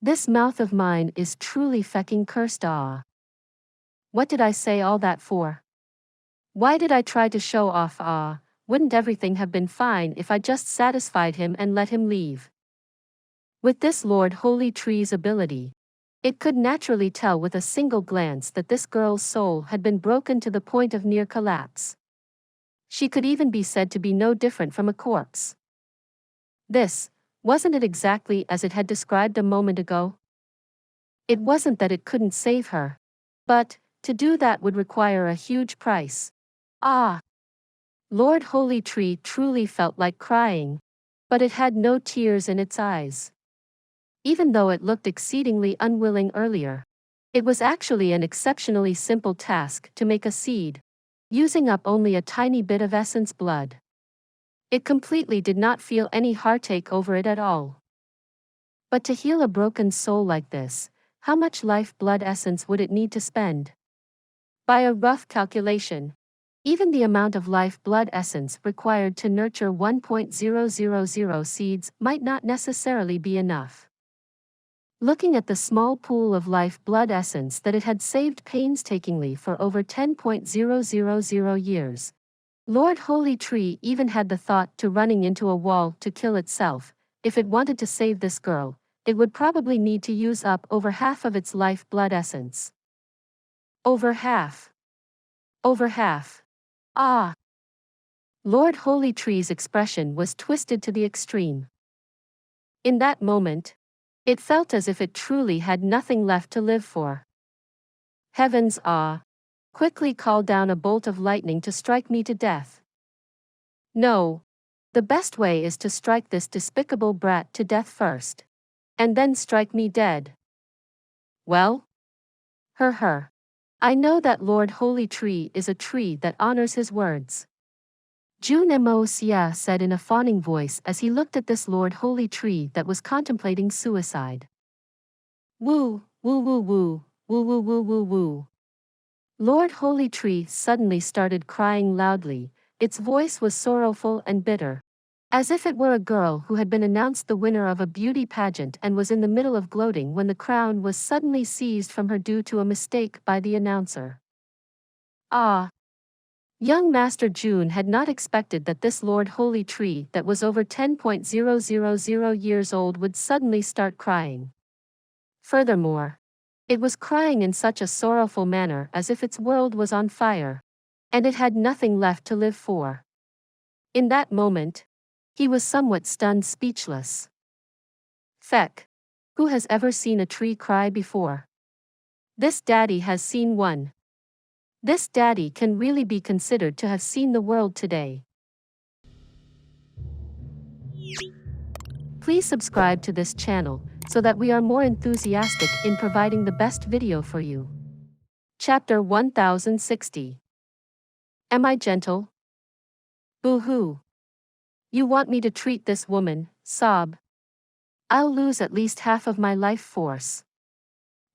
This mouth of mine is truly fecking cursed ah. What did I say all that for? Why did I try to show off ah? Wouldn't everything have been fine if I just satisfied him and let him leave? With this Lord Holy Tree's ability, it could naturally tell with a single glance that this girl's soul had been broken to the point of near collapse. She could even be said to be no different from a corpse. This, wasn't it exactly as it had described a moment ago? It wasn't that it couldn't save her, but, to do that would require a huge price. Ah! Lord Holy Tree truly felt like crying, but it had no tears in its eyes. Even though it looked exceedingly unwilling earlier, it was actually an exceptionally simple task to make a seed, using up only a tiny bit of essence blood. It completely did not feel any heartache over it at all. But to heal a broken soul like this, how much life blood essence would it need to spend? By a rough calculation, even the amount of life blood essence required to nurture 1.000 seeds might not necessarily be enough. Looking at the small pool of life blood essence that it had saved painstakingly for over 10.000 years, Lord Holy Tree even had the thought to running into a wall to kill itself. If it wanted to save this girl, it would probably need to use up over half of its life blood essence. Over half. Over half. Ah! Lord Holy Tree's expression was twisted to the extreme. In that moment, it felt as if it truly had nothing left to live for. Heavens ah! Quickly call down a bolt of lightning to strike me to death. No. The best way is to strike this despicable brat to death first. And then strike me dead. Well? Her. I know that Lord Holy Tree is a tree that honors his words. Jun Moxie said in a fawning voice as he looked at this Lord Holy Tree that was contemplating suicide. Woo, woo woo woo, woo woo woo woo woo. Lord Holy Tree suddenly started crying loudly. Its voice was sorrowful and bitter, as if it were a girl who had been announced the winner of a beauty pageant and was in the middle of gloating when the crown was suddenly seized from her due to a mistake by the announcer. Ah! Young Master Jun had not expected that this Lord Holy Tree that was over 10.000 years old would suddenly start crying. Furthermore, it was crying in such a sorrowful manner as if its world was on fire, and it had nothing left to live for. In that moment, he was somewhat stunned speechless. Feck. Who has ever seen a tree cry before? This daddy has seen one. This daddy can really be considered to have seen the world today. Please subscribe to this channel so that we are more enthusiastic in providing the best video for you. Chapter 1060. Am I gentle? Boo-hoo. You want me to treat this woman, sob? I'll lose at least half of my life force.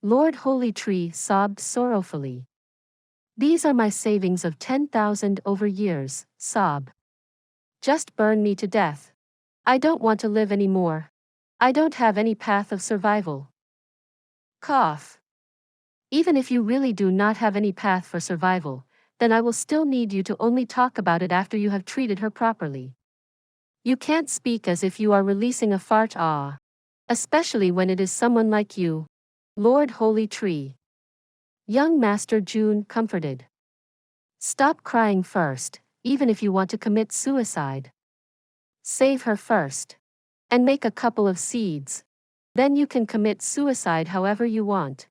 Lord Holy Tree sobbed sorrowfully. These are my savings of 10,000 over years, sob. Just burn me to death. I don't want to live anymore. I don't have any path of survival. Cough. Even if you really do not have any path for survival, then I will still need you to only talk about it after you have treated her properly. You can't speak as if you are releasing a fart ah. Especially when it is someone like you, Lord Holy Tree. Young Master Jun comforted. Stop crying first, even if you want to commit suicide. Save her first. And make a couple of seeds. Then you can commit suicide however you want.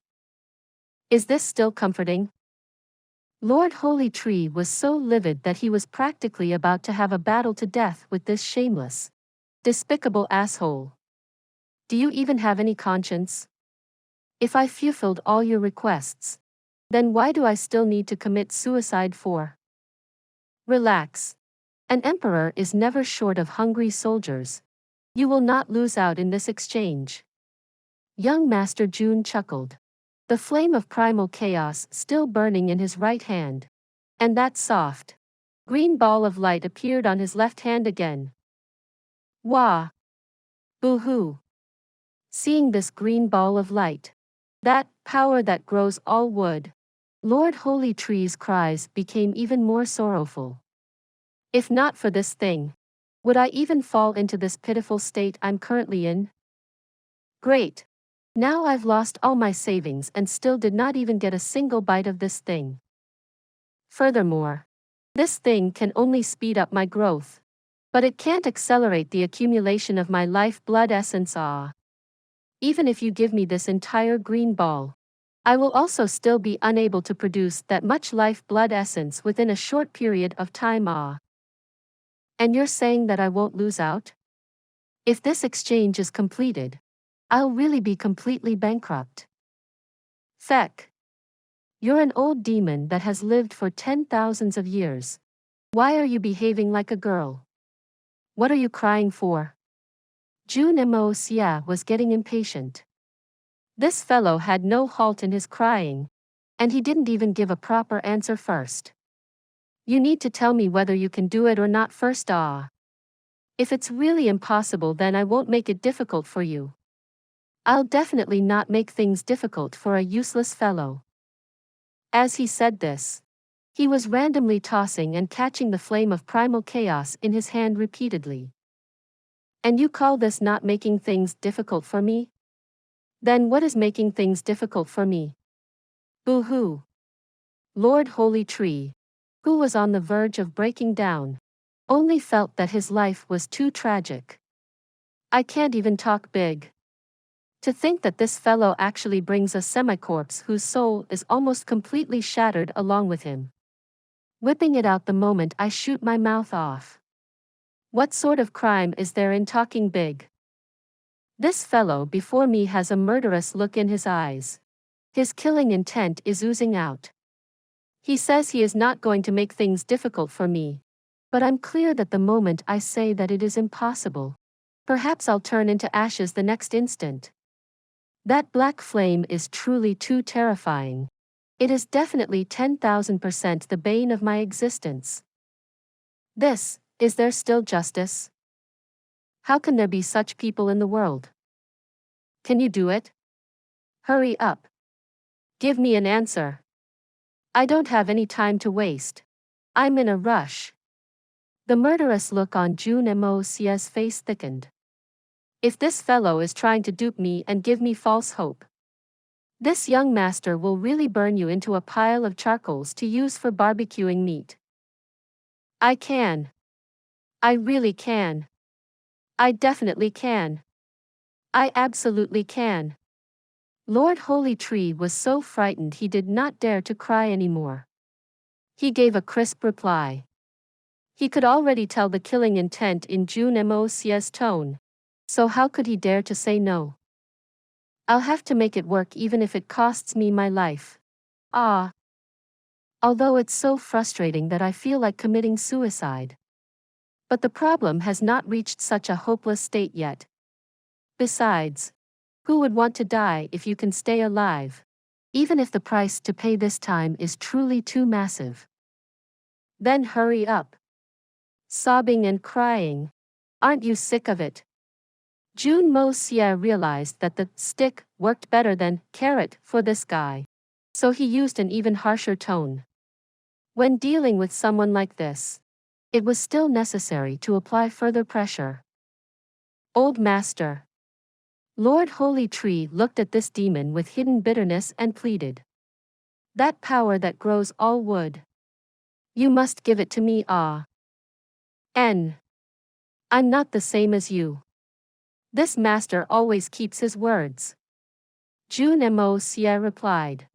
Is this still comforting? Lord Holy Tree was so livid that he was practically about to have a battle to death with this shameless, despicable asshole. Do you even have any conscience? If I fulfilled all your requests, then why do I still need to commit suicide for? Relax. An emperor is never short of hungry soldiers. You will not lose out in this exchange. Young Master Jun chuckled, the flame of primal chaos still burning in his right hand. And that soft, green ball of light appeared on his left hand again. Wah! Boo-hoo! Seeing this green ball of light, that power that grows all wood, Lord Holy Tree's cries became even more sorrowful. If not for this thing, would I even fall into this pitiful state I'm currently in? Great! Now I've lost all my savings and still did not even get a single bite of this thing. Furthermore, this thing can only speed up my growth, but it can't accelerate the accumulation of my life blood essence. Even if you give me this entire green ball, I will also still be unable to produce that much life blood essence within a short period of time. And you're saying that I won't lose out? If this exchange is completed, I'll really be completely bankrupt. Feck. You're an old demon that has lived for 10,000s of years. Why are you behaving like a girl? What are you crying for? Jun Moxie was getting impatient. This fellow had no halt in his crying, and he didn't even give a proper answer first. You need to tell me whether you can do it or not first. If it's really impossible, then I won't make it difficult for you. I'll definitely not make things difficult for a useless fellow. As he said this, he was randomly tossing and catching the flame of primal chaos in his hand repeatedly. And you call this not making things difficult for me? Then what is making things difficult for me? Boo-hoo. Lord Holy Tree, who was on the verge of breaking down, only felt that his life was too tragic. I can't even talk big. To think that this fellow actually brings a semi-corpse whose soul is almost completely shattered along with him. Whipping it out the moment I shoot my mouth off. What sort of crime is there in talking big? This fellow before me has a murderous look in his eyes. His killing intent is oozing out. He says he is not going to make things difficult for me. But I'm clear that the moment I say that it is impossible, perhaps I'll turn into ashes the next instant. That black flame is truly too terrifying. It is definitely 10,000% the bane of my existence. Is there still justice? How can there be such people in the world? Can you do it? Hurry up. Give me an answer. I don't have any time to waste. I'm in a rush. The murderous look on Jun Moxie's face thickened. If this fellow is trying to dupe me and give me false hope, this young master will really burn you into a pile of charcoals to use for barbecuing meat. I can. I really can. I definitely can. I absolutely can. Lord Holy Tree was so frightened he did not dare to cry anymore. He gave a crisp reply. He could already tell the killing intent in Jun Moxie's tone, so how could he dare to say no? I'll have to make it work even if it costs me my life. Although it's so frustrating that I feel like committing suicide. But the problem has not reached such a hopeless state yet. Besides, who would want to die if you can stay alive? Even if the price to pay this time is truly too massive. Then hurry up. Sobbing and crying. Aren't you sick of it? Jun Moxie realized that the stick worked better than carrot for this guy, so he used an even harsher tone. When dealing with someone like this, it was still necessary to apply further pressure. Old Master. Lord Holy Tree looked at this demon with hidden bitterness and pleaded. That power that grows all wood. You must give it to me. I'm not the same as you. This master always keeps his words. Jun Moxie replied.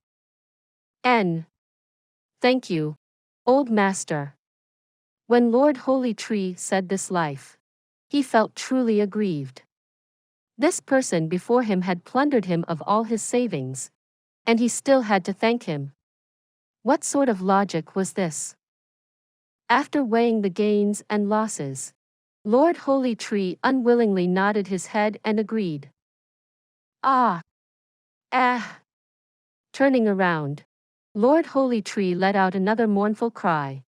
Thank you, old master. When Lord Holy Tree said this life, he felt truly aggrieved. This person before him had plundered him of all his savings, and he still had to thank him. What sort of logic was this? After weighing the gains and losses, Lord Holy Tree unwillingly nodded his head and agreed. Ah! Ah! Turning around, Lord Holy Tree let out another mournful cry.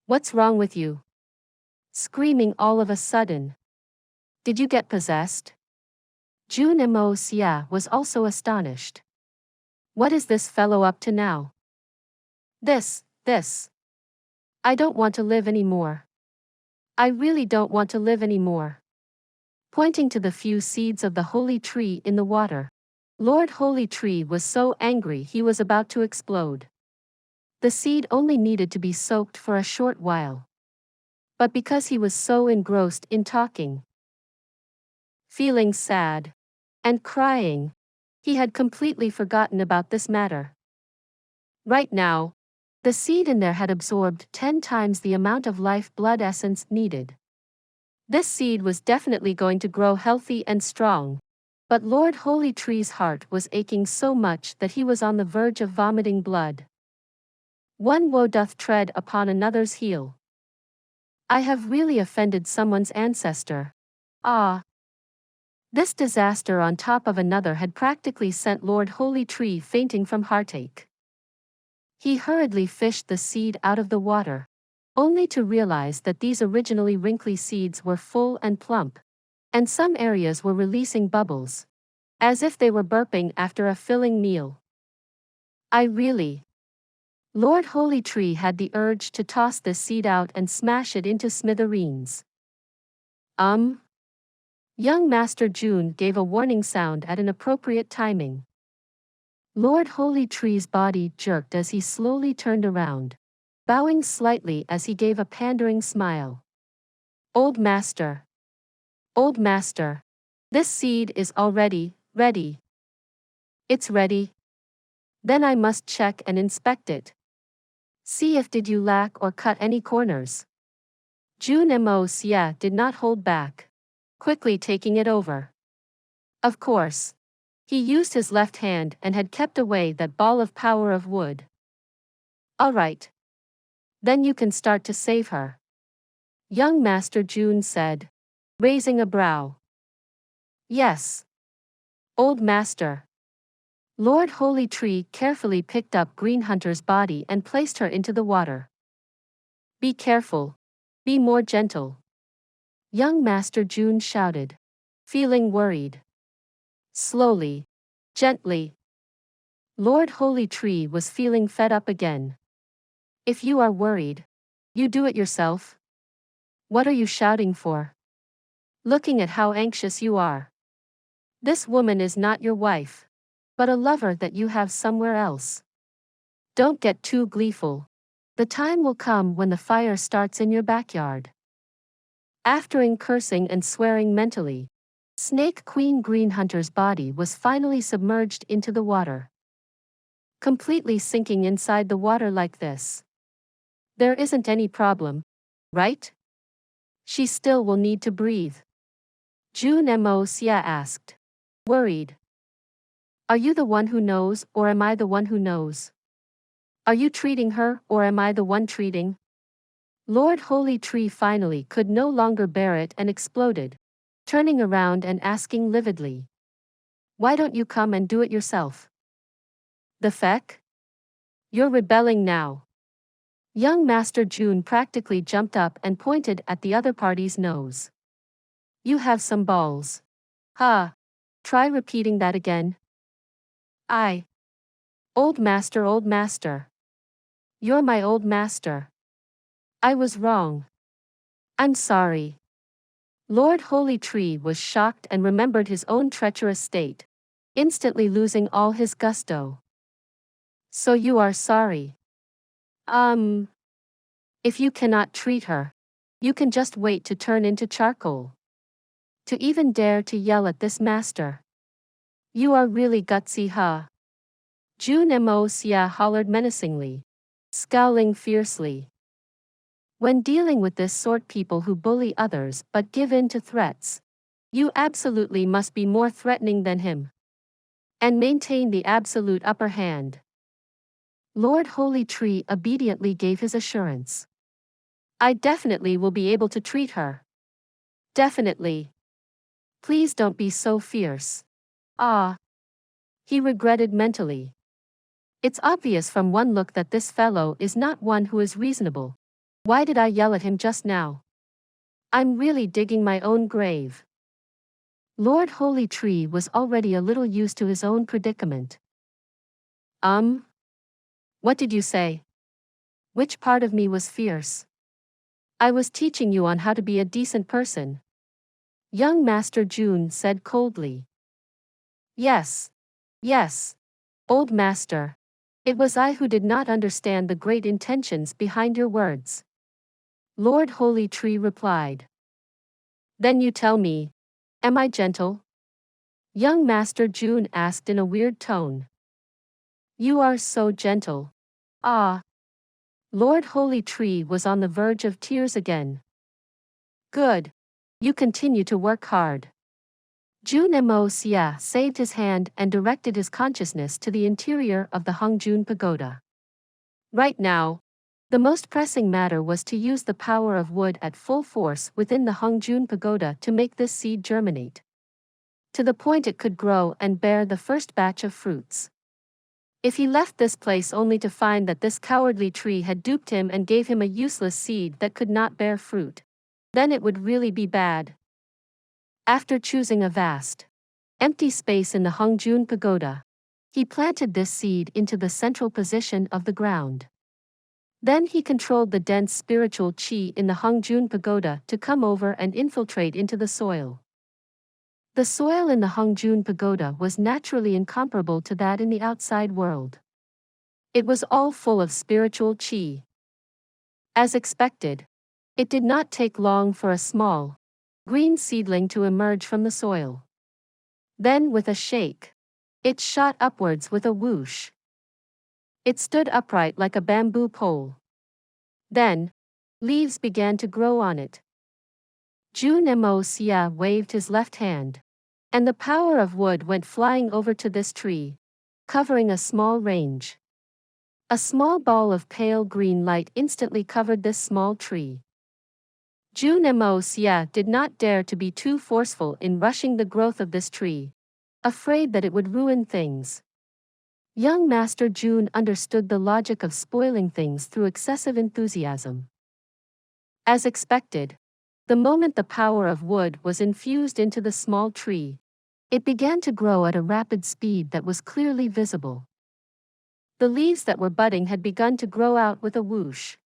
What's wrong with you? Screaming all of a sudden. Did you get possessed? Jun Xie was also astonished. What is this fellow up to now? This. I don't want to live anymore. I really don't want to live anymore. Pointing to the few seeds of the holy tree in the water, Lord Holy Tree was so angry he was about to explode. The seed only needed to be soaked for a short while. But because he was so engrossed in talking, feeling sad, and crying, he had completely forgotten about this matter. Right now, the seed in there had absorbed 10 times the amount of life blood essence needed. This seed was definitely going to grow healthy and strong, but Lord Holy Tree's heart was aching so much that he was on the verge of vomiting blood. One woe doth tread upon another's heel. I have really offended someone's ancestor. Ah! This disaster on top of another had practically sent Lord Holy Tree fainting from heartache. He hurriedly fished the seed out of the water, only to realize that these originally wrinkly seeds were full and plump, and some areas were releasing bubbles, as if they were burping after a filling meal. Lord Holy Tree had the urge to toss this seed out and smash it into smithereens. Young Master Jun gave a warning sound at an appropriate timing. Lord Holy Tree's body jerked as he slowly turned around, bowing slightly as he gave a pandering smile. Old Master, this seed is already ready. It's ready. Then I must check and inspect it. See if did you lack or cut any corners. Jun Moxie did not hold back, quickly taking it over. Of course. He used his left hand and had kept away that ball of power of wood. All right. Then you can start to save her. Young Master Jun said, raising a brow. Yes. Old Master. Lord Holy Tree carefully picked up Green Hunter's body and placed her into the water. Be careful. Be more gentle. Young Master Jun shouted, feeling worried. Slowly, gently. Lord Holy Tree was feeling fed up again. If you are worried, you do it yourself. What are you shouting for? Looking at how anxious you are. This woman is not your wife, but a lover that you have somewhere else. Don't get too gleeful. The time will come when the fire starts in your backyard. After cursing and swearing mentally, Snake Queen Green Hunter's body was finally submerged into the water. Completely sinking inside the water like this. There isn't any problem, right? She still will need to breathe. Jun Moxie asked, worried. Are you the one who knows or am I the one who knows? Are you treating her or am I the one treating? Lord Holy Tree finally could no longer bear it and exploded, turning around and asking lividly. Why don't you come and do it yourself? The feck? You're rebelling now. Young Master Jun practically jumped up and pointed at the other party's nose. You have some balls. Ha! Try repeating that again. Old Master. You're my old master. I was wrong. I'm sorry. Lord Holy Tree was shocked and remembered his own treacherous state, instantly losing all his gusto. So you are sorry. If you cannot treat her, you can just wait to turn into charcoal. To even dare to yell at this master. You are really gutsy, huh? Jun Moxie hollered menacingly, scowling fiercely. When dealing with this sort people who bully others but give in to threats, you absolutely must be more threatening than him. And maintain the absolute upper hand. Lord Holy Tree obediently gave his assurance. I definitely will be able to treat her. Definitely. Please don't be so fierce. Ah. He regretted mentally. It's obvious from one look that this fellow is not one who is reasonable. Why did I yell at him just now? I'm really digging my own grave. Lord Holy Tree was already a little used to his own predicament. What did you say? Which part of me was fierce? I was teaching you on how to be a decent person. Young Master Jun said coldly. Yes. Yes. Old Master. It was I who did not understand the great intentions behind your words. Lord Holy Tree replied. Then you tell me, am I gentle? Young Master Jun asked in a weird tone. You are so gentle. Ah. Lord Holy Tree was on the verge of tears again. Good. You continue to work hard. Jun Moxie saved his hand and directed his consciousness to the interior of the Hongjun Pagoda. Right now, the most pressing matter was to use the power of wood at full force within the Hongjun Pagoda to make this seed germinate. To the point it could grow and bear the first batch of fruits. If he left this place only to find that this cowardly tree had duped him and gave him a useless seed that could not bear fruit, then it would really be bad. After choosing a vast, empty space in the Hongjun Pagoda, he planted this seed into the central position of the ground. Then he controlled the dense spiritual qi in the Hongjun Pagoda to come over and infiltrate into the soil. The soil in the Hongjun Pagoda was naturally incomparable to that in the outside world. It was all full of spiritual qi. As expected, it did not take long for a small, green seedling to emerge from the soil. Then with a shake, it shot upwards with a whoosh. It stood upright like a bamboo pole. Then, leaves began to grow on it. Jun Moxie waved his left hand, and the power of wood went flying over to this tree, covering a small range. A small ball of pale green light instantly covered this small tree. Jun Moxie did not dare to be too forceful in rushing the growth of this tree, afraid that it would ruin things. Young Master Jun understood the logic of spoiling things through excessive enthusiasm. As expected, the moment the power of wood was infused into the small tree, it began to grow at a rapid speed that was clearly visible. The leaves that were budding had begun to grow out with a whoosh.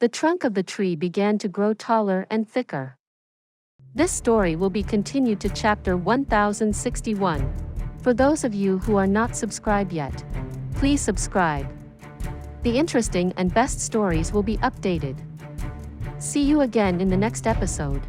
The trunk of the tree began to grow taller and thicker. This story will be continued to chapter 1061. For those of you who are not subscribed yet, please subscribe. The interesting and best stories will be updated. See you again in the next episode.